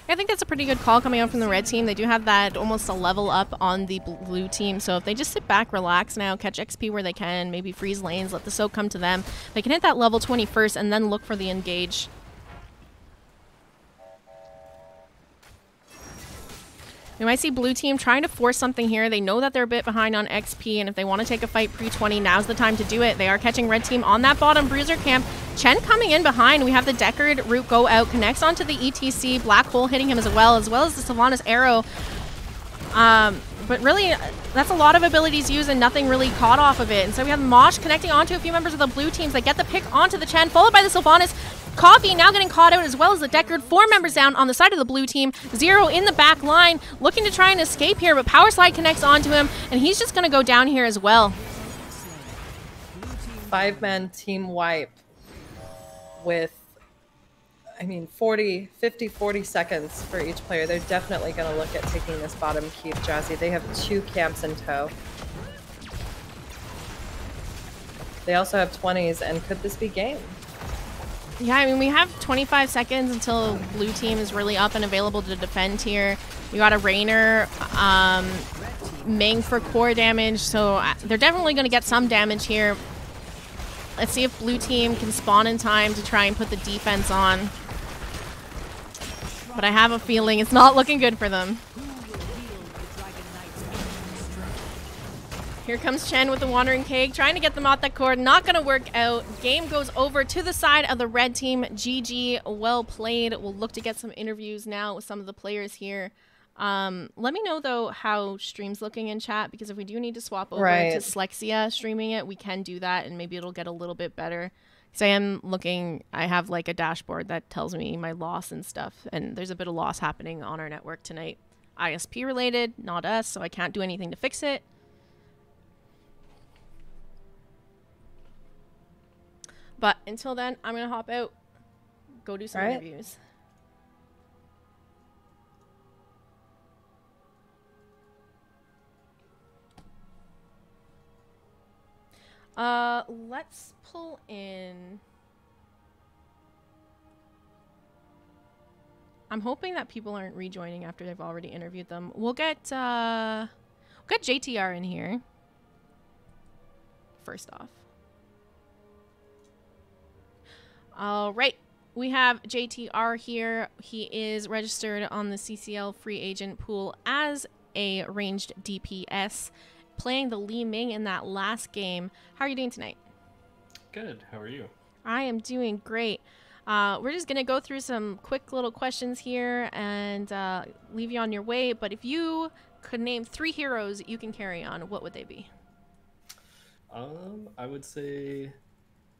I think that's a pretty good call coming out from the red team. They do have that almost a level up on the blue team. So if they just sit back, relax now, catch XP where they can, maybe freeze lanes, let the soak come to them, they can hit that level 20 first and then look for the engage. We might see blue team trying to force something here. They know that they're a bit behind on XP, and if they want to take a fight pre-20, now's the time to do it. They are catching red team on that bottom Bruiser camp. Chen coming in behind. We have the Deckard Root go out, connects onto the ETC. Black Hole hitting him as well as the Sylvanas Arrow. But really, that's a lot of abilities used and nothing really caught off of it. And so we have Mosh connecting onto a few members of the blue teams. They get the pick onto the Chen, followed by the Sylvanas. Coffee now getting caught out as well as the Deckard. 4 members down on the side of the blue team. Zero in the back line, looking to try and escape here, but Power Slide connects onto him, and he's just going to go down here as well. 5-man team wipe with, I mean, 40 seconds for each player. They're definitely going to look at taking this bottom keep, Jazzy. They have 2 camps in tow. They also have 20s, and could this be game? Yeah, I mean, we have 25 seconds until blue team is really up and available to defend here. You got a Rainer, Ming for core damage, so they're definitely going to get some damage here. Let's see if blue team can spawn in time to try and put the defense on. But I have a feeling it's not looking good for them. Here comes Chen with the Wandering Cake, trying to get them off that cord. Not going to work out. Game goes over to the side of the red team. GG, well played. We'll look to get some interviews now with some of the players here Let me know though how stream's looking in chat, because if we do need to swap over Right. to Slexia streaming it, we can do that, and maybe it'll get a little bit better. So I have like a dashboard that tells me my loss and stuff, and there's a bit of loss happening on our network tonight. ISP related, not us, so I can't do anything to fix it. But until then, I'm gonna hop out, go do some Right. interviews. Let's pull in. I'm hoping that people aren't rejoining after they've already interviewed them. We'll get JTR in here. First off. All right. We have JTR here. He is registered on the CCL free agent pool as a ranged DPS, playing the Li Ming in that last game. How are you doing tonight? Good. How are you? I am doing great. We're just going to go through some quick little questions here and leave you on your way. But if you could name 3 heroes you can carry on, what would they be? I would say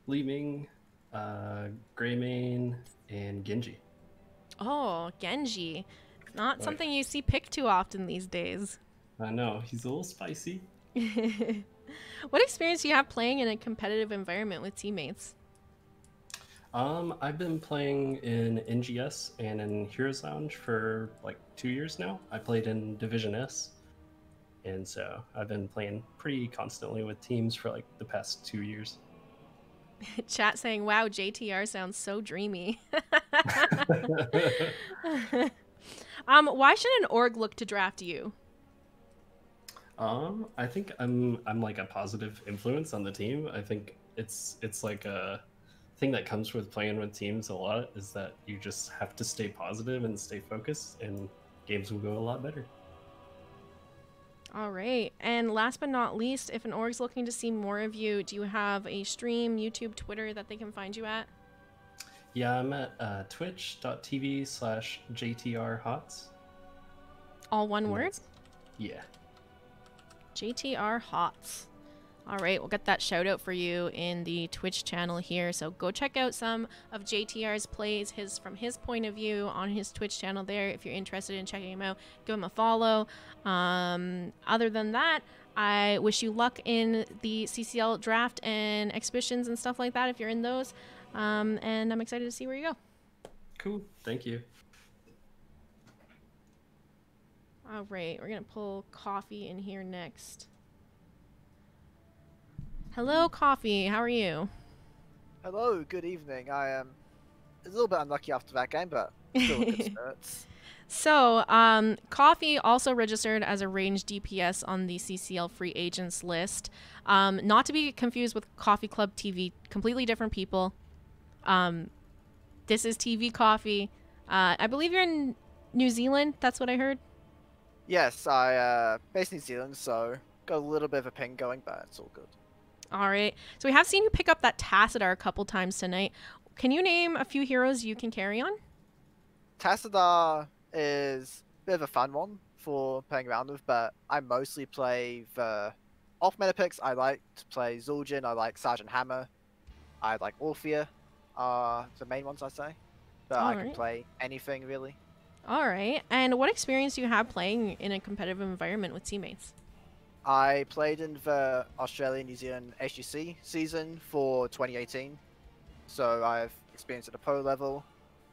Li Ming, Greymane, and Genji. Oh, Genji. Not Right. something you see picked too often these days. I know, he's a little spicy. What experience do you have playing in a competitive environment with teammates? I've been playing in NGS and in Heroes Lounge for like 2 years now. I played in Division S, and so I've been playing pretty constantly with teams for like the past 2 years. Chat saying, wow, JTR sounds so dreamy. Why should an org look to draft you? I think I'm like a positive influence on the team. I think it's like a thing that comes with playing with teams a lot, is that you just have to stay positive and stay focused, and games will go a lot better. All right. And last but not least, if an org's looking to see more of you, do you have a stream, YouTube, Twitter that they can find you at? Yeah, I'm at twitch.tv/JTRHots. All one word? Yeah. JTR Hots. All right, we'll get that shout out for you in the Twitch channel here. So go check out some of JTR's plays, from his point of view on his Twitch channel there. If you're interested in checking him out, give him a follow. Other than that, I wish you luck in the CCL draft and exhibitions and stuff like that if you're in those. And I'm excited to see where you go. Cool. Thank you. All right, we're going to pull Coffee in here next. Hello, Coffee. How are you? Hello, good evening. I am a little bit unlucky after that game, but still in good spirits. So, Coffee also registered as a ranged DPS on the CCL free agents list. Not to be confused with Coffee Club TV, completely different people. This is TV Coffee. I believe you're in New Zealand. That's what I heard. Yes, I based in New Zealand, so got a little bit of a ping going, but it's all good. All right. So we have seen you pick up that Tassadar a couple times tonight. Can you name a few heroes you can carry on? Tassadar is a bit of a fun one for playing around with, but I mostly play the off-meta picks. I like to play Zul'jin, I like Sergeant Hammer, I like Orphea, the main ones I say. But I can play anything, really. All right. And what experience do you have playing in a competitive environment with teammates? I played in the Australia-New Zealand HGC season for 2018, so I've experienced at a pro level.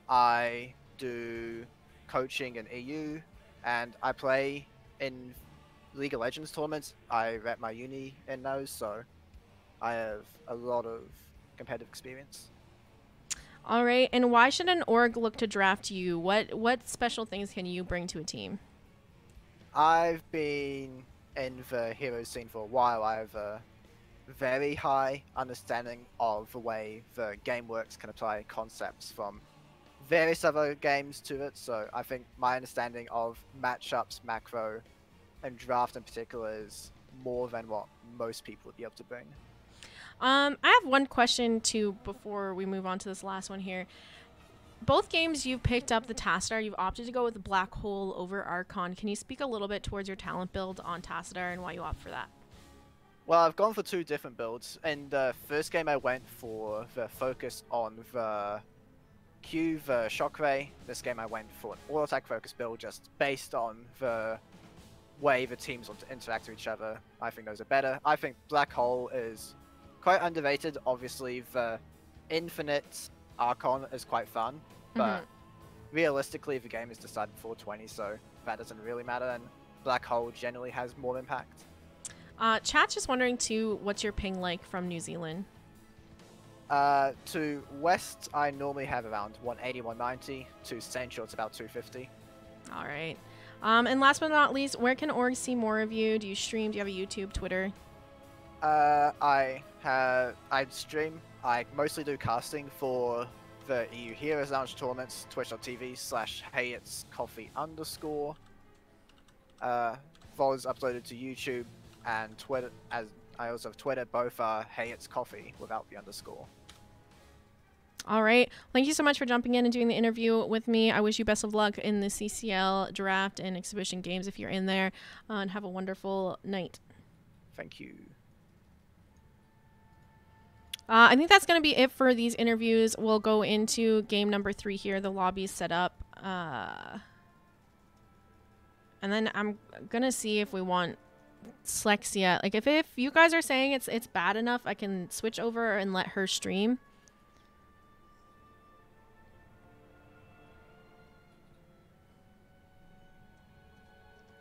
I do coaching in EU, and I play in League of Legends tournaments. I rep my uni in those, so I have a lot of competitive experience. All right. And why should an org look to draft you? What special things can you bring to a team? I've been in the hero scene for a while. I have a very high understanding of the way the game works, can apply concepts from various other games to it, so I think my understanding of matchups, macro, and draft in particular is more than what most people would be able to bring. I have one question too before we move on to this last one here. both games you've picked up the Tassadar. You've opted to go with Black Hole over Archon. Can you speak a little bit towards your talent build on Tassadar and why you opt for that? Well, I've gone for 2 different builds. In the first game, I went for the focus on the Q, the Shockray. This game, I went for an all-attack focus build, just based on the way the teams want to interact with each other. I think those are better. I think Black Hole is quite underrated. Obviously, the Infinite Archon is quite fun, but realistically, the game is decided 420, so that doesn't really matter, and Black Hole generally has more impact. Chat's just wondering too, what's your ping like from New Zealand? To west, I normally have around 180, 190. To central, it's about 250. All right. And last but not least, where can orgs see more of you? Do you stream? Do you have a YouTube, Twitter? I stream. I mostly do casting for the EU Heroes Lounge tournaments, twitch.tv/heyitscoffee_. VODs uploaded to YouTube and Twitter, as I also have Twitter, both are heyitscoffee without the underscore. All right. Thank you so much for jumping in and doing the interview with me. I wish you best of luck in the CCL draft and exhibition games if you're in there, and have a wonderful night. Thank you. I think that's going to be it for these interviews. We'll go into game number 3 here. The lobby's set up. And then I'm going to see if we want Slexia. Like, if you guys are saying it's bad enough, I can switch over and let her stream.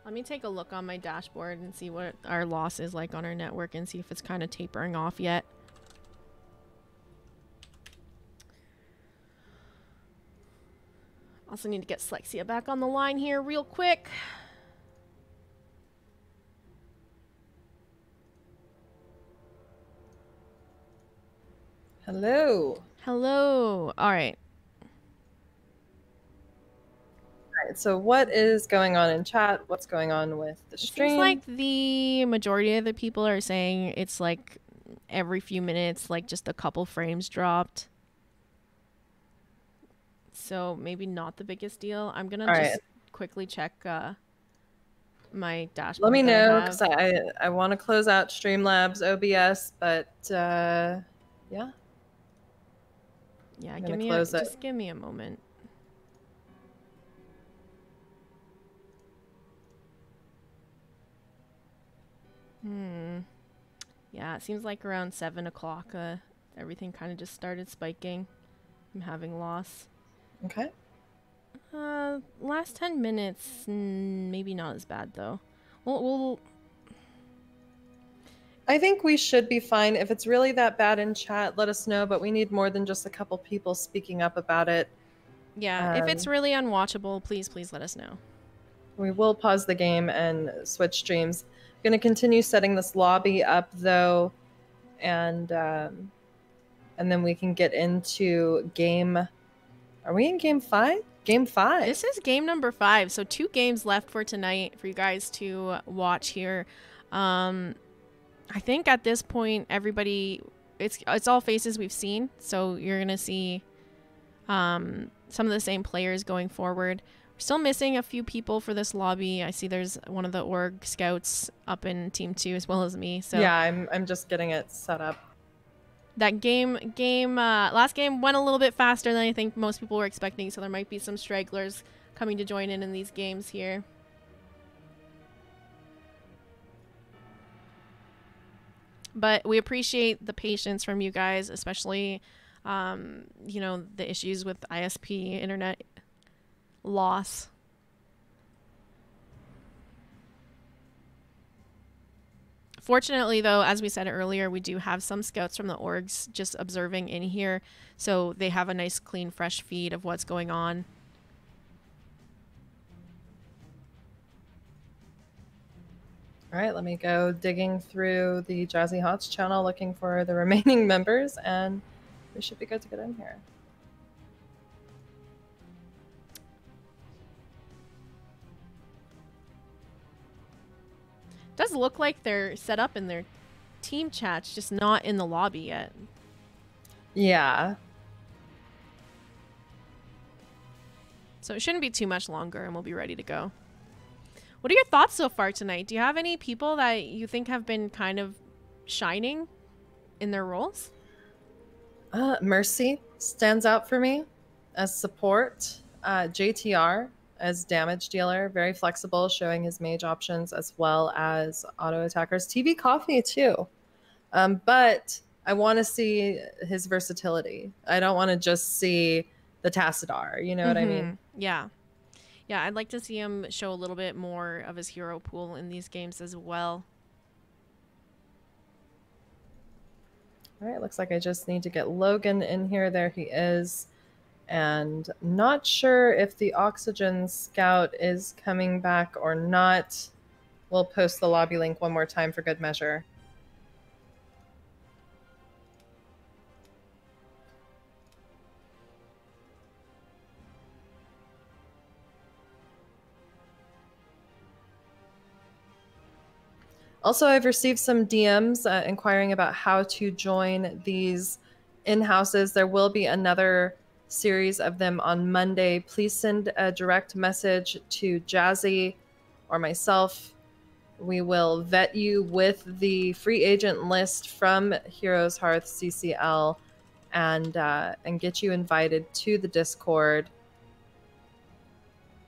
Let me take a look on my dashboard and see what our loss is like on our network and see if it's kind of tapering off yet. Also need to get Slexia back on the line here real quick. Hello. Hello. All right. All right. So what is going on in chat? What's going on with the stream? Seems like the majority of the people are saying it's like every few minutes, like just a couple frames dropped. So maybe not the biggest deal. I'm gonna just quickly check my dashboard. Let me know, because I want to close out Streamlabs OBS, but yeah. Yeah, I'm give me just give me a moment. Yeah, it seems like around 7 o'clock, everything kind of just started spiking. I'm having loss. Okay. Last 10 minutes, maybe not as bad though. We'll I think we should be fine. If it's really that bad in chat, let us know, but we need more than just a couple people speaking up about it. Yeah, if it's really unwatchable, please let us know. We will pause the game and switch streams. I'm going to continue setting this lobby up though, and then we can get into game. Are we in game 5? Game 5. This is game number 5, so 2 games left for tonight for you guys to watch here. I think at this point, everybody, it's all faces we've seen, so you're gonna see some of the same players going forward. We're still missing a few people for this lobby. I see there's one of the org scouts up in Team 2 as well as me. So yeah, I'm just getting it set up. That last game went a little bit faster than I think most people were expecting, so there might be some stragglers coming to join in these games here. But we appreciate the patience from you guys, especially, you know, the issues with ISP internet loss. Fortunately, though, as we said earlier, we do have some scouts from the orgs just observing in here, so they have a nice, clean, fresh feed of what's going on. All right, let me go digging through the Jazzy Hots channel looking for the remaining members, and we should be good to get in here. It does look like they're set up in their team chats, just not in the lobby yet. Yeah. So it shouldn't be too much longer and we'll be ready to go. What are your thoughts so far tonight? Do you have any people that you think have been kind of shining in their roles? Mercy stands out for me as support. JTR as damage dealer, very flexible, showing his mage options as well as auto attackers. TV Coffee too. But I want to see his versatility. I don't want to just see the Tassadar. You know what I mean? Yeah. Yeah, I'd like to see him show a little bit more of his hero pool in these games as well. All right, looks like I just need to get Logan in here. There he is. And not sure if the Oxygen Scout is coming back or not. We'll post the lobby link one more time for good measure. Also, I've received some DMs inquiring about how to join these in-houses. There will be another series of them on Monday. Please send a direct message to Jazzy or myself. We will vet you with the free agent list from Heroes Hearth CCL and get you invited to the Discord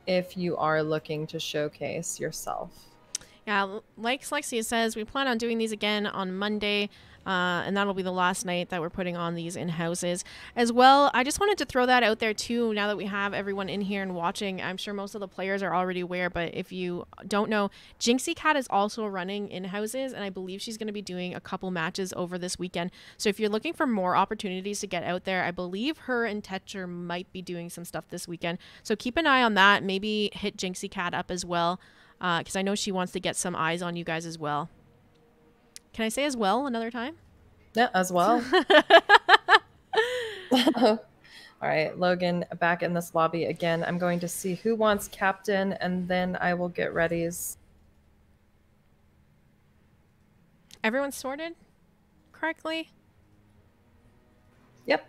if you are looking to showcase yourself. Yeah, like Slexia says, we plan on doing these again on Monday, and that'll be the last night that we're putting on these in-houses. As well, I just wanted to throw that out there too, now that we have everyone in here and watching. I'm sure most of the players are already aware, but if you don't know, Jinxie Cat is also running in-houses, and I believe she's going to be doing a couple matches over this weekend. So if you're looking for more opportunities to get out there, I believe her and Tetcher might be doing some stuff this weekend. So keep an eye on that. Maybe hit Jinxie Cat up as well. Because I know she wants to get some eyes on you guys as well. Can I say as well another time? Yeah, as well. All right, Logan, back in this lobby again. I'm going to see who wants captain, and then I will get readies. Everyone's sorted correctly? Yep.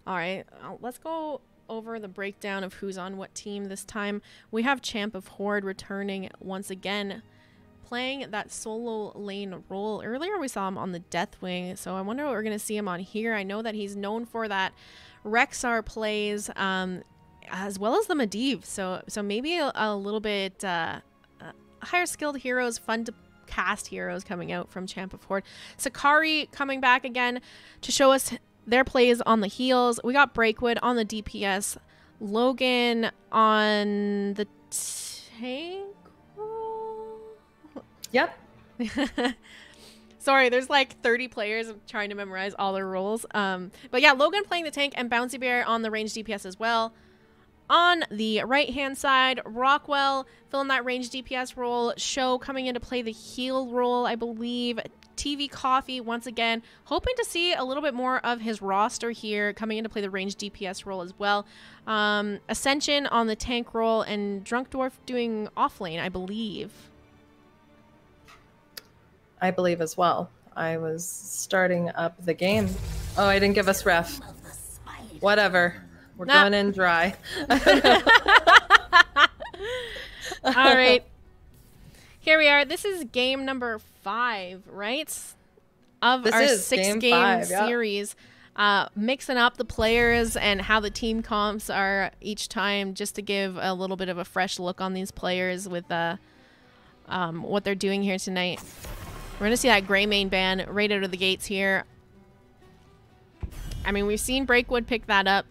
All right, let's go over the breakdown of who's on what team this time. We have Champ of Horde returning once again, playing that solo lane role. Earlier we saw him on the Deathwing, so I wonder what we're going to see him on here. I know that he's known for that Rexar plays, as well as the Medivh, so maybe a little bit higher skilled heroes, fun to cast heroes coming out from Champ of Horde. Sakari coming back again to show us their plays on the heals. We got Breakwood on the DPS, Logan on the tank role. Yep. Sorry, there's like 30 players. I'm trying to memorize all their roles. But yeah, Logan playing the tank and Bouncy Bear on the ranged DPS as well. On the right-hand side, Rockwell filling that ranged DPS role. Show coming in to play the heal role, I believe. TV Coffee, once again, hoping to see a little bit more of his roster here, coming in to play the ranged DPS role as well. Ascension on the tank role, and Drunk Dwarf doing offlane, I believe. I believe as well. I was starting up the game. Oh, I didn't give us ref. Whatever. We're going in dry. All right. Here we are. This is game number 5, right? Of our 6-game series. Mixing up the players and how the team comps are each time, just to give a little bit of a fresh look on these players with what they're doing here tonight. We're going to see that gray main ban right out of the gates here. I mean, we've seen Breakwood pick that up.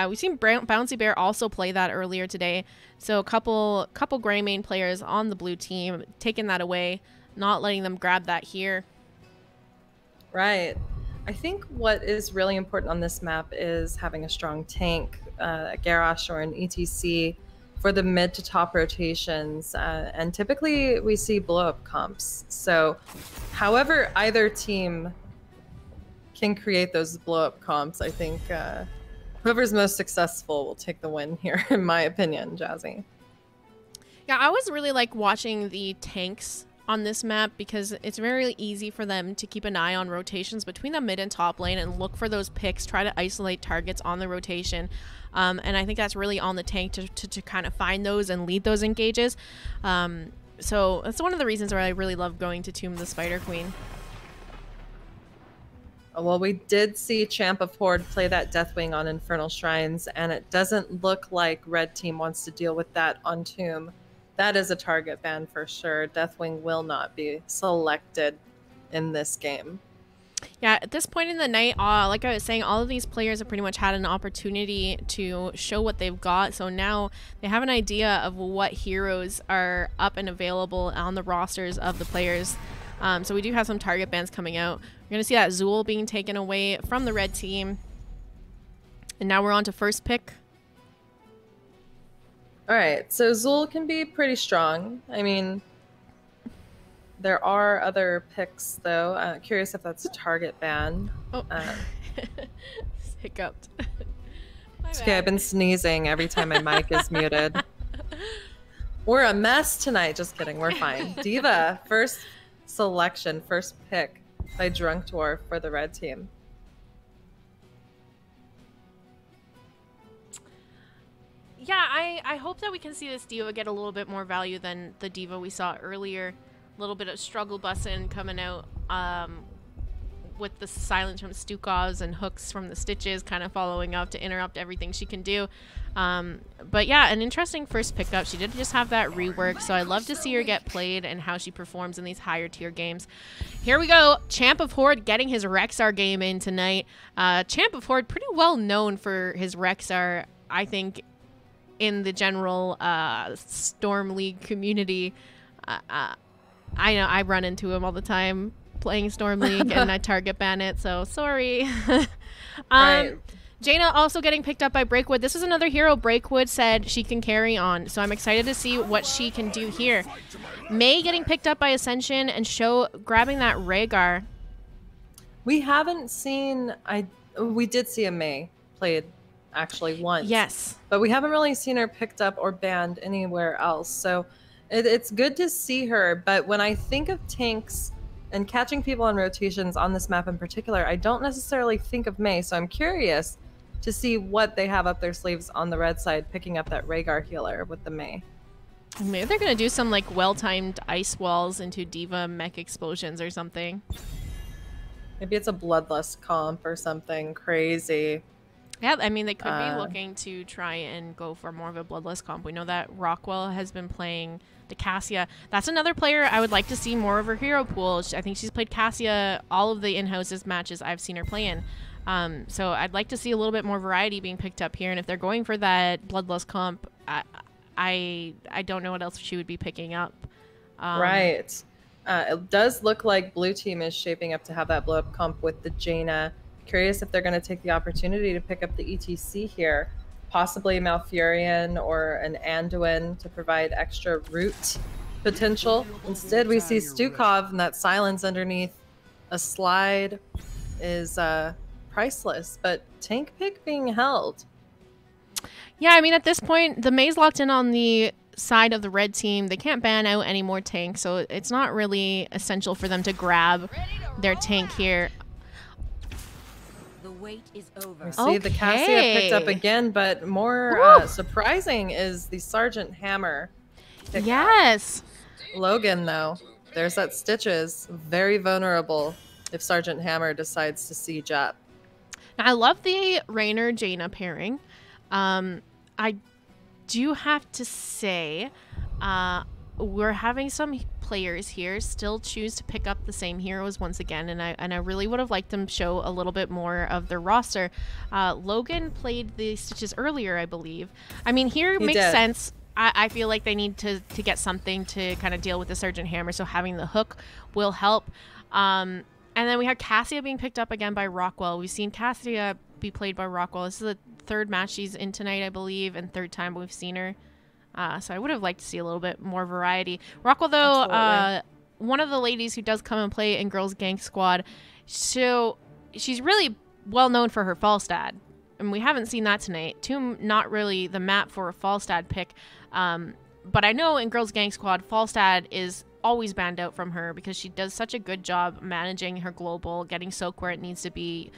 We've seen Bouncy Bear also play that earlier today. So a couple gray main players on the blue team taking that away, not letting them grab that here. Right. I think what is really important on this map is having a strong tank, a Garrosh or an ETC for the mid to top rotations. And typically we see blow up comps. So however either team can create those blow up comps, I think whoever's most successful will take the win here, in my opinion, Jazzy. Yeah, I always really like watching the tanks on this map because it's very easy for them to keep an eye on rotations between the mid and top lane and look for those picks, try to isolate targets on the rotation. And I think that's really on the tank to kind of find those and lead those engages. So that's one of the reasons why I really love going to Tomb the Spider Queen. Well, we did see Champ of Horde play that Deathwing on Infernal Shrines, and it doesn't look like Red Team wants to deal with that on Tomb. That is a target ban for sure. Deathwing will not be selected in this game. Yeah, at this point in the night, like I was saying, all of these players have pretty much had an opportunity to show what they've got. So now they have an idea of what heroes are up and available on the rosters of the players. So we do have some target bans coming out. We're going to see that Zool being taken away from the red team. And now we're on to first pick. All right, so Zool can be pretty strong. I mean, there are other picks, though. Curious if that's a target ban. Oh, hiccuped. It's okay, I've been sneezing every time my mic is muted. We're a mess tonight. Just kidding, we're fine. D.Va, first selection, first pick by Drunk Dwarf for the red team. Yeah, I hope that we can see this D.Va get a little bit more value than the D.Va we saw earlier. A little bit of struggle bussin' coming out with the silence from Stukovs and hooks from the Stitches kind of following up to interrupt everything she can do. But yeah, an interesting first pickup. She did just have that rework, so I love to see her get played and how she performs in these higher tier games. Here we go. Champ of Horde getting his Rexar game in tonight. Champ of Horde pretty well known for his Rexar, I think, in the general Storm League community. I know I run into him all the time playing Storm League and I target ban it, so sorry. Right. Jaina also getting picked up by Breakwood. This is another hero Breakwood said she can carry on, so I'm excited to see what she can do here. May getting picked up by Ascension and Show grabbing that Rhaegar. We haven't seen... We did see a May played actually once. Yes. But we haven't really seen her picked up or banned anywhere else, so it's good to see her. But when I think of tanks and catching people on rotations on this map in particular, I don't necessarily think of May, so I'm curious to see what they have up their sleeves on the red side, picking up that Rhaegar healer with the May. Maybe they're going to do some like well-timed ice walls into D.Va mech explosions or something. Maybe it's a Bloodlust comp or something crazy. Yeah, I mean, they could be looking to try and go for more of a Bloodlust comp. We know that Rockwell has been playing the Cassia. That's another player I would like to see more of her hero pool. I think she's played Cassia all of the in-houses matches I've seen her play in. So I'd like to see a little bit more variety being picked up here. And if they're going for that Bloodlust comp, I don't know what else she would be picking up. Right. It does look like blue team is shaping up to have that blow-up comp with the Jaina. Curious if they're going to take the opportunity to pick up the ETC here. Possibly Malfurion or an Anduin to provide extra root potential. Instead, we see Stukov, and that silence underneath a slide is priceless, but tank pick being held. Yeah, I mean, at this point, the May's locked in on the side of the red team. They can't ban out any more tanks, so it's not really essential for them to grab their tank here. Wait is over. We see the Cassia picked up again, but more surprising is the Sergeant Hammer. Yes. Logan, though, there's that Stitches. Very vulnerable if Sergeant Hammer decides to siege up. Now, I love the Raynor Jaina pairing. I do have to say, we're having some players here still choose to pick up the same heroes once again, and I really would have liked them show a little bit more of their roster. Logan played the Stitches earlier, I believe. I mean, here it makes sense. I feel like they need to get something to kind of deal with the Sergeant Hammer, so having the hook will help. And then we have Cassia being picked up again by Rockwell. We've seen Cassia be played by Rockwell. This is the third match she's in tonight, I believe, and third time we've seen her. So I would have liked to see a little bit more variety. Rockwell, though, one of the ladies who does come and play in Girls Gank Squad, so she's really well known for her Falstad, and we haven't seen that tonight. Tomb, not really the map for a Falstad pick, but I know in Girls Gank Squad, Falstad is always banned out from her because she does such a good job managing her global, getting soak where it needs to be,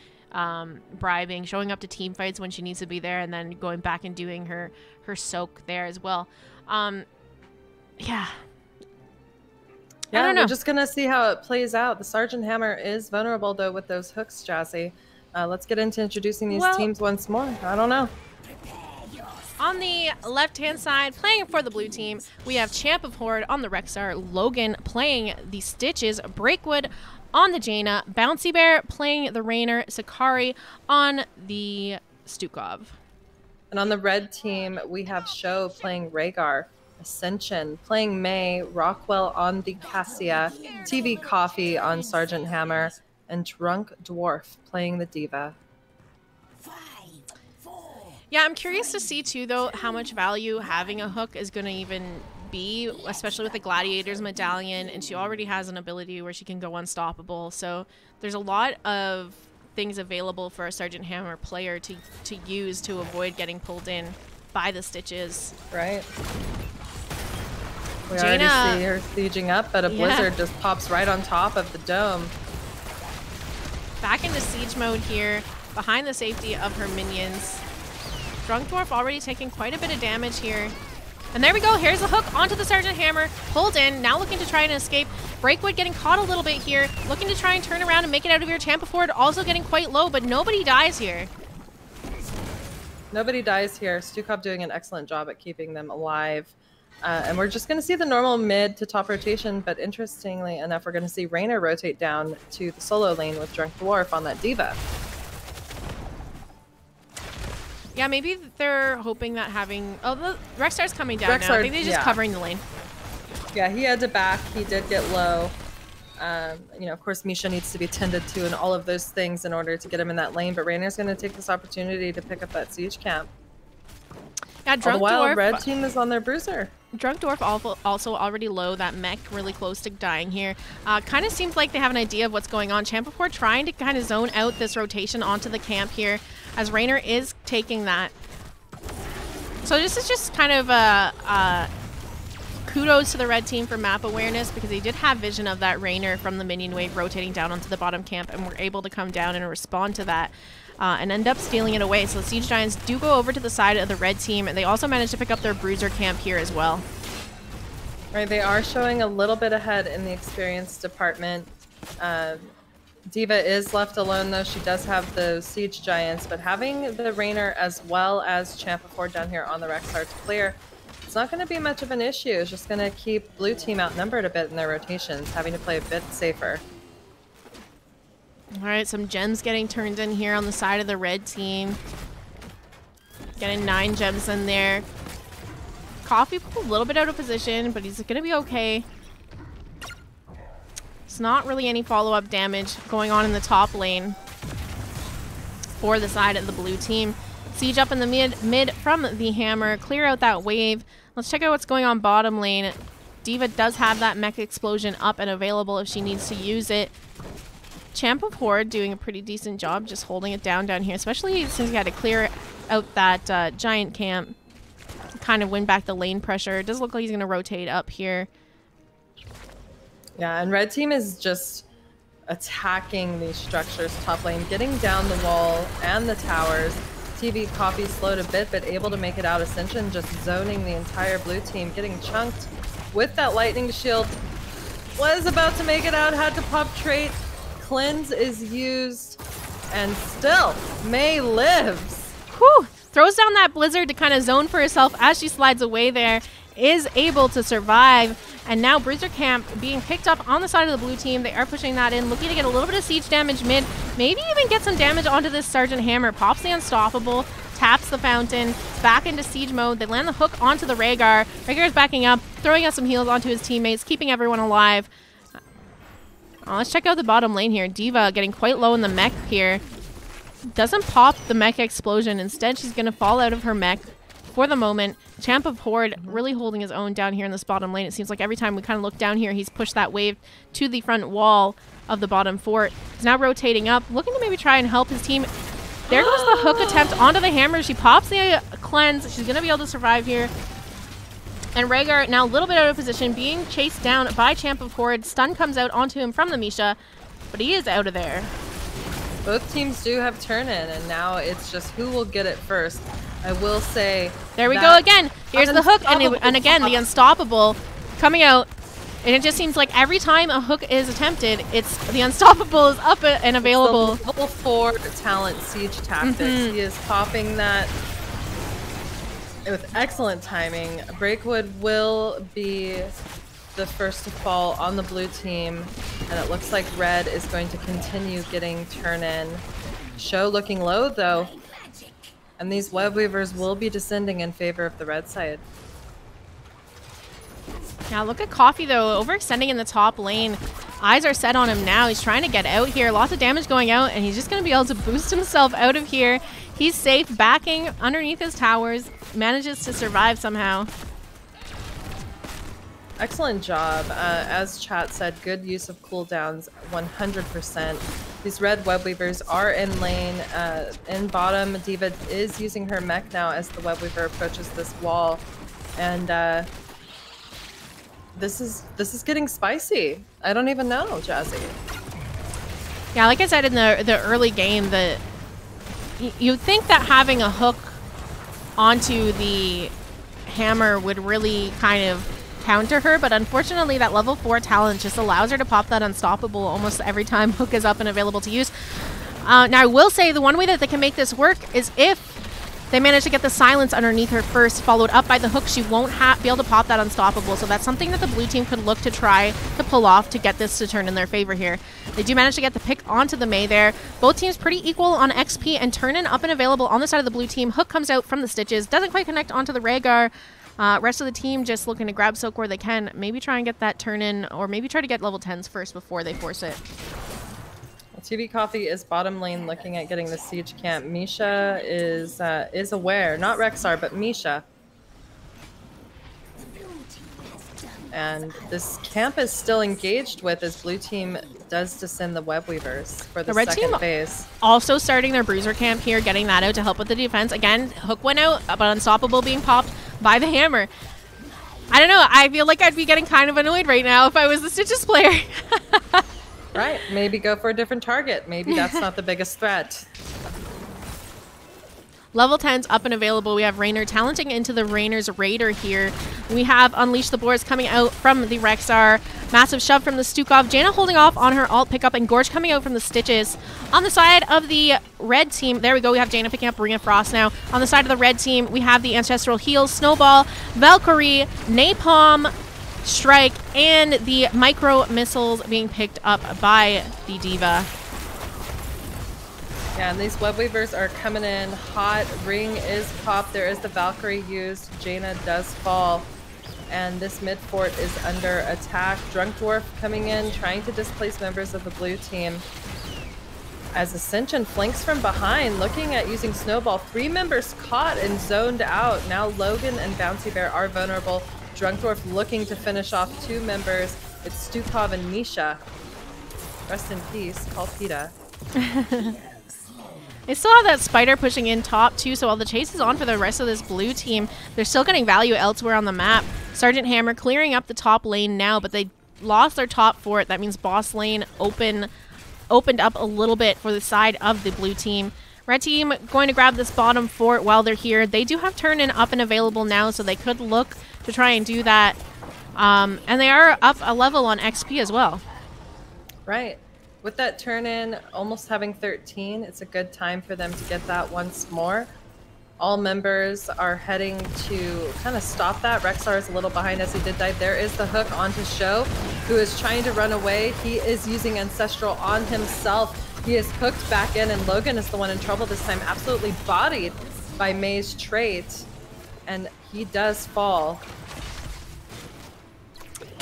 bribing, showing up to team fights when she needs to be there, and then going back and doing her soak there as well. Yeah. Yeah, we're just going to see how it plays out. The Sergeant Hammer is vulnerable, though, with those hooks, Jazzy. Let's get into introducing these teams once more. I don't know. On the left-hand side, playing for the blue team, we have Champ of Horde on the Rexar, Logan playing the Stitches, Breakwood on the Jaina, Bouncy Bear playing the Rainer, Sakari on the Stukov. And on the red team, we have Sho playing Rhaegar, Ascension playing May, Rockwell on the Cassia, TV Coffee on Sergeant Hammer, and Drunk Dwarf playing the Diva. Yeah, I'm curious to see too, though, how much value having a hook is going to even be, especially with the Gladiator's medallion, and she already has an ability where she can go unstoppable. So there's a lot of things available for a Sergeant Hammer player to use to avoid getting pulled in by the Stitches. Right. We already see her sieging up, but a blizzard just pops right on top of the dome. Back into siege mode here, behind the safety of her minions. Drunk Dwarf already taking quite a bit of damage here. And there we go, here's the hook onto the Sergeant Hammer, pulled in, now looking to try and escape. Breakwood getting caught a little bit here, looking to try and turn around and make it out of here. Champ of Horde also getting quite low, but nobody dies here. Nobody dies here. Stukov doing an excellent job at keeping them alive. And we're just going to see the normal mid to top rotation, but interestingly enough, we're going to see Rainer rotate down to the solo lane with Drunk Dwarf on that Diva. Yeah, maybe they're hoping that having... Oh, the Rexar's coming down now. I think they're just covering the lane. Yeah, he had to back. He did get low. You know, of course, Misha needs to be tended to and all of those things in order to get him in that lane, but Rainer's going to take this opportunity to pick up that siege camp. Yeah, Drunk Dwarf... red team is on their bruiser. Drunk Dwarf also already low, that mech really close to dying here. Kind of seems like they have an idea of what's going on. Champ of Horde trying to kind of zone out this rotation onto the camp here, as Rainer is taking that. So this is just kind of kudos to the red team for map awareness, because they did have vision of that Rainer from the minion wave rotating down onto the bottom camp, and were able to come down and respond to that. And end up stealing it away. So the Siege Giants do go over to the side of the red team, and they also manage to pick up their Bruiser camp here as well. Right, they are showing a little bit ahead in the experience department. Diva is left alone, though. She does have the Siege Giants, but having the Rainer as well as Champ of Horde down here on the Rexar to clear, it's not going to be much of an issue. It's just going to keep blue team outnumbered a bit in their rotations, having to play a bit safer. All right, some gems getting turned in here on the side of the red team. Getting 9 gems in there. Coffee a little bit out of position, but he's going to be okay. It's not really any follow-up damage going on in the top lane for the side of the blue team. Siege up in the mid from the Hammer. Clear out that wave. Let's check out what's going on bottom lane. Diva does have that mech explosion up and available if she needs to use it. Champ of Horde doing a pretty decent job just holding it down here, especially since he had to clear out that giant camp. Kind of win back the lane pressure. It does look like he's going to rotate up here. Yeah, and red team is just attacking these structures top lane, getting down the wall and the towers. TV Coffee slowed a bit, but able to make it out. Ascension just zoning the entire blue team, getting chunked with that lightning shield. Was about to make it out, had to pop trait. Cleanse is used, and still, May lives. Whew! Throws down that blizzard to kind of zone for herself as she slides away there. Is able to survive, and now Bruiser Camp being picked up on the side of the blue team. They are pushing that in, looking to get a little bit of siege damage mid, maybe even get some damage onto this Sergeant Hammer. Pops the Unstoppable, taps the Fountain, back into siege mode. They land the hook onto the Rhaegar. Rhaegar's backing up, throwing out some heals onto his teammates, keeping everyone alive. Let's check out the bottom lane here. Diva getting quite low in the mech here. Doesn't pop the mech explosion. Instead, she's going to fall out of her mech for the moment. Champ of Horde really holding his own down here in this bottom lane. It seems like every time we kind of look down here, he's pushed that wave to the front wall of the bottom fort. He's now rotating up, looking to maybe try and help his team. There goes the hook attempt onto the Hammer. She pops the cleanse. She's going to be able to survive here. And Rhaegar now a little bit out of position, being chased down by Champ of Horde. Stun comes out onto him from the Misha, but he is out of there. Both teams do have turn-in, and now it's just who will get it first. I will say... There we go again. Here's the hook, and again, the Unstoppable coming out. And it just seems like every time a hook is attempted, it's the Unstoppable is up and available. It's the level 4 talent siege tactics. He is popping that with excellent timing. Breakwood will be the first to fall on the blue team, and it looks like red is going to continue getting turn-in. Show looking low, though. And these web weavers will be descending in favor of the red side. Now look at Coffee though, overextending in the top lane. Eyes are set on him now. He's trying to get out here. Lots of damage going out, and he's just going to be able to boost himself out of here. He's safe, backing underneath his towers. Manages to survive somehow. Excellent job. As chat said, good use of cooldowns, 100%. These red web weavers are in lane. In bottom, D.Va is using her mech now as the web weaver approaches this wall. And this is getting spicy. I don't even know, Jazzy. Yeah, like I said in the early game, that you'd think that having a hook onto the hammer would really kind of counter her, but unfortunately that level 4 talent just allows her to pop that Unstoppable almost every time hook is up and available to use. Now I will say the one way that they can make this work is if they manage to get the silence underneath her first, followed up by the hook. She won't be able to pop that Unstoppable, so that's something that the blue team could look to try to pull off to get this to turn in their favor here. They do manage to get the pick onto the Mei there. Both teams pretty equal on XP, and turn-in up and available on the side of the blue team. Hook comes out from the Stitches, doesn't quite connect onto the Rhaegar. Rest of the team just looking to grab Silk where they can, maybe try and get that turn-in, or maybe try to get level 10s first before they force it. TV Coffee is bottom lane looking at getting the siege camp. Misha is aware, not Rexar, but Misha. And this camp is still engaged with as blue team does descend the web weavers for the red second team phase. Also starting their bruiser camp here, getting that out to help with the defense. Again, hook went out, but Unstoppable being popped by the hammer. I don't know, I feel like I'd be getting kind of annoyed right now if I was the Stitches player. Right, maybe go for a different target. Maybe that's not the biggest threat. Level 10's up and available. We have Raynor talenting into the Raynor's Raider here. We have Unleash the Boars coming out from the Rexar. Massive shove from the Stukov. Jaina holding off on her alt pickup, and Gorge coming out from the Stitches. On the side of the red team, there we go. We have Jaina picking up Ring of Frost now. On the side of the red team, we have the Ancestral Heal, Snowball, Valkyrie, Napalm, Strike, and the micro missiles being picked up by the D.Va. Yeah, and these web weavers are coming in hot. Ring is popped. There is the Valkyrie used. Jaina does fall. And this mid fort is under attack. Drunk Dwarf coming in, trying to displace members of the blue team. As Ascension flanks from behind, looking at using Snowball. 3 members caught and zoned out. Now Logan and Bouncy Bear are vulnerable. Drunk Dwarf looking to finish off 2 members. It's Stukov and Misha. Rest in peace, Paul Pita. They still have that Spider pushing in top too, so while the chase is on for the rest of this blue team, they're still getting value elsewhere on the map. Sergeant Hammer clearing up the top lane now, but they lost their top fort. That means boss lane opened up a little bit for the side of the blue team. Red team going to grab this bottom fort while they're here. They do have turn-in up and available now, so they could look to try and do that. And they are up a level on XP as well. Right. With that turn-in almost having 13, it's a good time for them to get that once more. All members are heading to kind of stop that. Rexar is a little behind as he did die. There is the hook onto Show, who is trying to run away. He is using Ancestral on himself. He is hooked back in, and Logan is the one in trouble this time, absolutely bodied by Mei's trait. And he does fall.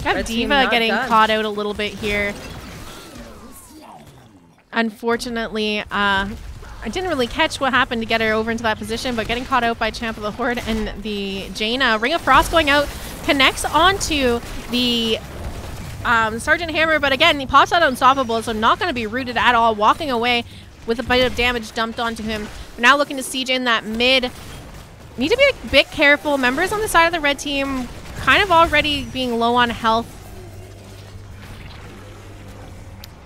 Got D.Va getting caught out a little bit here. Unfortunately, I didn't really catch what happened to get her over into that position, but getting caught out by Champ of the Horde and the Jaina. Ring of Frost going out, connects onto the Sergeant Hammer, but again, he pops out Unstoppable, so not going to be rooted at all, walking away with a bit of damage dumped onto him. We're now looking to siege in that mid. Need to be a bit careful. Members on the side of the red team kind of already being low on health.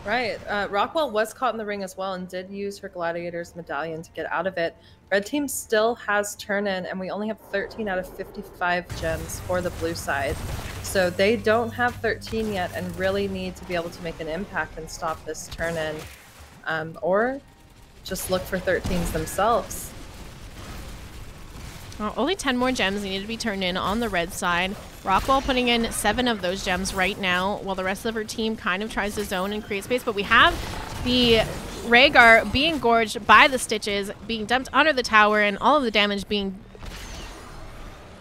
Right. Rockwell was caught in the ring as well and did use her Gladiator's medallion to get out of it. Red team still has turn-in, and we only have 13 out of 55 gems for the blue side. So they don't have 13 yet and really need to be able to make an impact and stop this turn-in. Or just look for 13s themselves. Well, only 10 more gems need to be turned in on the red side. Rockwell putting in 7 of those gems right now, while the rest of her team kind of tries to zone and create space. But we have the Rhaegar being gorged by the Stitches, being dumped under the tower, and all of the damage being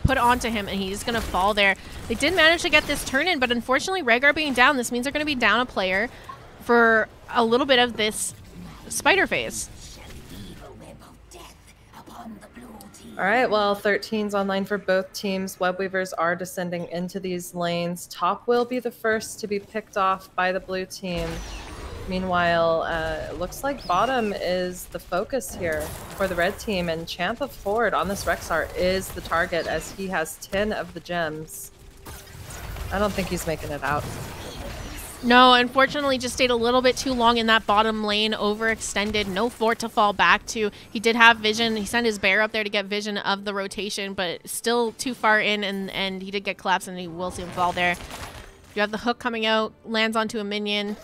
put onto him, and he's going to fall there. They did manage to get this turn in, but unfortunately, Rhaegar being down, this means they're going to be down a player for a little bit of this spider phase. All right, well, 13's online for both teams. Webweavers are descending into these lanes. Top will be the first to be picked off by the blue team. Meanwhile, it looks like bottom is the focus here for the red team, and Champ of Horde on this Rexar is the target as he has 10 of the gems. I don't think he's making it out. No, unfortunately, just stayed a little bit too long in that bottom lane, overextended, no fort to fall back to. He did have vision. He sent his bear up there to get vision of the rotation, but still too far in, and he did get collapsed, and he will see him fall there. You have the hook coming out, lands onto a minion.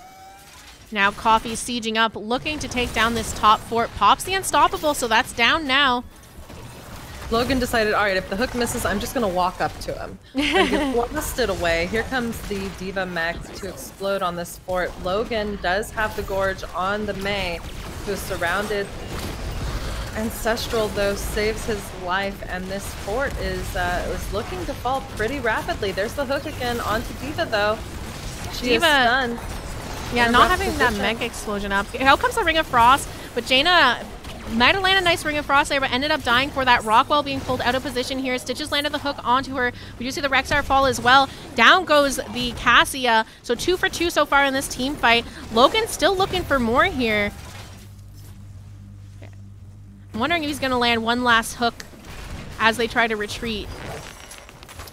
Now Coffee sieging up, looking to take down this top fort. Pops the unstoppable, so that's down now. Logan decided, all right, if the hook misses, I'm just going to walk up to him. And get blasted away. Here comes the Diva mech to explode on this fort. Logan does have the Gorge on the Mei, who is surrounded. Ancestral, though, saves his life, and this fort is looking to fall pretty rapidly. There's the hook again onto Diva, though. She is stunned. Yeah, not having that mech explosion up. Out comes the Ring of Frost, but Jaina might have landed a nice Ring of Frost there, but ended up dying for that. Rockwell being pulled out of position here. Stitches landed the hook onto her. We do see the Rexar fall as well. Down goes the Cassia. So 2 for 2 so far in this team fight. Logan still looking for more here. I'm wondering if he's going to land one last hook as they try to retreat.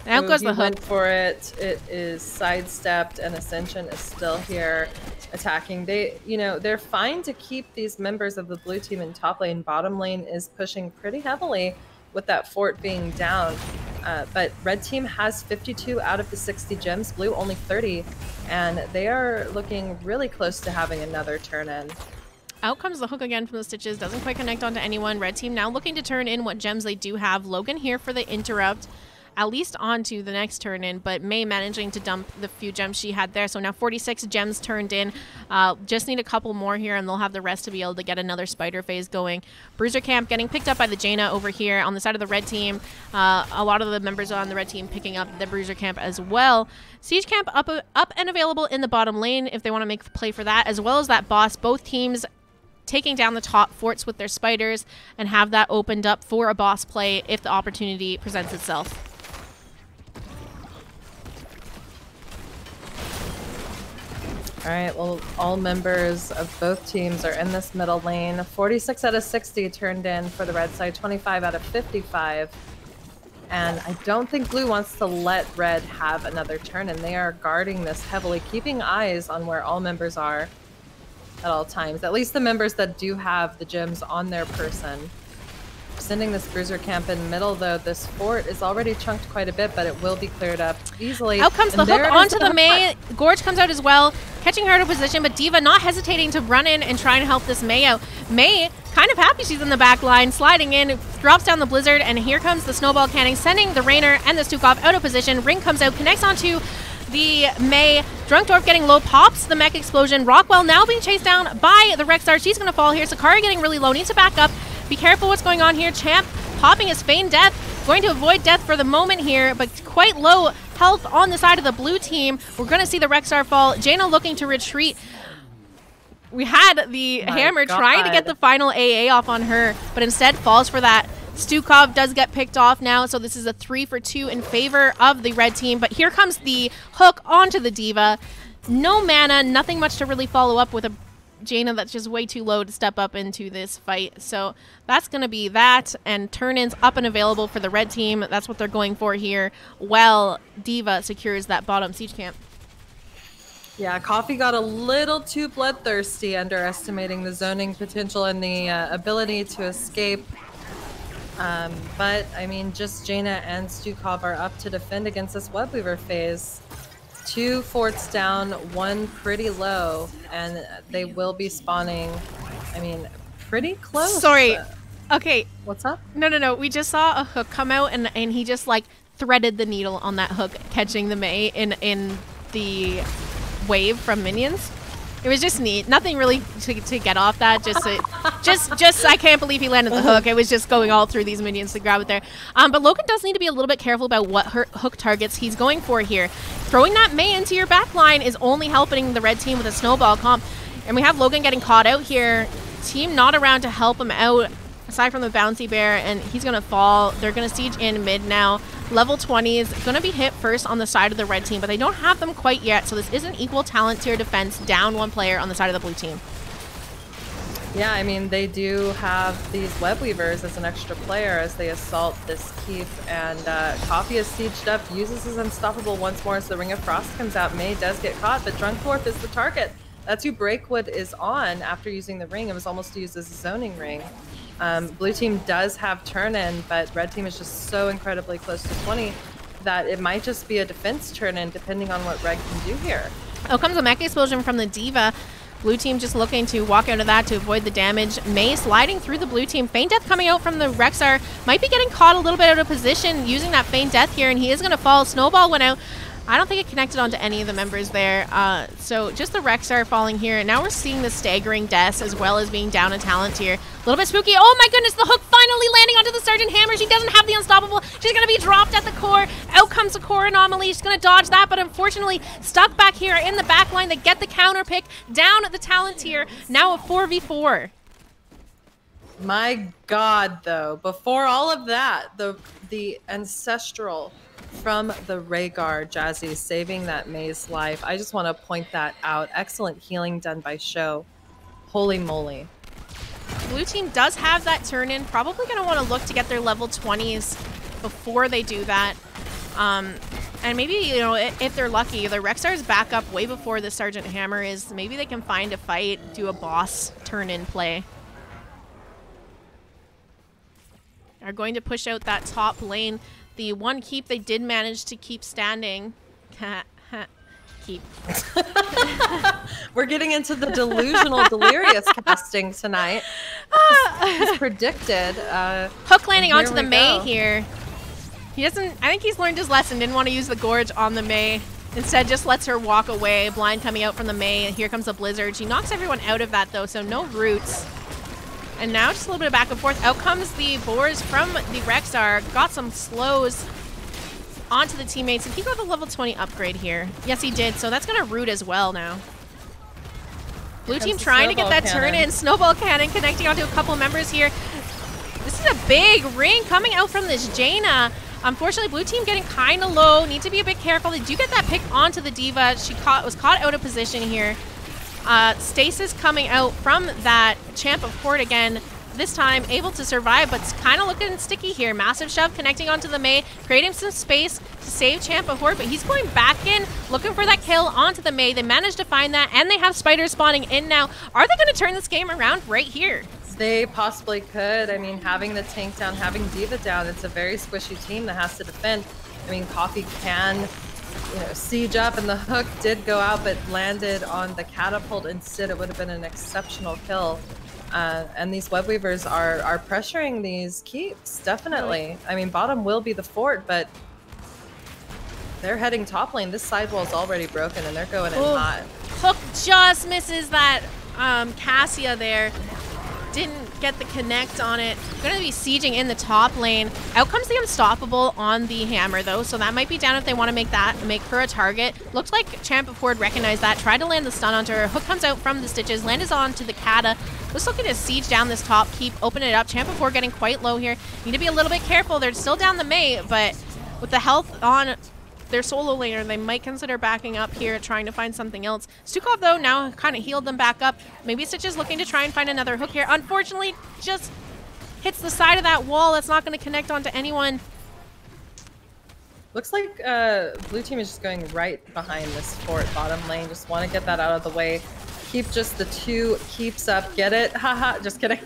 And out goes the hook. Went for it. It is sidestepped, and Ascension is still here attacking. They're fine to keep these members of the blue team in top lane. Bottom lane is pushing pretty heavily with that fort being down. But red team has 52 out of the 60 gems, blue only 30, and they are looking really close to having another turn in. Out comes the hook again from the Stitches. Doesn't quite connect onto anyone. Red team now looking to turn in what gems they do have. Logan here for the interrupt, at least onto the next turn in, but Mei managing to dump the few gems she had there. So now 46 gems turned in. Just need a couple more here, and they'll have the rest to be able to get another spider phase going. Bruiser Camp getting picked up by the Jaina over here on the side of the red team. A lot of the members on the red team picking up the Bruiser Camp as well. Siege Camp up and available in the bottom lane if they want to make a play for that, as well as that boss. Both teams taking down the top forts with their spiders and have that opened up for a boss play if the opportunity presents itself. All right, well, all members of both teams are in this middle lane. 46 out of 60 turned in for the red side, 25 out of 55. And I don't think blue wants to let red have another turn, and they are guarding this heavily, keeping eyes on where all members are at all times. At least the members that do have the gems on their person. Sending this Bruiser Camp in middle, though. This fort is already chunked quite a bit, but it will be cleared up easily. Out comes the hook onto the Mei. Gorge comes out as well, catching her out of position, but Diva not hesitating to run in and try and help this Mei out. Mei kind of happy she's in the back line, sliding in, drops down the Blizzard, and here comes the snowball canning, sending the Rainer and the Stukov out of position. Ring comes out, connects onto the Mei. Drunkdorf getting low, pops the mech explosion. Rockwell now being chased down by the Rexar. She's going to fall here. Sakari getting really low, needs to back up. Be careful what's going on here. Champ popping his feigned death, going to avoid death for the moment here, but quite low health on the side of the blue team. We're going to see the Rexar fall. Jaina looking to retreat. We had the hammer trying to get the final AA off on her, but instead falls for that. Stukov does get picked off now, so this is a 3 for 2 in favor of the red team. But here comes the hook onto the Diva. No mana, nothing much to really follow up with. Jaina that's just way too low to step up into this fight. So that's going to be that, and turn-ins up and available for the red team. That's what they're going for here, while D.Va secures that bottom siege camp. Yeah, Coffee got a little too bloodthirsty, underestimating the zoning potential and the ability to escape. But, I mean, just Jaina and Stukov are up to defend against this Webweaver phase. 2 forts down, 1 pretty low, and they will be spawning, I mean, pretty close. Sorry. Okay. What's up? No. We just saw a hook come out, and he just, like, threaded the needle on that hook, catching the Mei in the wave from minions. It was just neat. Nothing really to get off that. Just I can't believe he landed the hook. It was just going all through these minions to grab it there. But Logan does need to be a little bit careful about what hook targets he's going for here. Throwing that Mei into your back line is only helping the red team with a snowball comp. And we have Logan getting caught out here. Team not around to help him out, aside from the bouncy bear, and he's going to fall. They're going to siege in mid now. Level 20 is going to be hit first on the side of the red team, but they don't have them quite yet, so this is an equal talent tier defense, down 1 player on the side of the blue team. Yeah, I mean, they do have these Webweavers as an extra player as they assault this keep, and Coffee is sieged up, uses his Unstoppable once more as the Ring of Frost comes out. Mei does get caught, but Drunkdwarf is the target. That's who Breakwood is on after using the ring. It was almost used as a zoning ring. Blue team does have turn-in, but red team is just so incredibly close to 20 that it might just be a defense turn-in depending on what red can do here. Oh, comes a mech explosion from the D.Va. Blue team just looking to walk out of that to avoid the damage. Mei sliding through the blue team. Feint Death coming out from the Rexar. Might be getting caught a little bit out of position using that Feint Death here, and he is going to fall. Snowball went out. I don't think it connected onto any of the members there. So just the Rexar falling here. Now we're seeing the staggering deaths as well as being down a talent tier. A little bit spooky. Oh my goodness, the hook finally landing onto the Sergeant Hammer. She doesn't have the Unstoppable. She's going to be dropped at the core. Out comes the core anomaly. She's going to dodge that, but unfortunately stuck back here in the back line. They get the counter pick down at the talent tier. Now a 4v4. My God, though, before all of that, the ancestral from the Rhaegar Jazzy saving that Mei's life. I just want to point that out. Excellent healing done by Sho. Holy moly. Blue team does have that turn in. Probably going to want to look to get their level 20s before they do that. And maybe, you know, if they're lucky, the Rexar's back up way before the Sergeant Hammer is. Maybe they can find a fight, do a boss turn in play. Are going to push out that top lane. The one keep they did manage to keep standing. Keep. We're getting into the delusional, delirious casting tonight. As predicted. Hook landing onto the Mei here. He doesn't. I think he's learned his lesson. Didn't want to use the Gorge on the Mei. Instead, just lets her walk away. Blind coming out from the Mei. Here comes a Blizzard. She knocks everyone out of that though, so no roots. And now just a little bit of back and forth. Out comes the Boars from the Rexar. Got some slows onto the teammates. And he got the level 20 upgrade here. Yes, he did. So that's going to root as well now. Blue team trying to get that turn in. Snowball cannon connecting onto a couple of members here. This is a big ring coming out from this Jaina. Unfortunately, blue team getting kind of low. Need to be a bit careful. They do get that pick onto the D.Va. She was caught out of position here. Stasis coming out from that Champ of Horde again, this time able to survive, but it's kind of looking sticky here. Massive shove connecting onto the Mei, creating some space to save Champ of Horde, but he's going back in, looking for that kill onto the Mei. They managed to find that, and they have spiders spawning in now. Are they going to turn this game around right here? They possibly could. I mean, having the tank down, having D.Va down, it's a very squishy team that has to defend. I mean, Coffee can, you know, siege up, and the hook did go out but landed on the catapult instead. It would have been an exceptional kill. And these Webweavers are pressuring these keeps, definitely. I mean, bottom will be the fort, but they're heading top lane. This sidewall's already broken, and they're going in hot. Hook just misses that Cassia there. Didn't get the connect on it. Going to be sieging in the top lane. Out comes the Unstoppable on the Hammer though, so that might be down if they want to make her a target. Looked like Champ of Horde recognized that, tried to land the stun onto her. Hook comes out from the Stitches, landed onto the Kata. Just looking to siege down this top, keep open it up. Champ of Horde getting quite low here. Need to be a little bit careful. They're still down the Mei, but with the health on their solo laner. They might consider backing up here, trying to find something else. Stukov, though, now kind of healed them back up. Maybe Stitch is looking to try and find another hook here. Unfortunately, just hits the side of that wall. That's not going to connect onto anyone. Looks like blue team is just going right behind this fort bottom lane. Just want to get that out of the way. Keep just the 2 keeps up. Get it? Haha, just kidding.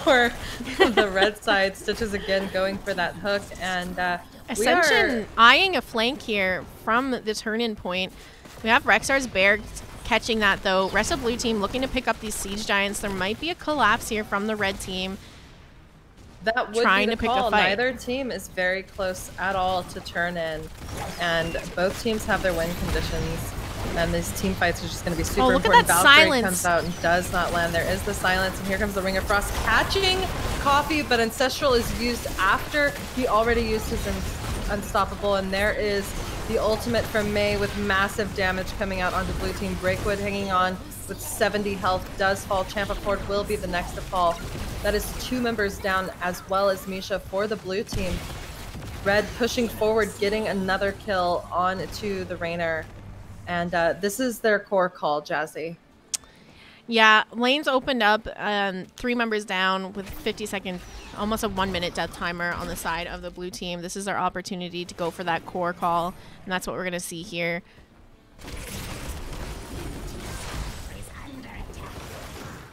For the red side, Stitch is again going for that hook. And Ascension eyeing a flank here from the turn-in point. We have Rexar's Bear catching that, though. Rest of blue team looking to pick up these Siege Giants. There might be a collapse here from the red team. That would trying be the to pick call. a fight. Neither team is very close at all to turn in, and both teams have their win conditions. And these team fights are just going to be super look important. at that Valkyrie silence. comes out and does not land. There is the silence, and here comes the Ring of Frost catching Coffee, but Ancestral is used after he already used his Unstoppable, and there is the ultimate from Mei with massive damage coming out onto blue team. Breakwood hanging on with 70 health does fall. Champa Ford will be the next to fall. That is 2 members down, as well as Misha for the blue team. Red pushing forward, getting another kill onto the Rainer. And this is their core call, Jazzy. Yeah, lanes opened up, 3 members down with 50 seconds, almost a 1-minute death timer on the side of the blue team. This is our opportunity to go for that core call, and that's what we're going to see here.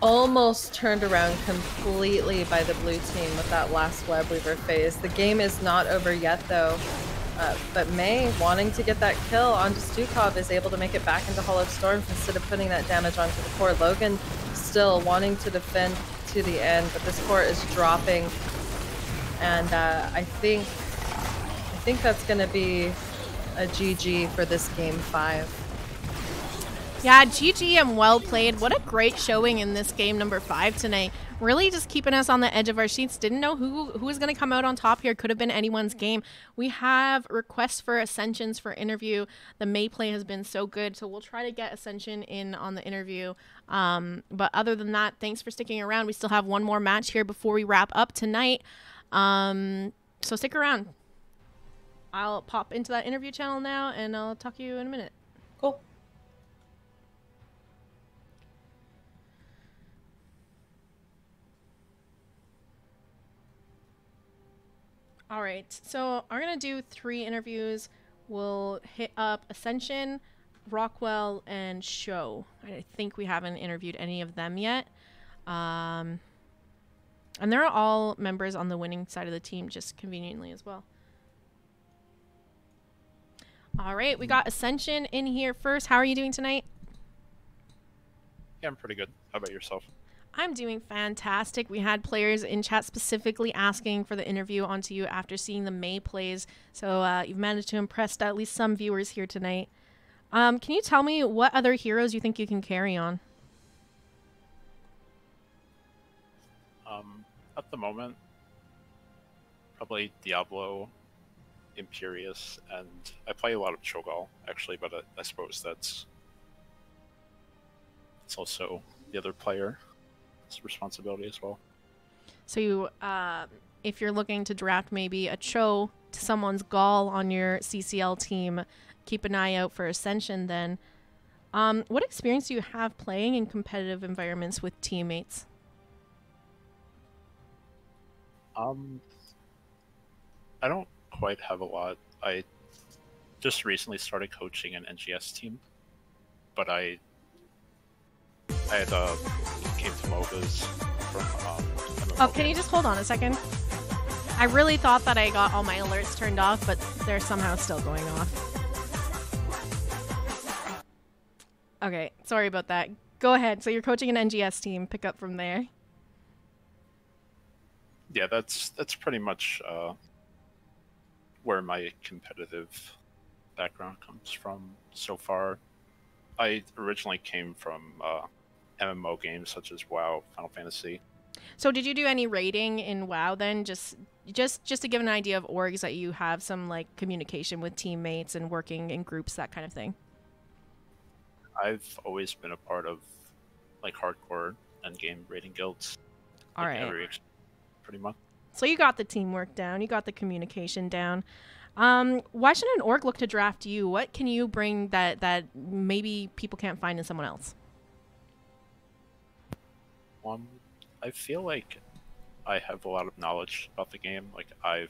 Almost turned around completely by the blue team with that last web weaver phase. The game is not over yet, though. But Mei, wanting to get that kill onto Stukov, is able to make it back into Hall of Storms instead of putting that damage onto the core. Logan still wanting to defend to the end, but this core is dropping. And I think that's going to be a GG for this game 5. Yeah, GG and well played. What a great showing in this game number 5 tonight. Really just keeping us on the edge of our seats. Didn't know who was going to come out on top here. Could have been anyone's game. We have requests for Ascensions for interview. The Mei play has been so good, so we'll try to get Ascension in on the interview. But other than that, thanks for sticking around. We still have one more match here before we wrap up tonight. So stick around. I'll pop into that interview channel now, and I'll talk to you in a minute. Cool. All right, so I'm going to do 3 interviews. We'll hit up Ascension, Rockwell, and Show. I think we haven't interviewed any of them yet. And they're all members on the winning side of the team, just conveniently as well. All right, we got Ascension in here first. How are you doing tonight? Yeah, I'm pretty good. How about yourself? I'm doing fantastic. We had players in chat specifically asking for the interview onto you after seeing the Mei plays. So you've managed to impress at least some viewers here tonight. Can you tell me what other heroes you think you can carry on? At the moment, probably Diablo, Imperious, and I play a lot of Cho'Gall, actually, but I suppose it's also the other player's responsibility as well. So you, if you're looking to draft maybe a Cho to someone's Gall on your CCL team, keep an eye out for Ascension then. What experience do you have playing in competitive environments with teammates? I don't quite have a lot. I just recently started coaching an NGS team, but I had came to MOBAs from Oh, can you just hold on a second? I really thought that I got all my alerts turned off, but they're somehow still going off. Okay, sorry about that. Go ahead. So you're coaching an NGS team. Pick up from there. Yeah, that's pretty much where my competitive background comes from so far. I originally came from MMO games such as WoW, Final Fantasy. So did you do any raiding in WoW then? Just to give an idea of orgs that you have some like communication with teammates and working in groups, that kind of thing. I've always been a part of like hardcore endgame raiding guilds. All right. Pretty much. So you got the teamwork down, you got the communication down. Why should an org look to draft you? What can you bring that maybe people can't find in someone else? I feel like I have a lot of knowledge about the game. Like I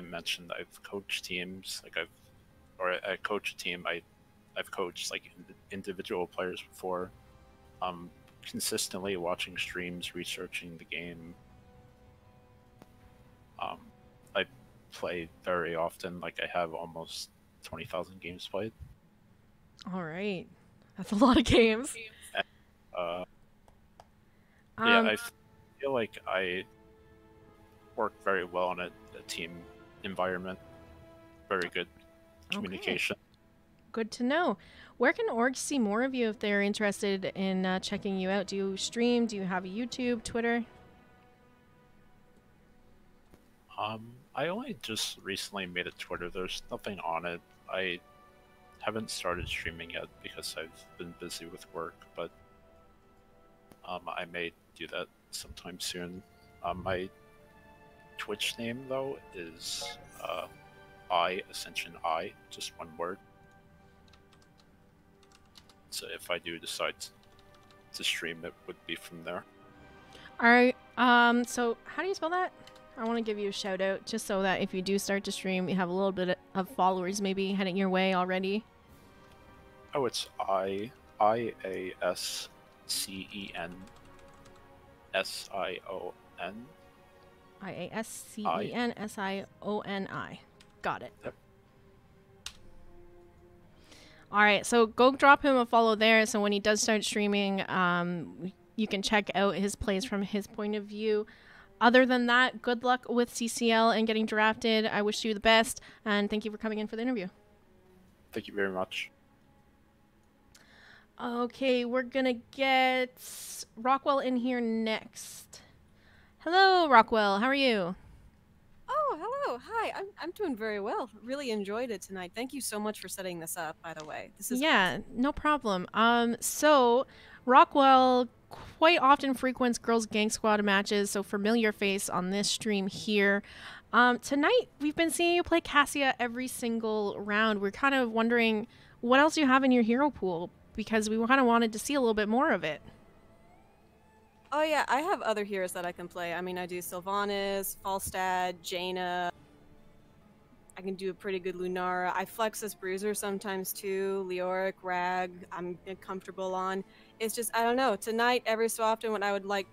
mentioned, I've coached teams. I coach a team. I've coached like individual players before. Consistently watching streams, researching the game. I play very often. Like I have almost 20,000 games played. All right, that's a lot of games. Yeah, I feel like I work very well in a team environment. Very good communication. Okay. Good to know. Where can orgs see more of you if they're interested in checking you out? Do you stream? Do you have a YouTube, Twitter? I only just recently made a Twitter. There's nothing on it. I haven't started streaming yet because I've been busy with work, but I may do that sometime soon. My Twitch name, though, is Ascension I, just one word. So if I do decide to stream, it would be from there. All right. So how do you spell that? I want to give you a shout out just so that if you do start to stream, you have a little bit of followers maybe heading your way already. Oh, it's IASCENSION. IASCENSIONI. Got it. Yep. All right, so go drop him a follow there. So when he does start streaming, you can check out his plays from his point of view. Other than that, good luck with CCL and getting drafted. I wish you the best, and thank you for coming in for the interview. Thank you very much. Okay, we're gonna get Rockwell in here next. Hello, Rockwell. How are you? Oh, hello. Hi. I'm doing very well. Really enjoyed it tonight. Thank you so much for setting this up, by the way. This is No problem. So Rockwell quite often frequents Girls Gang Squad matches, so familiar face on this stream here. Tonight we've been seeing you play Cassia every single round. We're kind of wondering what else you have in your hero pool because we kind of wanted to see a little bit more of it. Oh yeah, I have other heroes that I can play. I mean, I do Sylvanas, Falstad, Jaina. I can do a pretty good Lunara. I flex as Bruiser sometimes too. Leoric, Rag, I'm comfortable on. It's just, I don't know. Tonight, every so often when I would like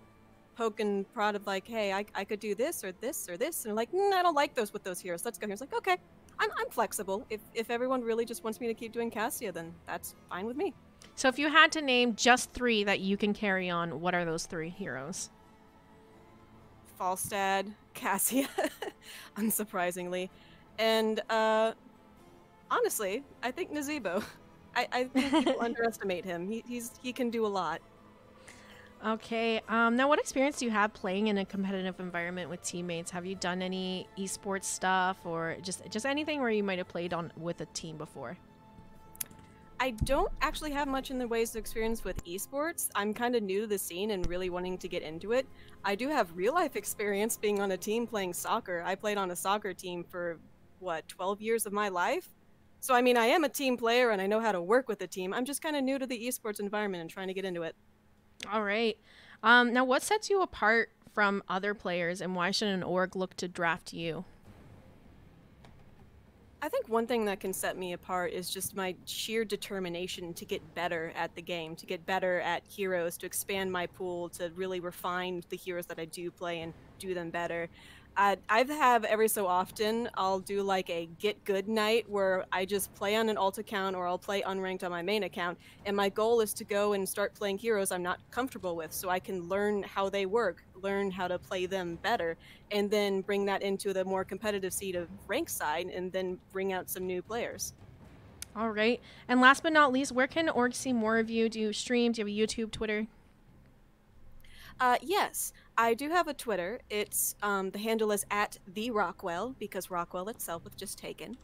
poke and prod of like, hey, I could do this or this or this. And like, I don't like those with those heroes. Let's go here. It's like, okay, I'm flexible. If everyone really just wants me to keep doing Cassia, then that's fine with me. So if you had to name just 3 that you can carry on, what are those 3 heroes? Falstad, Cassia, unsurprisingly. And honestly, I think Nazebo. I think people underestimate him. He can do a lot. Okay. Now, what experience do you have playing in a competitive environment with teammates? Have you done any esports stuff or just anything where you might have played on with a team before? I don't actually have much in the ways of experience with esports. I'm kind of new to the scene and really wanting to get into it. I do have real life experience being on a team playing soccer. I played on a soccer team for, 12 years of my life? So, I mean, I am a team player and I know how to work with a team. I'm just kind of new to the esports environment and trying to get into it. All right. Now, what sets you apart from other players and why should an org look to draft you? I think one thing that can set me apart is just my sheer determination to get better at the game, to get better at heroes, to expand my pool, to really refine the heroes that I do play and do them better. I have every so often, I'll do like a get good night where I just play on an alt account or I'll play unranked on my main account. And my goal is to go and start playing heroes I'm not comfortable with so I can learn how they work, learn how to play them better, and then bring that into the more competitive seat of rank side and then bring out some new players. All right. And last but not least, where can orgs see more of you? Do you stream? Do you have a YouTube, Twitter? Yes, I do have a Twitter. It's the handle is @TheRockwell because Rockwell itself was just taken.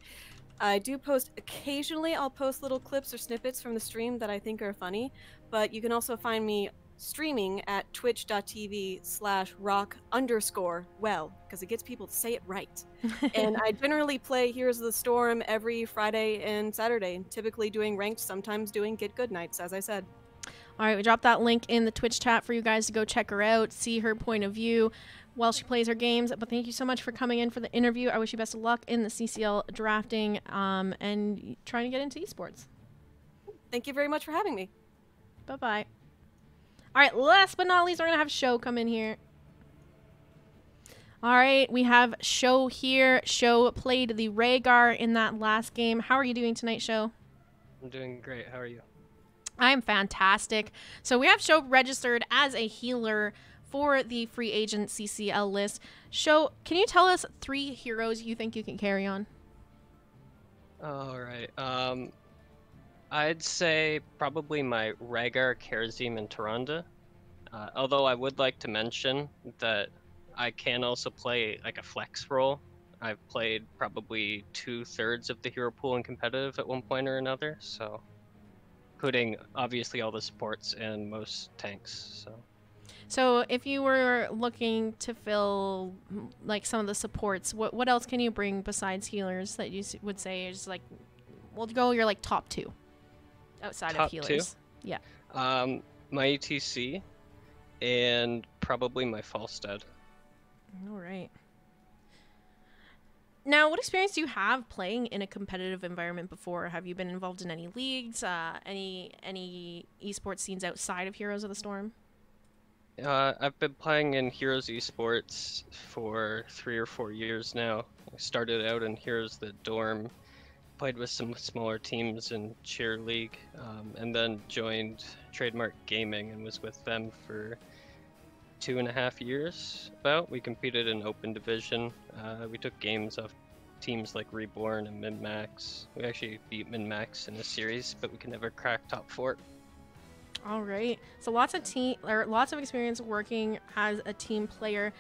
I do post occasionally. I'll post little clips or snippets from the stream that I think are funny, but you can also find me streaming at twitch.tv/rock_well, because it gets people to say it right. And I generally play Heroes of the Storm every Friday and Saturday, typically doing ranked, sometimes doing Get Good nights, as I said. All right, we dropped that link in the Twitch chat for you guys to go check her out, see her point of view while she plays her games. But thank you so much for coming in for the interview. I wish you best of luck in the CCL drafting and trying to get into esports. Thank you very much for having me. Bye-bye. All right, last but not least, we're going to have Show come in here. All right, we have Show here. Show played the Rhaegar in that last game. How are you doing tonight, Show? I'm doing great. How are you? I'm fantastic. So we have Show registered as a healer for the free agent CCL list. Show, can you tell us 3 heroes you think you can carry on? All right. I'd say probably my Rhaegar, Kharazim, and Tyrande. Although I would like to mention that I can also play like a flex role. I've played probably 2/3 of the hero pool in competitive at one point or another, so including obviously all the supports and most tanks. So if you were looking to fill like some of the supports, what else can you bring besides healers that you would say is like, we'll go your like top 2 outside of healers? Yeah. My ETC and probably my Falstad. All right. Now, what experience do you have playing in a competitive environment before? Have you been involved in any leagues, any esports scenes outside of Heroes of the Storm? I've been playing in Heroes Esports for 3 or 4 years now. I started out in Heroes the Dorm, played with some smaller teams in Cheer League, and then joined Trademark Gaming and was with them for 2.5 years about. We competed in Open Division. We took games off teams like Reborn and Min-Max. We actually beat Min-Max in a series, but we could never crack top 4. All right. So lots of experience working as a team player.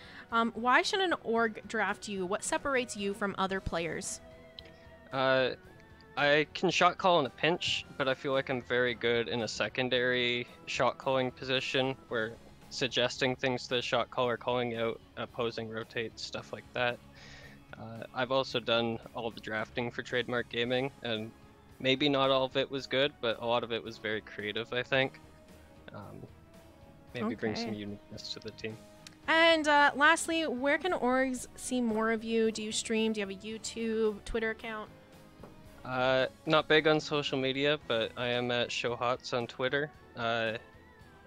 Why should an org draft you? What separates you from other players? I can shot call in a pinch, but I feel like I'm very good in a secondary shot calling position where suggesting things to the shot caller, calling out opposing rotates, stuff like that. I've also done all the drafting for Trademark Gaming, and maybe not all of it was good, but a lot of it was very creative, I think. Maybe bring some uniqueness to the team. And lastly, where can orgs see more of you? Do you stream? Do you have a YouTube, Twitter account? Not big on social media, but I am at Showhots on Twitter.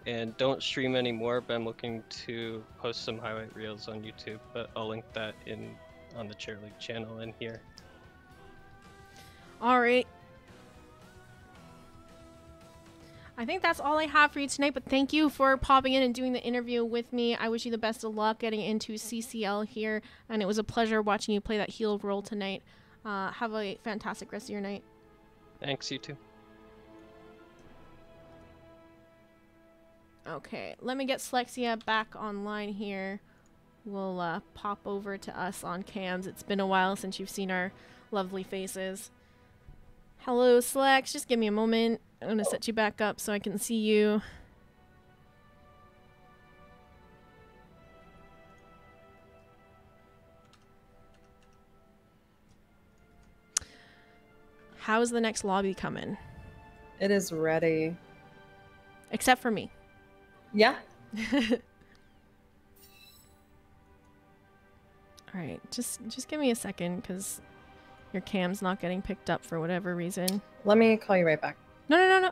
And don't stream anymore, but I'm looking to post some highlight reels on YouTube, but I'll link that on the Cheer League channel in here. All right. I think that's all I have for you tonight, but thank you for popping in and doing the interview with me. I wish you the best of luck getting into CCL here, and it was a pleasure watching you play that heal role tonight. Have a fantastic rest of your night. Thanks, you too. Okay, let me get Slexia back online here. We'll pop over to us on cams. It's been a while since you've seen our lovely faces. Hello, Slex. Just give me a moment. I'm going to set you back up so I can see you. How's the next lobby coming? It is ready. Except for me. Yeah. All right, just give me a second because your cam's not getting picked up for whatever reason. Let me call you right back. No.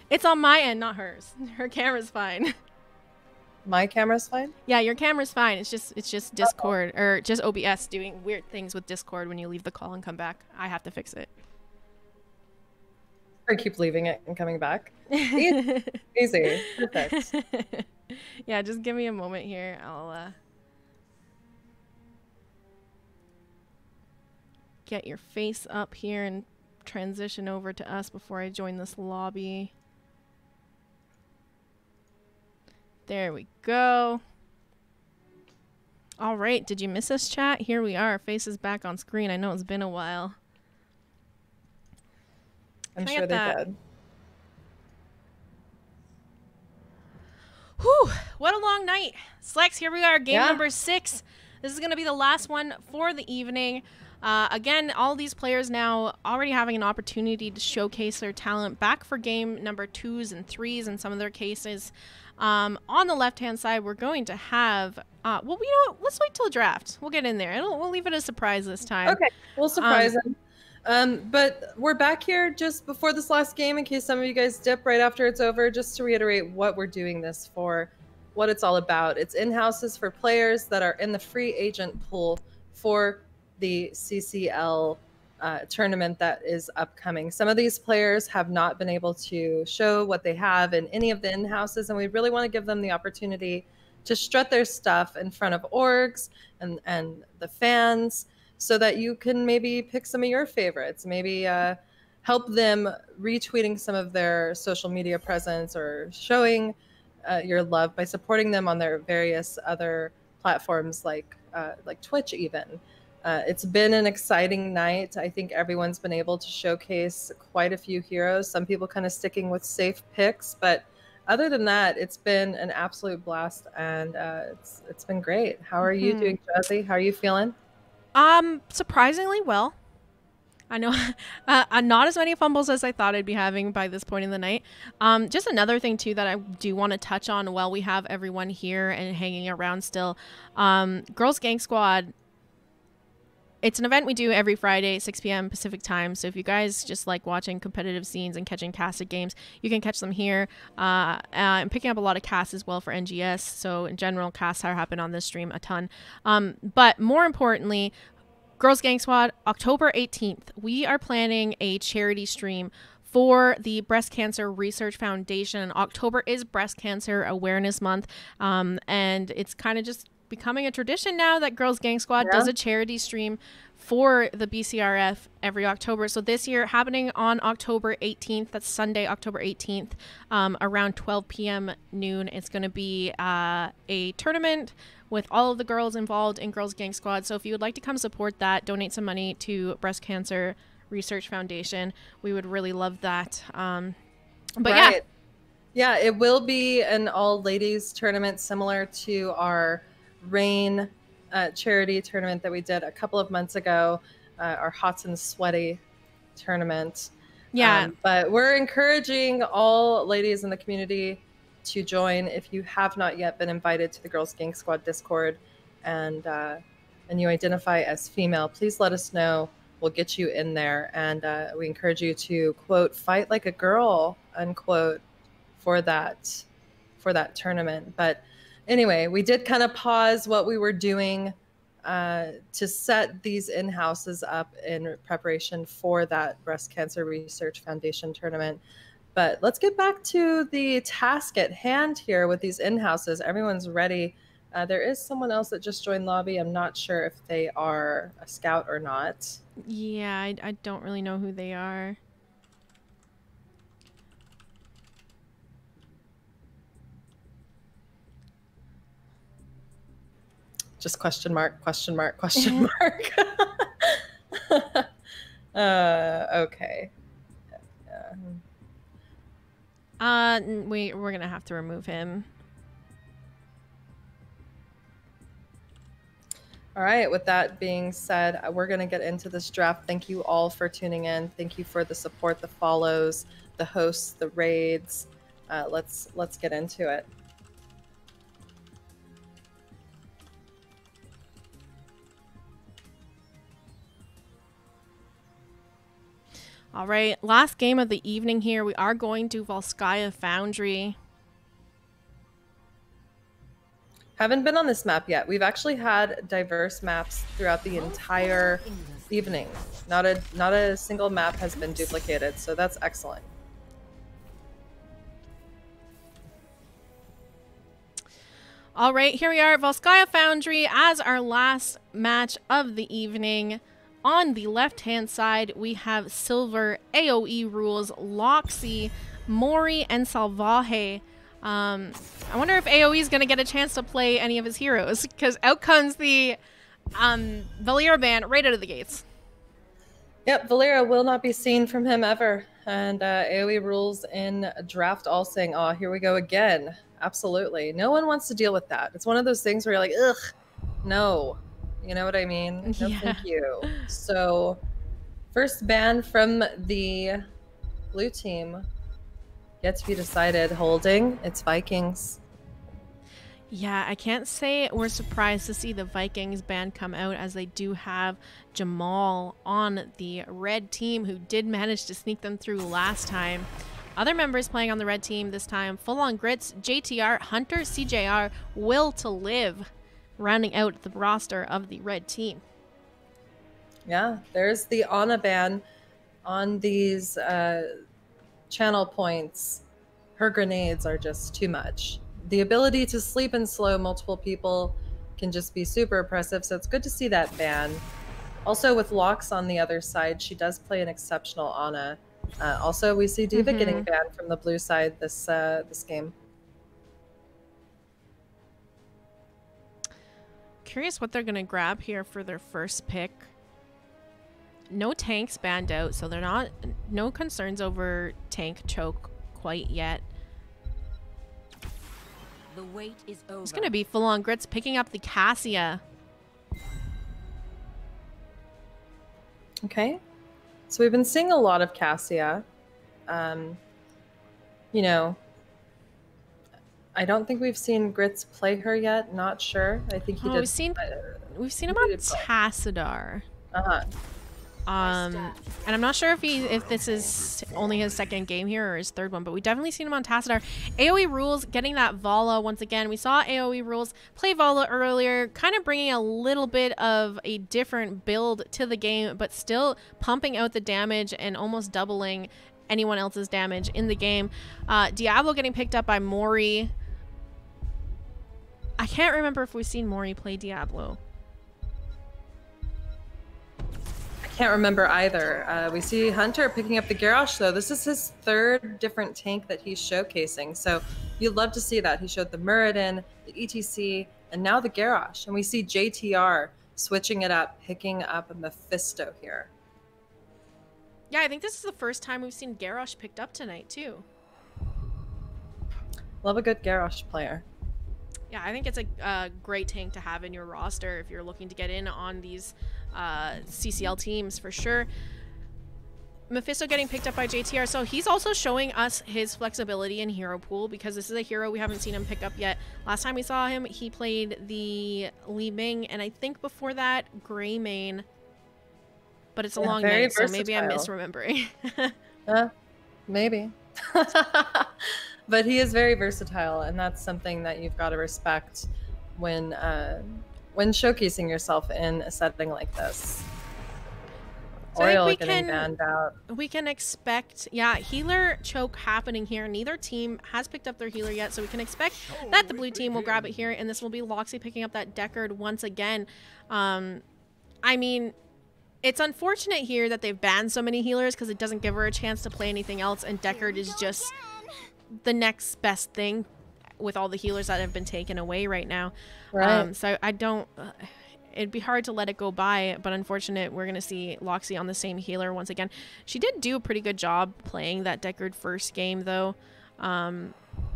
It's on my end, not hers. Her camera's fine. My camera's fine? Yeah, your camera's fine. It's just Discord or just OBS doing weird things with Discord when you leave the call and come back. I have to fix it. Or keep leaving it and coming back. Easy. Perfect. Yeah, just give me a moment here. I'll get your face up here and transition over to us before I join this lobby. There we go. All right, did you miss us, chat? Here we are. Faces back on screen. I know it's been a while. I'm sure they did. Whew, what a long night. Slex, here we are, game Yeah. number 6. This is going to be the last one for the evening. Again, all these players now already having an opportunity to showcase their talent back for game number 2s and 3s in some of their cases. On the left-hand side, we're going to have, well, you know what? Let's wait till the draft. We'll get in there. We'll leave it a surprise this time. Okay, we'll surprise them. But we're back here just before this last game in case some of you guys dip right after it's over, just to reiterate what we're doing this for, what it's all about. It's in-houses for players that are in the free agent pool for the CCL tournament that is upcoming. Some of these players have not been able to show what they have in any of the in-houses, and we really want to give them the opportunity to strut their stuff in front of orgs and the fans, so that you can maybe pick some of your favorites, maybe help them retweeting some of their social media presence or showing your love by supporting them on their various other platforms like Twitch even. It's been an exciting night. I think everyone's been able to showcase quite a few heroes. Some people kind of sticking with safe picks, but other than that, it's been an absolute blast, and it's been great. How are you doing, Jazzy? How are you feeling? Surprisingly well. I know not as many fumbles as I thought I'd be having by this point in the night. Just another thing too that I do want to touch on while we have everyone here and hanging around still. Girls Gank Squad. It's an event we do every Friday, 6 p.m. Pacific time. So if you guys just like watching competitive scenes and catching casted games, you can catch them here. I'm picking up a lot of casts as well for NGS. So in general, casts are happening on this stream a ton. But more importantly, Girls Gang Squad, October 18th, we are planning a charity stream for the Breast Cancer Research Foundation. October is Breast Cancer Awareness Month, and it's kind of just becoming a tradition now that Girls Gang Squad does a charity stream for the BCRF every October. So this year, happening on October 18th, that's Sunday, October 18th, around 12 p.m. noon. It's going to be a tournament with all of the girls involved in Girls Gang Squad. So if you would like to come support that, donate some money to Breast Cancer Research Foundation, we would really love that. But yeah, it will be an all-ladies tournament similar to our Rain charity tournament that we did a couple of months ago, our Hot and Sweaty tournament. Yeah. But we're encouraging all ladies in the community to join. If you have not yet been invited to the Girls Gang Squad Discord and you identify as female, please let us know. We'll get you in there. And we encourage you to, quote, fight like a girl, unquote, for that tournament. But anyway, we did kind of pause what we were doing to set these in-houses up in preparation for that Breast Cancer Research Foundation tournament. But let's get back to the task at hand here with these in-houses. Everyone's ready. There is someone else that just joined lobby. I'm not sure if they are a scout or not. Yeah, I don't really know who they are. Just question mark, question mark, question mark. Okay. We're gonna have to remove him. All right, with that being said, we're going to get into this draft. Thank you all for tuning in. Thank you for the support, the follows, the hosts, the raids. Let's get into it. All right, last game of the evening here. We are going to Volskaya Foundry. Haven't been on this map yet. We've actually had diverse maps throughout the entire evening. Not a single map has been duplicated, so that's excellent. All right, here we are at Volskaya Foundry as our last match of the evening. On the left-hand side, we have Silver, AoE Rules, Loxy, Mori, and Salvaje. I wonder if AoE is going to get a chance to play any of his heroes, because out comes the Valera ban right out of the gates. Yep, Valera will not be seen from him ever. And AoE Rules in draft all saying, oh, here we go again. absolutely. No one wants to deal with that. It's one of those things where you're like, ugh, no. You know what I mean? No, Yeah. thank you. So, first ban from the blue team yet to be decided. Holding, it's Vikings. Yeah, I can't say we're surprised to see the Vikings band come out, as they do have Jamal on the red team, who did manage to sneak them through last time. Other members playing on the red team this time: Full On Grits, JTR, Hunter, CJR, Will to Live, rounding out the roster of the red team. Yeah, there's the Ana ban on these channel points. Her grenades are just too much. The ability to sleep and slow multiple people can just be super oppressive, so it's good to see that ban. Also, with Locks on the other side, she does play an exceptional Ana. Also, we see Diva getting banned from the blue side this game. Curious what they're gonna grab here for their first pick. No tanks banned out, so they're not, no concerns over tank choke quite yet. The wait is over. It's gonna be Full On Grits picking up the Cassia. Okay, so we've been seeing a lot of Cassia. You know, I don't think we've seen Grits play her yet. Not sure. I think he did. We've seen him on Tassadar. And I'm not sure if this is only his second game here or his third one, but we definitely seen him on Tassadar. AoE Rules getting that Vala once again. We saw AoE Rules play Vala earlier, kind of bringing a little bit of a different build to the game, but still pumping out the damage and almost doubling anyone else's damage in the game. Diablo getting picked up by Mori. I can't remember if we've seen Mori play Diablo. Can't remember either. We see Hunter picking up the Garrosh, though. This is his third different tank that he's showcasing, so you'd love to see that. He showed the Muradin, the ETC, and now the Garrosh. And we see JTR switching it up, picking up a Mephisto here. Yeah, I think this is the first time we've seen Garrosh picked up tonight, too. Love a good Garrosh player. Yeah, I think it's a great tank to have in your roster if you're looking to get in on these CCL teams for sure. Mephisto getting picked up by JTR, so he's also showing us his flexibility in hero pool, because this is a hero we haven't seen him pick up yet. Last time we saw him, he played the Li Ming, and I think before that, Greymane. But it's a long name, so maybe I'm misremembering. Maybe. But he is very versatile, and that's something that you've got to respect when showcasing yourself in a setting like this. So Oriole getting banned out. We can expect, yeah, healer choke happening here. Neither team has picked up their healer yet, so we can expect that the blue team will grab it here, and this will be Loxy picking up that Deckard once again. I mean, it's unfortunate here that they've banned so many healers, because it doesn't give her a chance to play anything else, and Deckard is just the next best thing with all the healers that have been taken away right now. Right. So I don't... it'd be hard to let it go by, but unfortunate we're going to see Loxy on the same healer once again. She did do a pretty good job playing that Deckard first game, though.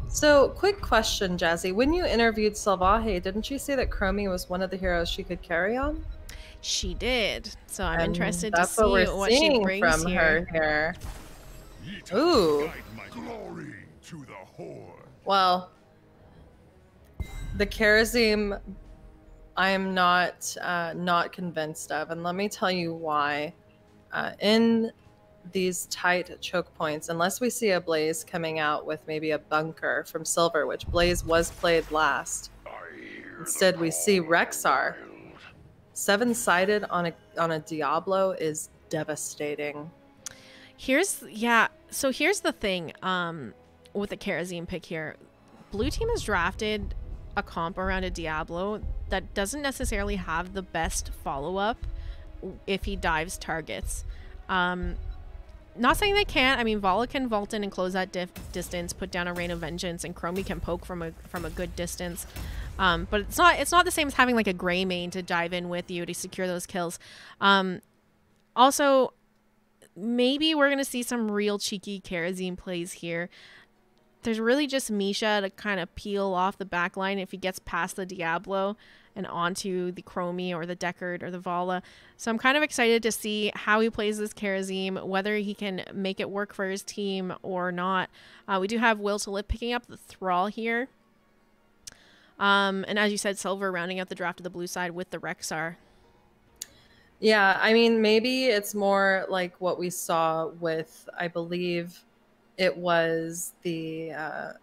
So, quick question, Jazzy. When you interviewed Salvaje, didn't she say that Chromie was one of the heroes she could carry on? She did. So I'm interested to see what she brings from her here. Ooh. Glory to the Horde. Well, the Kharazim, I am not convinced of, and let me tell you why. In these tight choke points, unless we see a Blaze coming out with maybe a bunker from Silver, which Blaze was played last, instead we see Rexar. 7-sided on a Diablo is devastating. So here's the thing with the Kharazim pick here. Blue team has drafted a comp around a Diablo that doesn't necessarily have the best follow-up if he dives targets. Not saying they can't. I mean, Vala can vault in and close that distance, put down a Rain of Vengeance, and Chromie can poke from a good distance. But it's not the same as having like a Greymane to dive in with you to secure those kills. Also, maybe we're gonna see some real cheeky Kharazim plays here. there's really just Misha to kind of peel off the back line if he gets past the Diablo and onto the Chromie or the Deckard or the Vala. So I'm kind of excited to see how he plays this Karazim, whether he can make it work for his team or not. We do have Will to Live picking up the Thrall here. And as you said, Silver rounding out the draft of the blue side with the Rexar. Yeah, I mean, maybe it's more like what we saw with, I believe it was the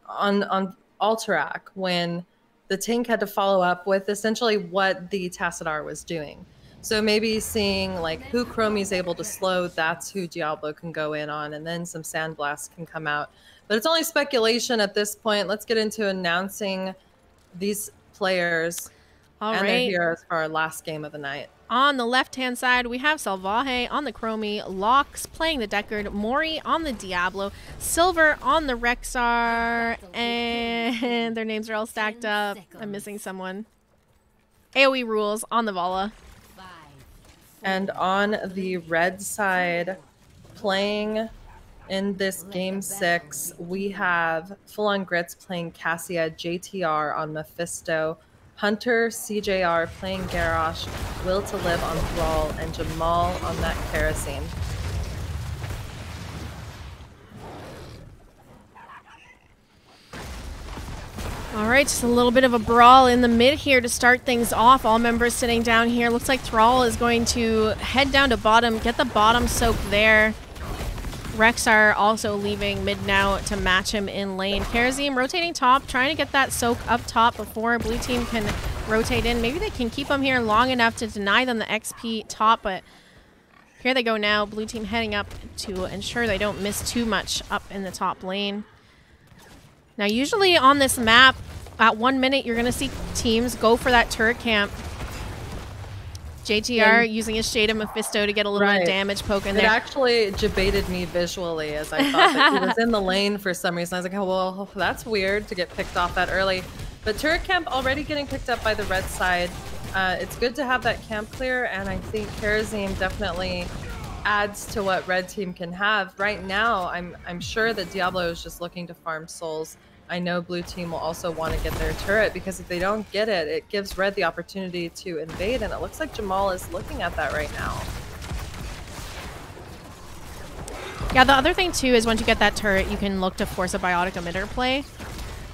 on Alterac, when the tank had to follow up with essentially what the Tassadar was doing. So maybe seeing like who Chromie's able to slow, that's who Diablo can go in on, and then some Sandblast can come out. But it's only speculation at this point. Let's get into announcing these players and their heroes for our last game of the night. On the left-hand side, we have Salvaje on the Chromie, Lox playing the Deckard, Mori on the Diablo, Silver on the Rexar, and their names are all stacked up. I'm missing someone. AoE Rules on the Vala. And on the red side, playing in this game 6, we have Full On Grits playing Cassia, JTR on Mephisto, Hunter, CJR playing Garrosh, Will to Live on Thrall, and Jamal on that Kerosene. All right, just a little bit of a brawl in the mid here to start things off. All members sitting down here. Looks like Thrall is going to head down to bottom, get the bottom soak there. Rexar also leaving mid now to match him in lane. Karazim rotating top, trying to get that soak up top before blue team can rotate in. Maybe they can keep them here long enough to deny them the XP top, but here they go now. Blue team heading up to ensure they don't miss too much up in the top lane. Now, usually on this map, at 1 minute, you're going to see teams go for that turret camp. JTR using his Shade of Mephisto to get a little bit of damage poke in there. It actually debated me visually, as I thought that he was in the lane for some reason. I was like, oh, well, that's weird to get picked off that early. But turret camp already getting picked up by the red side. It's good to have that camp clear, and I think Karazim definitely adds to what red team can have. Right now, I'm sure that Diablo is just looking to farm souls. I know blue team will also want to get their turret, because if they don't get it, it gives red the opportunity to invade, and it looks like Jamal is looking at that right now. Yeah, the other thing too is once you get that turret, you can look to force a biotic emitter play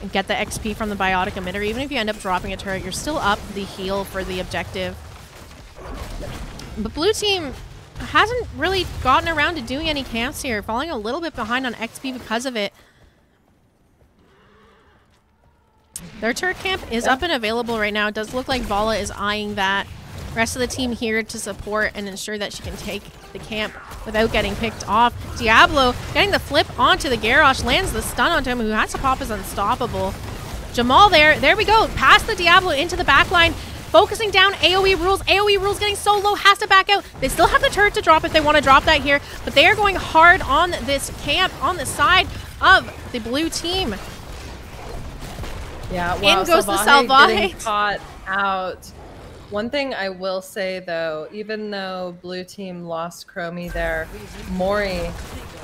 and get the XP from the biotic emitter. Even if you end up dropping a turret, you're still up the heal for the objective. But blue team hasn't really gotten around to doing any camps here, falling a little bit behind on XP because of it. Their turret camp is up and available right now. It does look like Vala is eyeing that. Rest of the team here to support and ensure that she can take the camp without getting picked off. Diablo getting the flip onto the Garrosh, lands the stun onto him, who has to pop is unstoppable. Jamal there we go, past the Diablo into the backline, focusing down AoE Rules. AoE Rules getting so low, has to back out. They still have the turret to drop if they want to drop that here, but they are going hard on this camp on the side of the blue team. Yeah, wow, in goes the Salvaje getting caught out. One thing I will say though, even though blue team lost Chromie there, Mori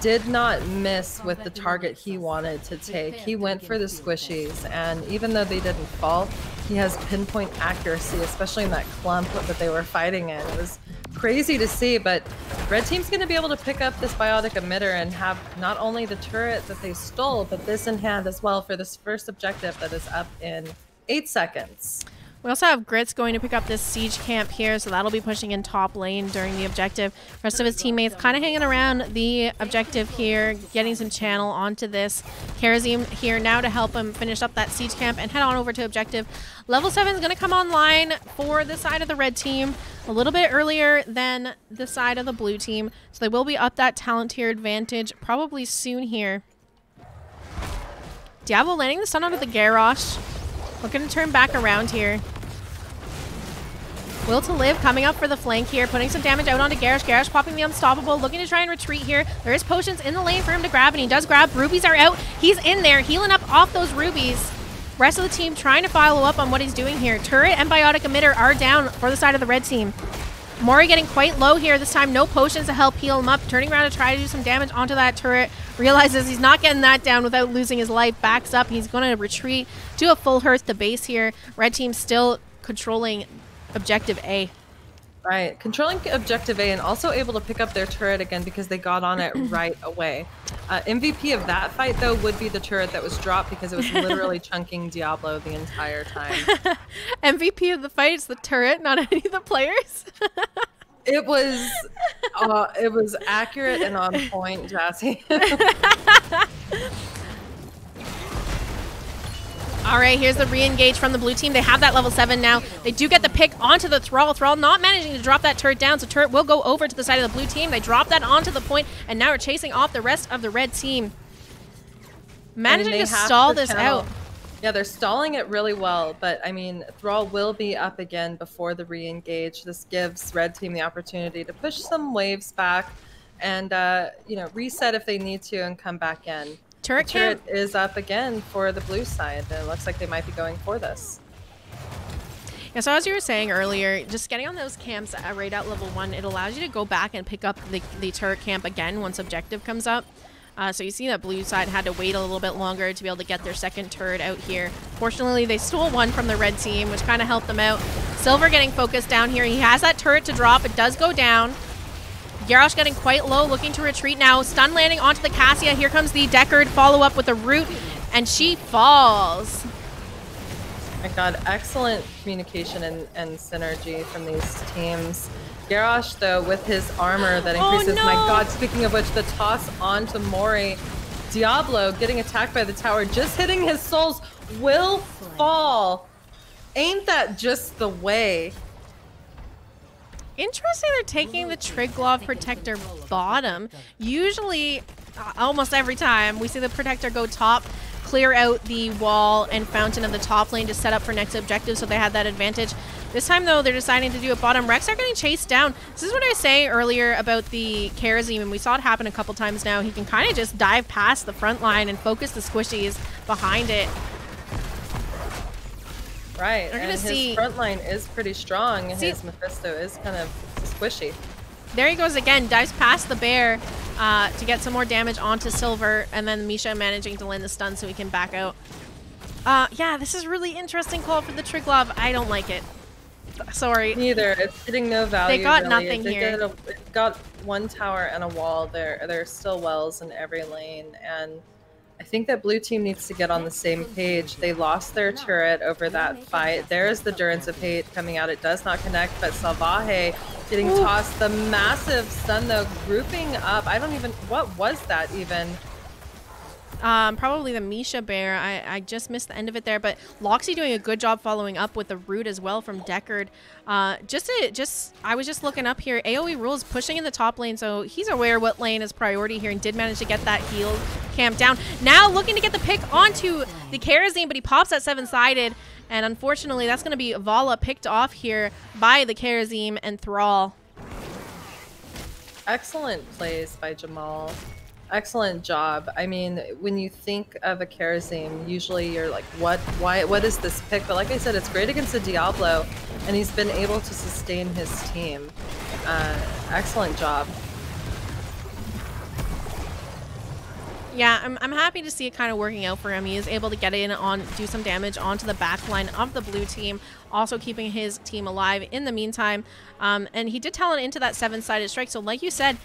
did not miss with the target he wanted to take. He went for the squishies, and even though they didn't fall, he has pinpoint accuracy, especially in that clump that they were fighting in. It was crazy to see, but red team's going to be able to pick up this biotic emitter and have not only the turret that they stole, but this in hand as well for this first objective that is up in 8 seconds. We also have Grits going to pick up this siege camp here, so that'll be pushing in top lane during the objective. Rest of his teammates kind of hanging around the objective here, getting some channel onto this. Karazim here now to help him finish up that siege camp and head on over to objective. Level 7 is going to come online for the side of the red team a little bit earlier than the side of the blue team, so they will be up that talent tier advantage probably soon here. Diablo landing the stun onto the Garrosh. Looking to turn back around here. Will to Live coming up for the flank here, putting some damage out onto Garrosh. Garrosh popping the Unstoppable, looking to try and retreat here. There is potions in the lane for him to grab, and he does grab. Rubies are out. He's in there, healing up off those rubies. Rest of the team trying to follow up on what he's doing here. Turret and Biotic Emitter are down for the side of the red team. Mori getting quite low here this time. No potions to help heal him up. Turning around to try to do some damage onto that turret. Realizes he's not getting that down without losing his life. Backs up. He's going to retreat to a full hearth to base here. Red team still controlling objective A. Right, controlling objective A and also able to pick up their turret again because they got on it right away. MVP of that fight, though, would be the turret that was dropped because it was literally chunking Diablo the entire time. MVP of the fight is the turret, not any of the players. It was accurate and on point, Jazzy. All right, here's the re-engage from the blue team. They have that level 7 now. They do get the pick onto the Thrall. Thrall not managing to drop that turret down, so turret will go over to the side of the blue team. They drop that onto the point, and now we're chasing off the rest of the red team. Managing to stall this out. Yeah, they're stalling it really well, but I mean, Thrall will be up again before the re-engage. This gives red team the opportunity to push some waves back and, you know, reset if they need to and come back in. Turret is up again for the blue side. It looks like they might be going for this. Yeah, so as you were saying earlier, just getting on those camps right at level 1, it allows you to go back and pick up the turret camp again once objective comes up. So you see that blue side had to wait a little bit longer to be able to get their second turret out here. Fortunately, they stole one from the red team, which kind of helped them out. Silver getting focused down here. He has that turret to drop. It does go down. Garrosh getting quite low, looking to retreat now. Stun landing onto the Cassia. Here comes the Deckard follow-up with a root, and she falls. My God, excellent communication and synergy from these teams. Garrosh, though, with his armor that increases, my God, speaking of which, the toss onto Mori. Diablo getting attacked by the tower, just hitting his souls, will fall. Ain't that just the way? Interesting they're taking the Triglav Protector bottom. Usually, almost every time, we see the Protector go top, clear out the wall and fountain of the top lane to set up for next objective, so they had that advantage. This time, though, they're deciding to do it bottom. Rex are getting chased down. This is what I was saying earlier about the Karazim, and we saw it happen a couple times now. He can kind of just dive past the front line and focus the squishies behind it. Right, and his front line is pretty strong, and his Mephisto is kind of squishy. There he goes again, dives past the bear to get some more damage onto Silver, and then Misha managing to land the stun so he can back out. Yeah, this is really interesting call for the Triglav. I don't like it. Sorry. Neither. It's getting no value. They got really. nothing here. It got one tower and a wall. There's still wells in every lane, and I think that blue team needs to get on the same page. They lost their turret over that fight. There's the Durance of Hate coming out. It does not connect, but Salvaje getting tossed. The massive stun, though, grouping up. I don't even... What was that even? Probably the Misha bear. I just missed the end of it there, but Loxy doing a good job following up with the root as well from Deckard. I was just looking up here. AoE rules pushing in the top lane, so he's aware what lane is priority here and did manage to get that heal camp down. Now looking to get the pick onto the Karazim, but he pops that 7-sided, and unfortunately that's going to be Vala picked off here by the Karazim and Thrall. Excellent plays by Jamal. Excellent job. I mean, when you think of a Karazim, usually you're like, what is this pick? But like I said, it's great against a Diablo, and he's been able to sustain his team. Excellent job. Yeah, I'm happy to see it kind of working out for him. He is able to get in do some damage onto the back line of the blue team, also keeping his team alive in the meantime. And he did talent into that 7-sided strike. So like you said,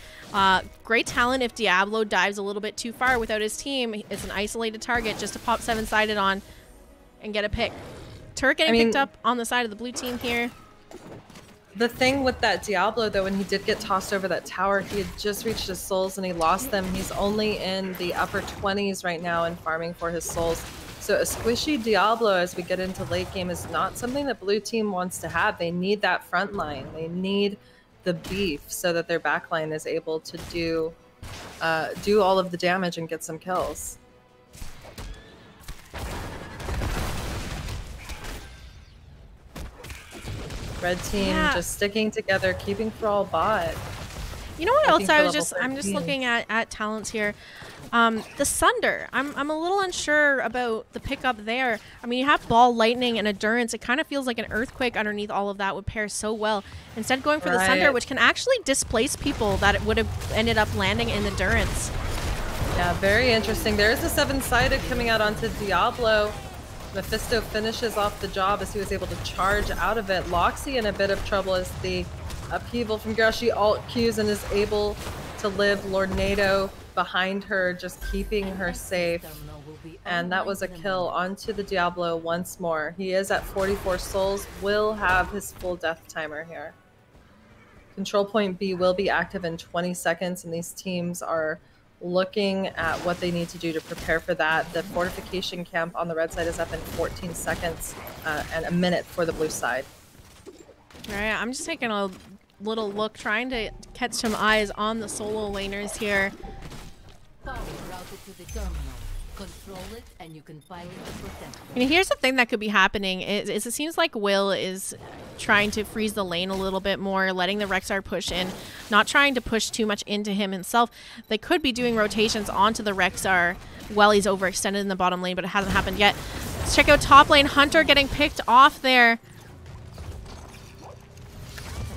great talent if Diablo dives a little bit too far without his team. It's an isolated target just to pop 7-sided on and get a pick. Turret getting picked up on the side of the blue team here. The thing with that Diablo, though, when he did get tossed over that tower, he had just reached his souls and he lost them. He's only in the upper 20s right now and farming for his souls. So a squishy Diablo as we get into late game is not something that blue team wants to have. They need that front line. They need the beef so that their back line is able to do all of the damage and get some kills. Red team just sticking together, keeping Thrall bot. You know what I else think I for was level I'm just 13. looking at talents here. The Sunder. I'm a little unsure about the pickup there. I mean, you have Ball, Lightning, and Endurance. It kind of feels like an Earthquake underneath all of that would pair so well. Instead going for the Sunder, Right. which can actually displace people that it would have ended up landing in Endurance. Yeah, very interesting. There's a 7-sided coming out onto Diablo. Mephisto finishes off the job as he was able to charge out of it. Loxy in a bit of trouble as the upheaval from Garashi alt Qs and is able to live. Lornado behind her, just keeping her safe. And that was a kill onto the Diablo once more. He is at 44 souls, will have his full death timer here. Control point B will be active in 20 seconds, and these teams are looking at what they need to do to prepare for that. The fortification camp on the red side is up in 14 seconds and a minute for the blue side. All right, I'm just taking a little look, trying to catch some eyes on the solo laners here. Power routed to the terminal. Control it, and you can pilot to protect it. And here's the thing that could be happening is it seems like Will is trying to freeze the lane a little bit more, letting the Rexar push in, not trying to push too much into him himself. They could be doing rotations onto the Rexar while he's overextended in the bottom lane, but it hasn't happened yet. Let's check out top lane. Hunter getting picked off there.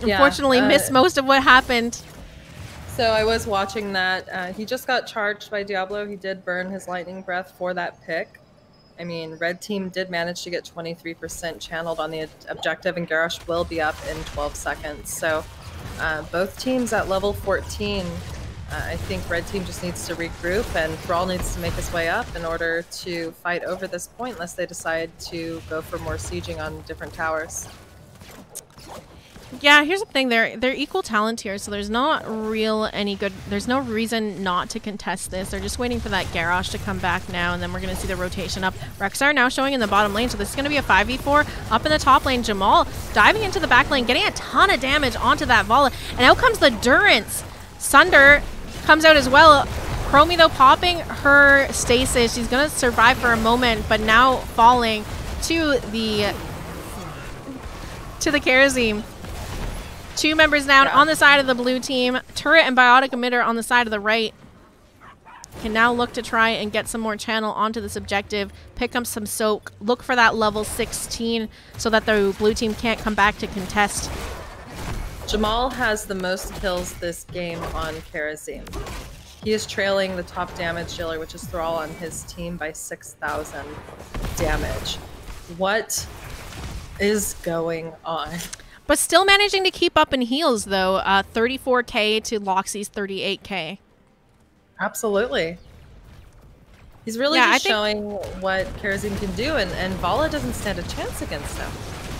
Yeah, Unfortunately, missed most of what happened. So I was watching that. He just got charged by Diablo. He did burn his lightning breath for that pick. I mean, red team did manage to get 23% channeled on the objective, and Garrosh will be up in 12 seconds. So both teams at level 14. I think red team just needs to regroup, and Thrall needs to make his way up in order to fight over this point, unless they decide to go for more sieging on different towers. Yeah, here's the thing. They're equal talent here, so there's not there's no reason not to contest this. They're just waiting for that Garrosh to come back now, and then we're going to see the rotation up. Rexar now showing in the bottom lane, so this is going to be a 5v4 up in the top lane. Jamal diving into the back lane, getting a ton of damage onto that Vala, and out comes the Durance. Sunder comes out as well. Chromie, though, popping her stasis. She's going to survive for a moment, but now falling to the Kerosene. Two members down on the side of the blue team. Turret and Biotic Emitter on the side of the right. Can now look to try and get some more channel onto this objective. Pick up some soak. Look for that level 16 so that the blue team can't come back to contest. Jamal has the most kills this game on Kerosene. He is trailing the top damage dealer, which is Thrall, on his team by 6,000 damage. What is going on? But still managing to keep up in heals, though. 34k to Loxy's 38k. Absolutely. He's really just showing what Kerosene can do, and Vala doesn't stand a chance against him.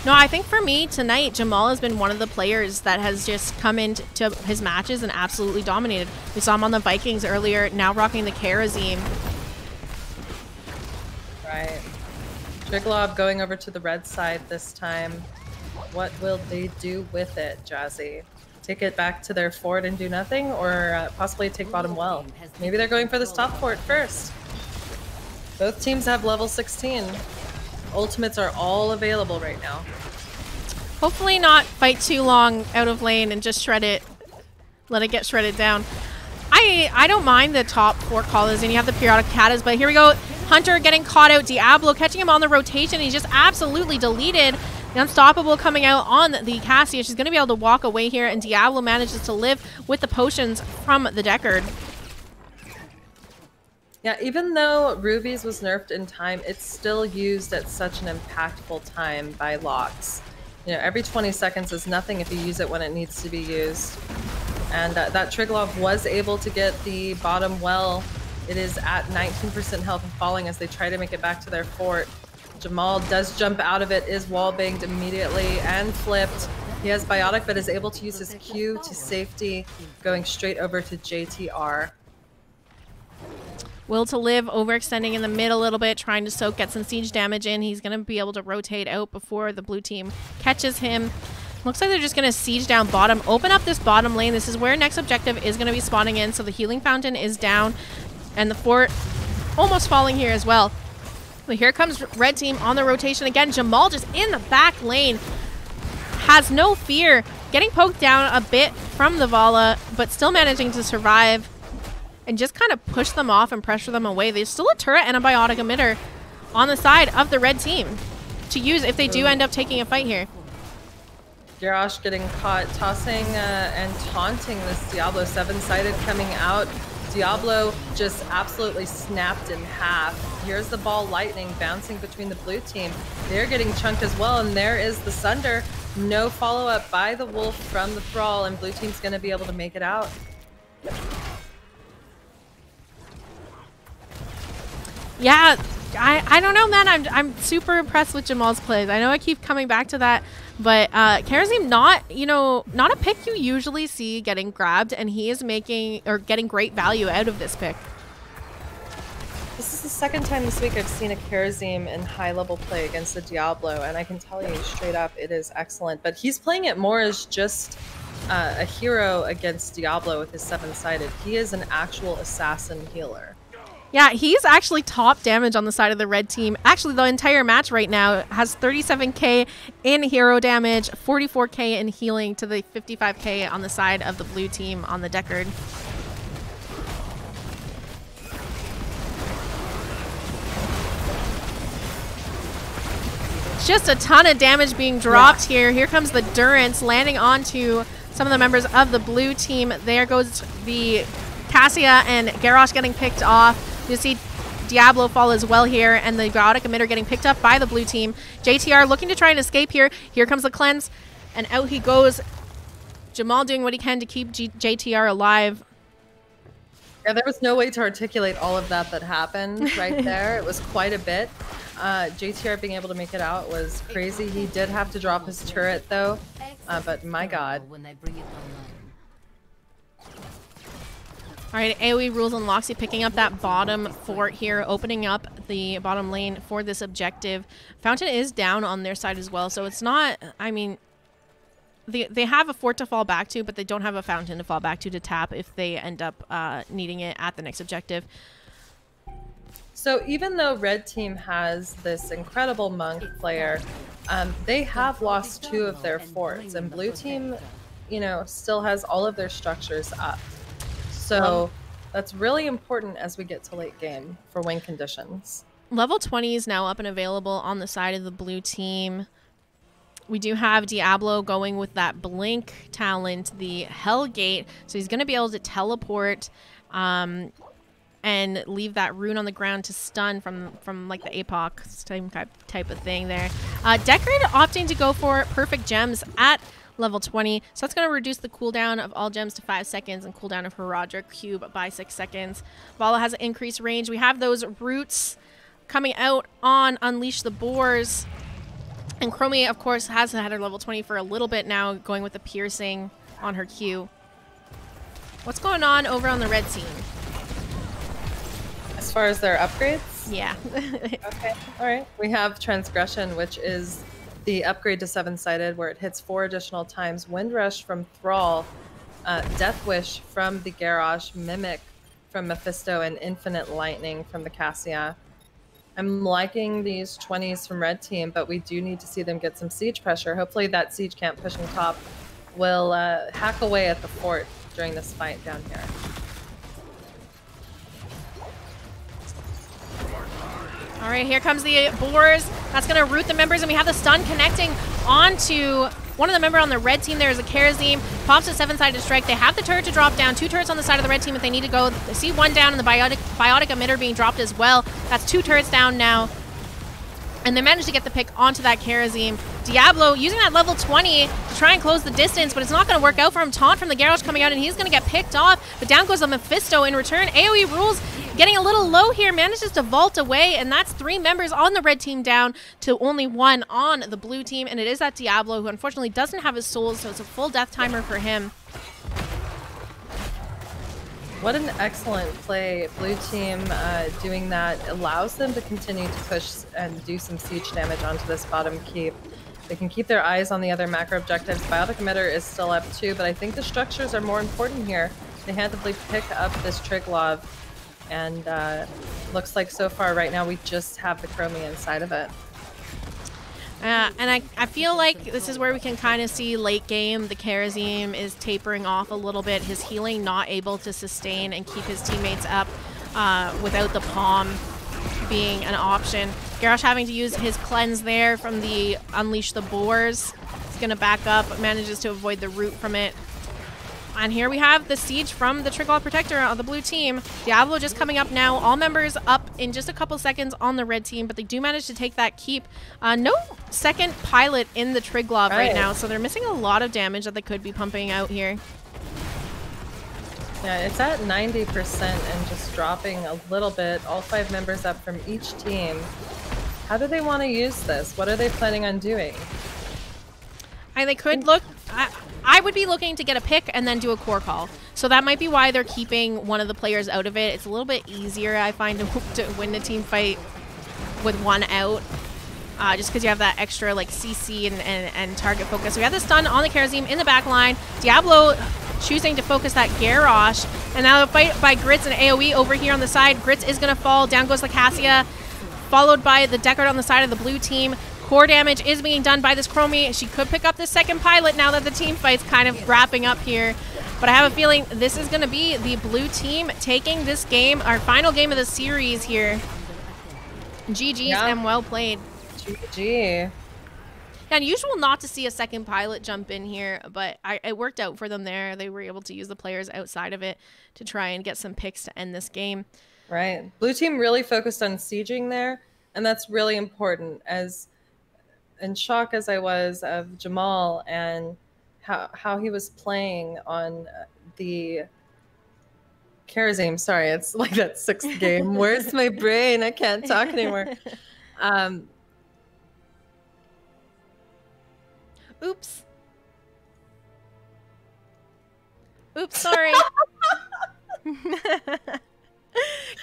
No, I think for me tonight, Jamal has been one of the players that has just come into his matches and absolutely dominated. We saw him on the Vikings earlier, now rocking the Kerosene. Right. Triglob going over to the red side this time. What will they do with it, Jazzy? Take it back to their fort and do nothing, or possibly take bottom well? Maybe they're going for this top fort first. Both teams have level 16. Ultimates are all available right now. Hopefully not fight too long out of lane and just shred it. Let it get shredded down. I don't mind the top 4 callers, and you have the periodic katas, but here we go. Hunter getting caught out. Diablo catching him on the rotation. He's just absolutely deleted. The Unstoppable coming out on the Cassia. She's going to be able to walk away here, and Diablo manages to live with the potions from the Deckard. Yeah, even though Ruby's was nerfed in time, it's still used at such an impactful time by Lox. You know, every 20 seconds is nothing if you use it when it needs to be used. And that Triglav was able to get the bottom well. It is at 19% health and falling as they try to make it back to their fort. Jamal does jump out of it, is wallbanged immediately and flipped. He has Biotic, but is able to use his Q to safety, going straight over to JTR. Will to live, overextending in the mid a little bit, trying to soak, get some siege damage in. He's going to be able to rotate out before the blue team catches him. Looks like they're just going to siege down bottom, open up this bottom lane. This is where next objective is going to be spawning in, so the healing fountain is down, and the fort almost falling here as well. But here comes red team on the rotation again. Jamal just in the back lane. Has no fear. Getting poked down a bit from the Vala, but still managing to survive and just kind of push them off and pressure them away. There's still a turret and a biotic emitter on the side of the red team to use if they do end up taking a fight here. Garrosh getting caught tossing and taunting this Diablo 7-sided coming out. Diablo just absolutely snapped in half. Here's the ball lightning bouncing between the blue team. They're getting chunked as well, and there is the Sunder. No follow-up by the Wolf from the Thrall, and blue team's going to be able to make it out. Yeah, I don't know, man. I'm super impressed with Jamal's plays. I know I keep coming back to that, but Karazim not a pick you usually see getting grabbed, and he is getting great value out of this pick. This is the second time this week I've seen a Karazim in high-level play against a Diablo, and I can tell you straight up it is excellent. But he's playing it more as just a hero against Diablo with his 7-sided. He is an actual assassin healer. Yeah, he's actually top damage on the side of the red team. Actually, the entire match right now has 37k in hero damage, 44k in healing to the 55k on the side of the blue team on the Deckard. Just a ton of damage being dropped here. Here comes the Durance landing onto some of the members of the blue team. There goes the Cassia and Garrosh getting picked off. You see Diablo fall as well here, and the biotic emitter getting picked up by the blue team. JTR looking to try and escape here. Here comes the cleanse, and out he goes. Jamal doing what he can to keep JTR alive. Yeah, there was no way to articulate all of that happened right there. It was quite a bit. JTR being able to make it out was crazy. He did have to drop his turret though, but my god. All right, AoE rules on Loxy picking up that bottom fort here, opening up the bottom lane for this objective. Fountain is down on their side as well, so it's not, I mean, they have a fort to fall back to, but they don't have a fountain to fall back to tap if they end up needing it at the next objective. So even though red team has this incredible monk player, they have lost 2 of their forts, and blue team, you know, still has all of their structures up. So that's really important as we get to late game for win conditions. Level 20 is now up and available on the side of the blue team. We do have Diablo going with that blink talent, the Hellgate, so he's going to be able to teleport and leave that rune on the ground to stun from like the APOC type of thing there. Deckard opting to go for perfect gems at level 20, so that's going to reduce the cooldown of all gems to 5 seconds and cooldown of her Roderick cube by 6 seconds. Vala has an increased range. We have those roots coming out on Unleash the Boars, and Chromie of course has had her level 20 for a little bit now, going with the piercing on her Q. What's going on over on the red team? As far as their upgrades? Yeah. Okay, all right. We have Transgression, which is the upgrade to 7-sided, where it hits 4 additional times. Windrush from Thrall, Death Wish from the Garrosh, Mimic from Mephisto, and Infinite Lightning from the Cassia. I'm liking these 20s from red team, but we do need to see them get some siege pressure. Hopefully that siege camp pushing top will hack away at the fort during this fight down here. All right, here comes the Boars. That's going to root the members, and we have the stun connecting onto one of the members on the red team. There is a Karazim. Pops a 7-sided strike. They have the turret to drop down. 2 turrets on the side of the red team if they need to go. They see 1 down, and the biotic emitter being dropped as well. That's 2 turrets down now. And they managed to get the pick onto that Karazim. Diablo using that level 20 to try and close the distance, but it's not going to work out for him. Taunt from the Garrosh coming out, and he's going to get picked off. But down goes the Mephisto in return. AoE rules getting a little low here, manages to vault away, and that's 3 members on the red team down to only 1 on the blue team. And it is that Diablo, who unfortunately doesn't have his souls, so it's a full death timer for him. What an excellent play. Blue team doing that allows them to continue to push and do some siege damage onto this bottom keep. They can keep their eyes on the other macro objectives. Biotic emitter is still up too, but I think the structures are more important here. They handedly pick up this Triglav, and looks like so far right now we just have the Chromie inside of it. And I feel like this is where we can kind of see late game, the Karazim is tapering off a little bit. His healing not able to sustain and keep his teammates up without the palm being an option. Garrosh having to use his cleanse there from the Unleash the Boars. He's going to back up, manages to avoid the root from it. And here we have the siege from the Triglaw Protector on the blue team. Diablo just coming up now. All members up in just a couple seconds on the red team, but they do manage to take that keep. No second pilot in the Triglaw right now, so they're missing a lot of damage that they could be pumping out here. Yeah, it's at 90% and just dropping a little bit. All 5 members up from each team. How do they want to use this? What are they planning on doing? And they could look... I would be looking to get a pick and then do a core call. So that might be why they're keeping one of the players out of it. It's a little bit easier, I find, to win a team fight with one out. Just because you have that extra like CC and target focus. So we have the stun on the Karazim in the back line. Diablo choosing to focus that Garrosh. And now the fight by Grits and AoE over here on the side. Grits is going to fall. Down goes the Cassia. Followed by the Deckard on the side of the blue team. Core damage is being done by this Chromie. She could pick up the second pilot now that the team fight's kind of wrapping up here. But I have a feeling this is going to be the blue team taking this game, our final game of the series here. GG's and well played. GG. Yeah, unusual not to see a second pilot jump in here, but it worked out for them there. They were able to use the players outside of it to try and get some picks to end this game. Right. Blue team really focused on sieging there, and that's really important. As in shock as I was of Jamal and how he was playing on the Karazim. Sorry, it's like that 6th game. Where's my brain? I can't talk anymore. Oops. Oops, sorry.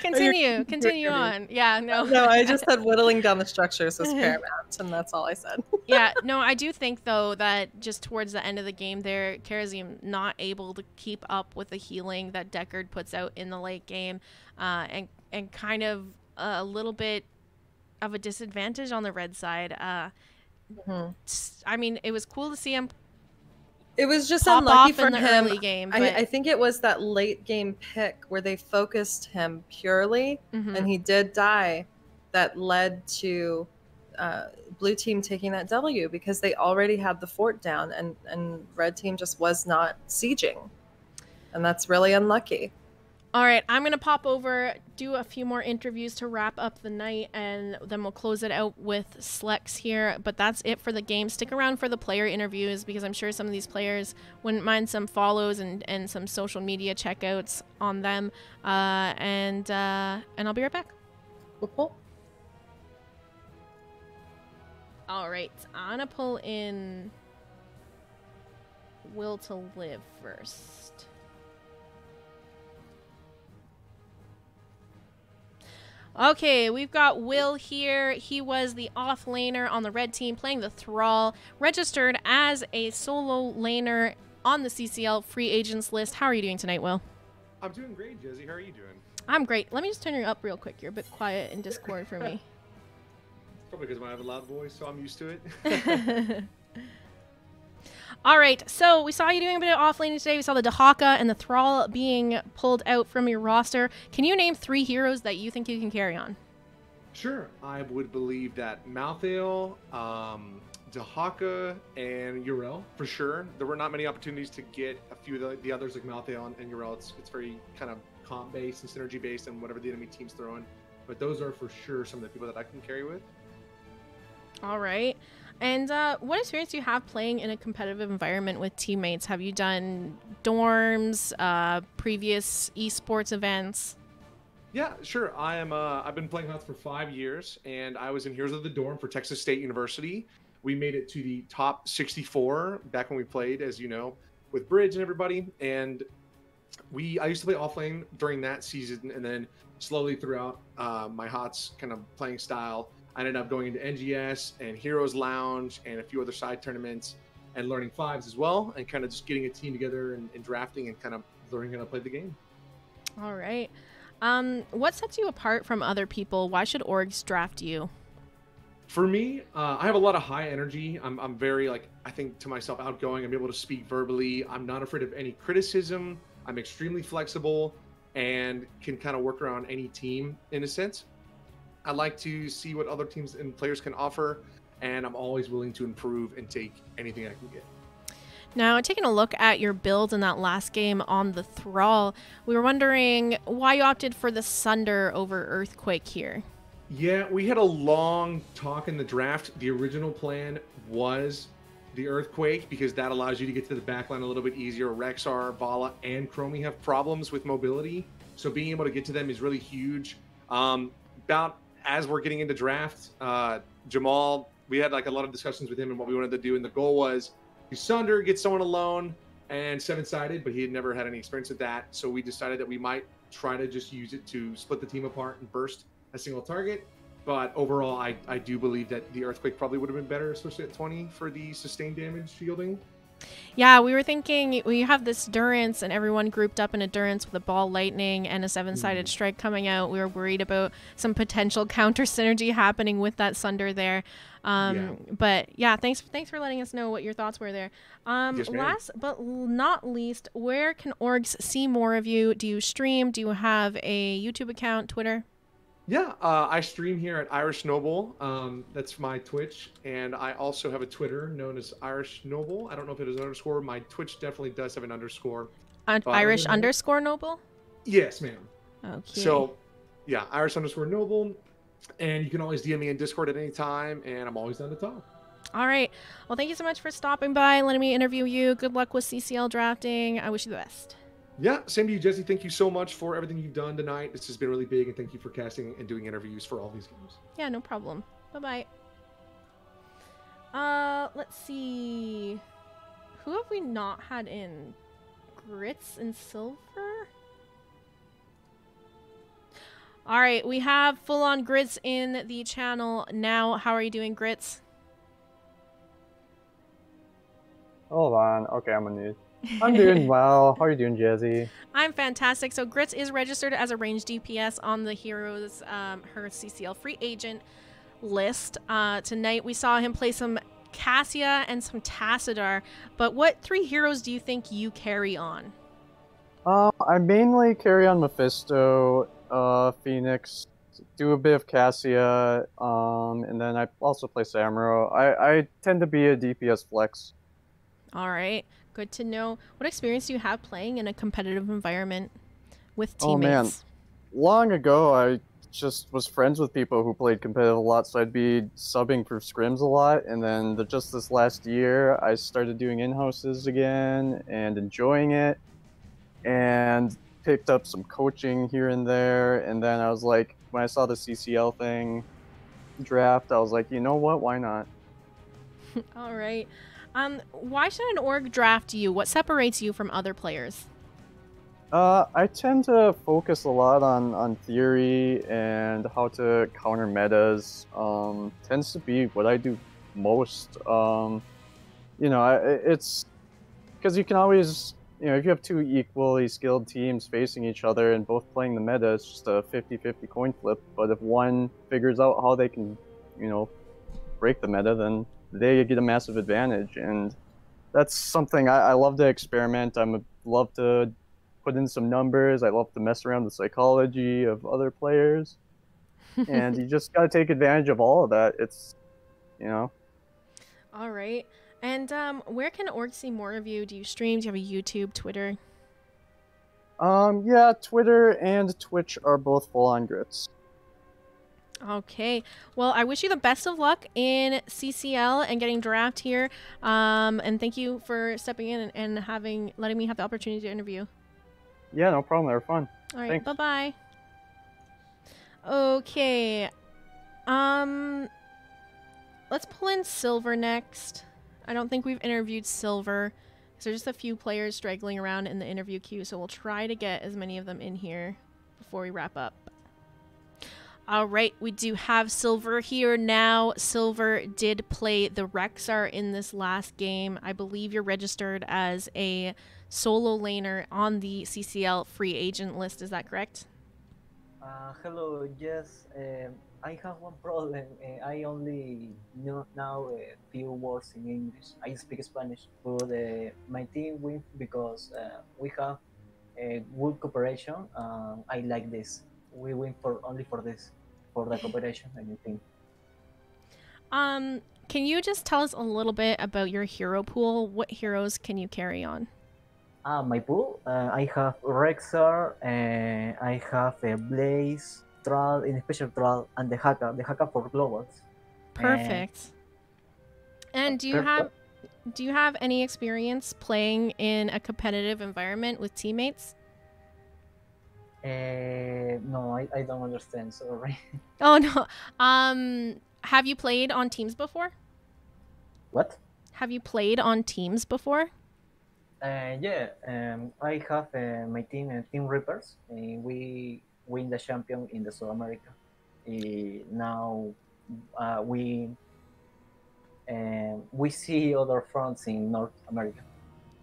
Continue on. Yeah, no. No, I just said whittling down the structures was paramount, and that's all I said. Yeah, no, I do think, though, that just towards the end of the game there, Karazim not able to keep up with the healing that Deckard puts out in the late game, and kind of a little bit of a disadvantage on the red side. I mean, it was cool to see him. It was just pop unlucky off for in the him. Early game, I think it was that late game pick where they focused him purely, and he did die. That led to blue team taking that W because they already had the fort down, and red team just was not sieging, and that's really unlucky. All right, I'm going to pop over, do a few more interviews to wrap up the night, and then we'll close it out with Slex here. But that's it for the game. Stick around for the player interviews because I'm sure some of these players wouldn't mind some follows and some social media checkouts on them. And I'll be right back. Cool. All right, I'm going to pull in Will to Live first. Okay, we've got Will here. He was the off laner on the red team playing the Thrall, registered as a solo laner on the CCL free agents list. How are you doing tonight, Will? I'm doing great, Jazzy. How are you doing? I'm great. Let me just turn you up real quick. You're a bit quiet in Discord for me. Probably because I have a loud voice, so I'm used to it. All right, so we saw you doing a bit of offlaning today. We saw the Dahaka and the Thrall being pulled out from your roster. Can you name 3 heroes that you think you can carry on? Sure. I would believe that Malthael, Dahaka, and Yrel, for sure. There were not many opportunities to get a few of the others like Malthael and Yrel. It's very kind of comp-based and synergy-based and whatever the enemy team's throwing. But those are for sure some of the people that I can carry with. All right. And what experience do you have playing in a competitive environment with teammates? Have you done dorms, previous esports events? Yeah, sure. I've been playing HOTS for 5 years, and I was in Heroes of the Dorm for Texas State University. We made it to the top 64 back when we played, as you know, with Bridge and everybody. And I used to play offlane during that season, and then slowly throughout my HOTS kind of playing style, I ended up going into NGS and Heroes Lounge and a few other side tournaments and learning fives as well, and kind of just getting a team together and drafting and kind of learning how to play the game. All right. What sets you apart from other people? Why should orgs draft you? For me, I have a lot of high energy. I'm very, like, I think to myself, outgoing. I'm able to speak verbally. I'm not afraid of any criticism. I'm extremely flexible and can kind of work around any team in a sense. I like to see what other teams and players can offer, and I'm always willing to improve and take anything I can get. Now, taking a look at your build in that last game on the Thrall, we were wondering why you opted for the Sunder over Earthquake here. Yeah, we had a long talk in the draft. The original plan was the Earthquake because that allows you to get to the backline a little bit easier. Rexar, Vala, and Chromie have problems with mobility, so being able to get to them is really huge. About as we're getting into draft, Jamal, we had like a lot of discussions with him and what we wanted to do, and the goal was to Sunder, get someone alone and seven-sided, but he had never had any experience with that, so we decided that we might try to just use it to split the team apart and burst a single target. But overall, I do believe that the Earthquake probably would have been better, especially at 20 for the sustained damage shielding. Yeah, we were thinking we have this Durance and everyone grouped up in a Durance with a Ball Lightning and a seven-sided strike coming out. We were worried about some potential counter synergy happening with that Sunder there. But yeah, thanks for letting us know what your thoughts were there. Yes, ma'am. Last but not least, where can orgs see more of you? Do you stream? Do you have a YouTube account, Twitter? Yeah, I stream here at Irish Noble. That's my Twitch, and I also have a Twitter known as Irish Noble. I don't know if it is an underscore. My Twitch definitely does have an underscore. Irish underscore Noble? Yes, ma'am. Okay. So, yeah, Irish underscore Noble, and you can always DM me in Discord at any time, and I'm always down to talk. All right. Well, thank you so much for stopping by and letting me interview you. Good luck with CCL drafting. I wish you the best. Yeah, same to you, Jesse. Thank you so much for everything you've done tonight. This has been really big, and thank you for casting and doing interviews for all these games. Yeah, no problem. Bye-bye. Let's see. Who have we not had in? Grits and Silver? All right, we have full-on Grits in the channel now. How are you doing, Grits? Hold on. Okay, I'm unmuted. I'm doing well. How are you doing, Jazzy? I'm fantastic. So Grits is registered as a range DPS on the Heroes, her CCL free agent list. Tonight we saw him play some Cassia and some Tassadar. But what 3 heroes do you think you carry on? I mainly carry on Mephisto, Phoenix, do a bit of Cassia, and then I also play Samuro. I tend to be a DPS flex. All right. Good to know. What experience do you have playing in a competitive environment with teammates? Oh man, long ago I just was friends with people who played competitive a lot, so I'd be subbing for scrims a lot, and then just this last year I started doing in-houses again and enjoying it, and picked up some coaching here and there, and then I was like, when I saw the CCL thing draft, I was like, you know what, why not? All right. Why should an org draft you? What separates you from other players? I tend to focus a lot on theory and how to counter metas. Tends to be what I do most. You know, it's because you can always, you know, if you have 2 equally skilled teams facing each other and both playing the meta, it's just a 50-50 coin flip. But if one figures out how they can, you know, break the meta, then they get a massive advantage, and that's something I love to experiment. Love to put in some numbers. I love to mess around with the psychology of other players, and you just got to take advantage of all of that. It's, you know. All right. And where can orgs see more of you? Do you stream? Do you have a YouTube, Twitter? Yeah, Twitter and Twitch are both full-on Grits. Okay. Well, I wish you the best of luck in CCL and getting draft here. And thank you for stepping in and letting me have the opportunity to interview. Yeah, no problem. They were fun. All right. Thanks. Bye-bye. Okay. Let's pull in Silver next. I don't think we've interviewed Silver. So there's just a few players straggling around in the interview queue. So we'll try to get as many of them in here before we wrap up. All right, we do have Silver here now. Silver did play the Rexar in this last game. I believe you're registered as a solo laner on the CCL free agent list. Is that correct? Hello, yes. I have one problem. I only know now a few words in English. I speak Spanish, but my team wins because we have a good cooperation. I like this. We win for only for this, for the cooperation and the team. Can you just tell us a little bit about your hero pool? What heroes can you carry on? My pool. I have Rexar. I have a Blaze, Thrall, in special Thrall, and the Haka for globals. Perfect. And do you have any experience playing in a competitive environment with teammates? No, I don't understand. Sorry. Oh no. Have you played on teams before? What? Have you played on teams before? Yeah. I have my team, Team Reapers. We win the champion in the South America. Now we see other fronts in North America.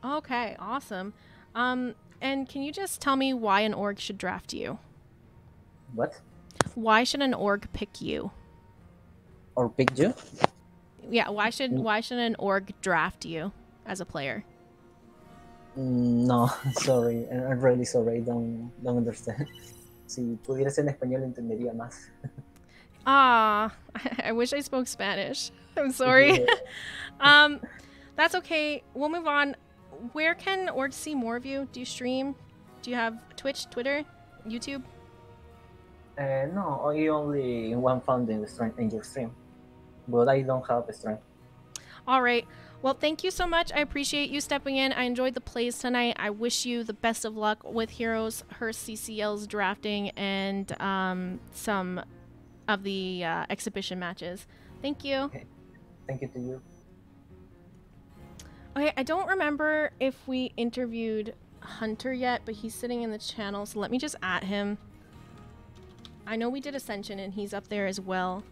Okay, awesome. And can you just tell me why an org should draft you? What? Why should an org pick you? Or pick you? Yeah, why should an org draft you as a player? No, sorry. I'm really sorry. Don't understand. Si pudiera ser en español entendería más. Ah, I wish I spoke Spanish. I'm sorry. That's okay. We'll move on. Where can orgs see more of you? Do you stream? Do you have Twitch, Twitter, YouTube? No, I only one found in your stream, but I don't have a stream. All right. Well, thank you so much. I appreciate you stepping in. I enjoyed the plays tonight. I wish you the best of luck with Heroes, her CCL's drafting, and some of the exhibition matches. Thank you. Okay. Thank you to you. Okay, I don't remember if we interviewed Hunter yet, but he's sitting in the channel, so let me just add him. I know we did Ascension, and he's up there as well.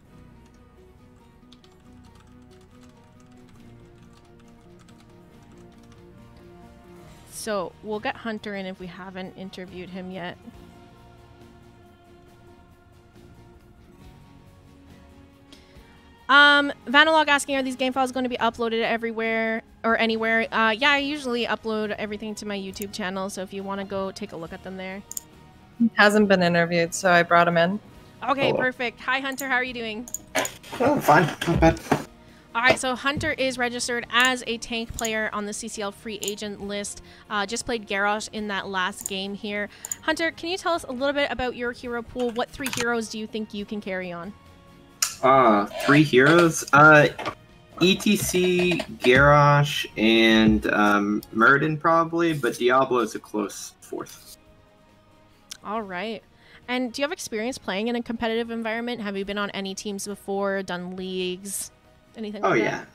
So we'll get Hunter in if we haven't interviewed him yet. Vanilog asking, are these game files going to be uploaded everywhere or anywhere? Yeah, I usually upload everything to my YouTube channel, so if you want to go take a look at them there. Hasn't been interviewed, so I brought him in. Okay, Hello. perfect. Hi, Hunter. How are you doing? Oh, fine. Not bad. All right, so Hunter is registered as a tank player on the CCL free agent list. Just played Garrosh in that last game here. Hunter, can you tell us a little bit about your hero pool? What 3 heroes do you think you can carry on? 3 heroes. ETC, Garrosh, and Murden probably, but Diablo is a close 4th. All right. And do you have experience playing in a competitive environment? Have you been on any teams before, done leagues, anything like that?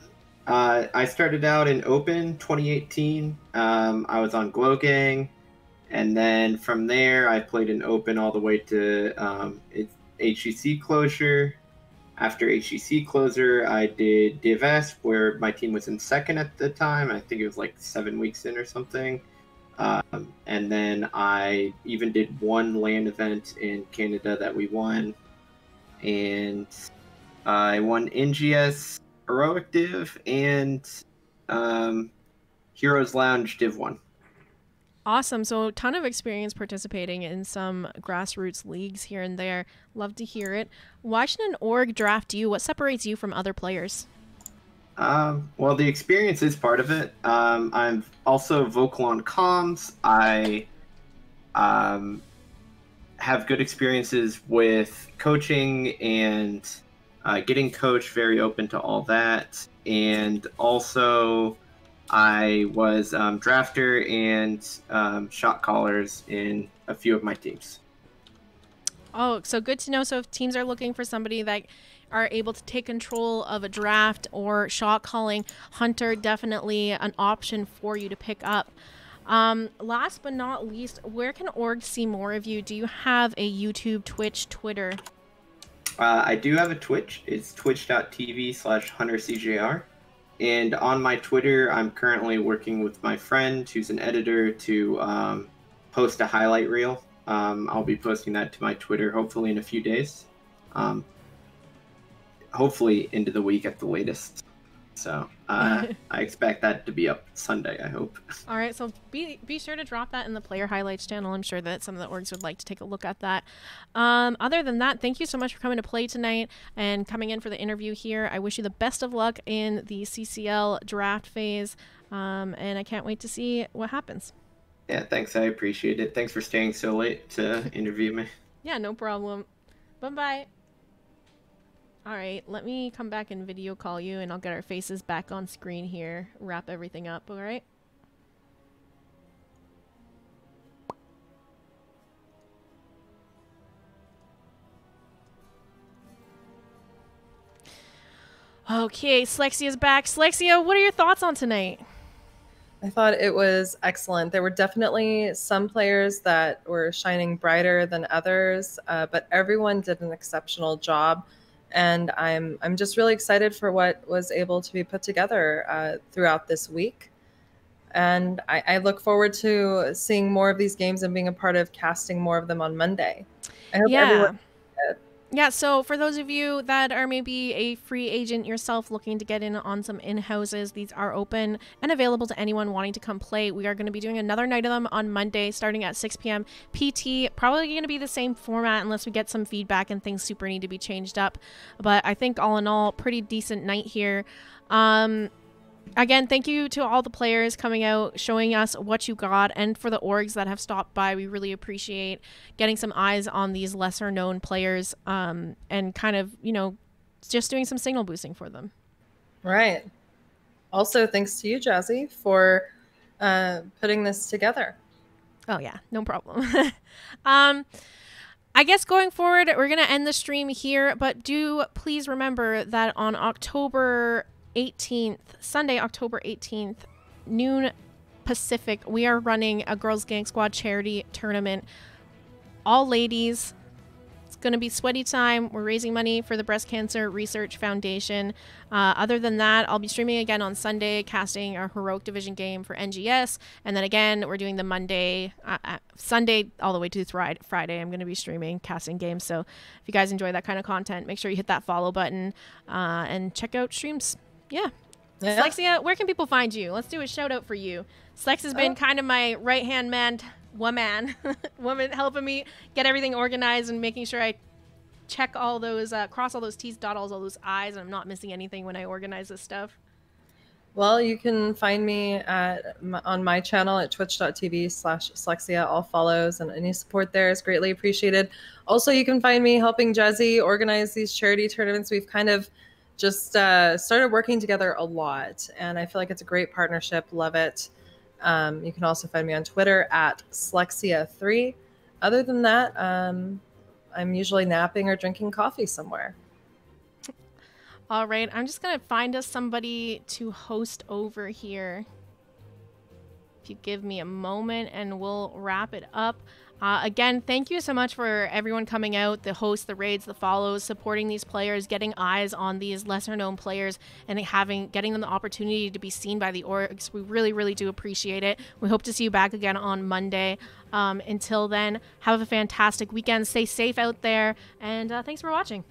Yeah. I started out in Open 2018. I was on Glow Gang, and then from there I played in Open all the way to HGC closure. After HGC closure, I did DivS, where my team was in 2nd at the time. I think it was like 7 weeks in or something. And then I even did 1 LAN event in Canada that we won. And I won NGS Heroic Div and Heroes Lounge Div 1. Awesome. So a ton of experience participating in some grassroots leagues here and there. Love to hear it. Why should an org draft you? What separates you from other players? Well, the experience is part of it. I'm also vocal on comms. I have good experiences with coaching and getting coached, very open to all that. And also, I was drafter and shot callers in a few of my teams. Oh, so good to know. So if teams are looking for somebody that are able to take control of a draft or shot calling, Hunter definitely an option for you to pick up. Last but not least, where can orgs see more of you? Do you have a YouTube, Twitch, Twitter? I do have a Twitch. It's twitch.tv/HunterCJR. And on my Twitter, I'm currently working with my friend who's an editor to post a highlight reel I'll be posting that to my Twitter hopefully in a few days. Hopefully into the week at the latest. So I expect that to be up Sunday, I hope. All right, so be sure to drop that in the player highlights channel. I'm sure that some of the orgs would like to take a look at that. Other than that, thank you so much for coming to play tonight and coming in for the interview here. I wish you the best of luck in the CCL draft phase, and I can't wait to see what happens. Yeah, thanks. I appreciate it. Thanks for staying so late to interview me. Yeah, no problem. Bye-bye. All right, let me come back and video call you, and I'll get our faces back on screen here, wrap everything up, all right? Okay, Slexia's back. Slexia, what are your thoughts on tonight? I thought it was excellent. There were definitely some players that were shining brighter than others, but everyone did an exceptional job. And I'm just really excited for what was able to be put together throughout this week. And I look forward to seeing more of these games and being a part of casting more of them on Monday. I hope everyone. Yeah, so for those of you that are maybe a free agent yourself looking to get in on some in-houses, these are open and available to anyone wanting to come play. We are going to be doing another night of them on Monday starting at 6 p.m. PT. Probably going to be the same format unless we get some feedback and things super need to be changed up. But I think all in all, pretty decent night here. Again, thank you to all the players coming out, showing us what you got, and for the orgs that have stopped by. We really appreciate getting some eyes on these lesser known players and kind of, you know, just doing some signal boosting for them. Right. Also, thanks to you, Jazzy, for putting this together. Oh, yeah, no problem. I guess going forward, we're going to end the stream here, but do please remember that on October 18th, Sunday, October 18th, noon Pacific, we are running a Girls Gang Squad charity tournament. All ladies. It's going to be sweaty time. We're raising money for the Breast Cancer Research Foundation. Other than that, I'll be streaming again on Sunday, casting our Heroic Division game for NGS. And then again, we're doing the Monday, Sunday, all the way to Friday. I'm going to be streaming, casting games. So if you guys enjoy that kind of content, make sure you hit that follow button and check out streams. Yeah. Slexia, where can people find you? Let's do a shout out for you. Slex has been kind of my right-hand man, woman helping me get everything organized and making sure I check all those, cross all those T's, dot all those I's, and I'm not missing anything when I organize this stuff. Well, you can find me on my channel at twitch.tv/Slexia. All follows and any support there is greatly appreciated. Also, you can find me helping Jazzy organize these charity tournaments. We've kind of just started working together a lot, and I feel like it's a great partnership. Love it. You can also find me on Twitter at Slexia3. Other than that, I'm usually napping or drinking coffee somewhere. All right, I'm just going to find us somebody to host over here. If you give me a moment and we'll wrap it up. Again, thank you so much for everyone coming out, the hosts, the raids, the follows, supporting these players, getting eyes on these lesser known players, and getting them the opportunity to be seen by the orgs. We really, really do appreciate it. We hope to see you back again on Monday. Until then, have a fantastic weekend. Stay safe out there, and thanks for watching.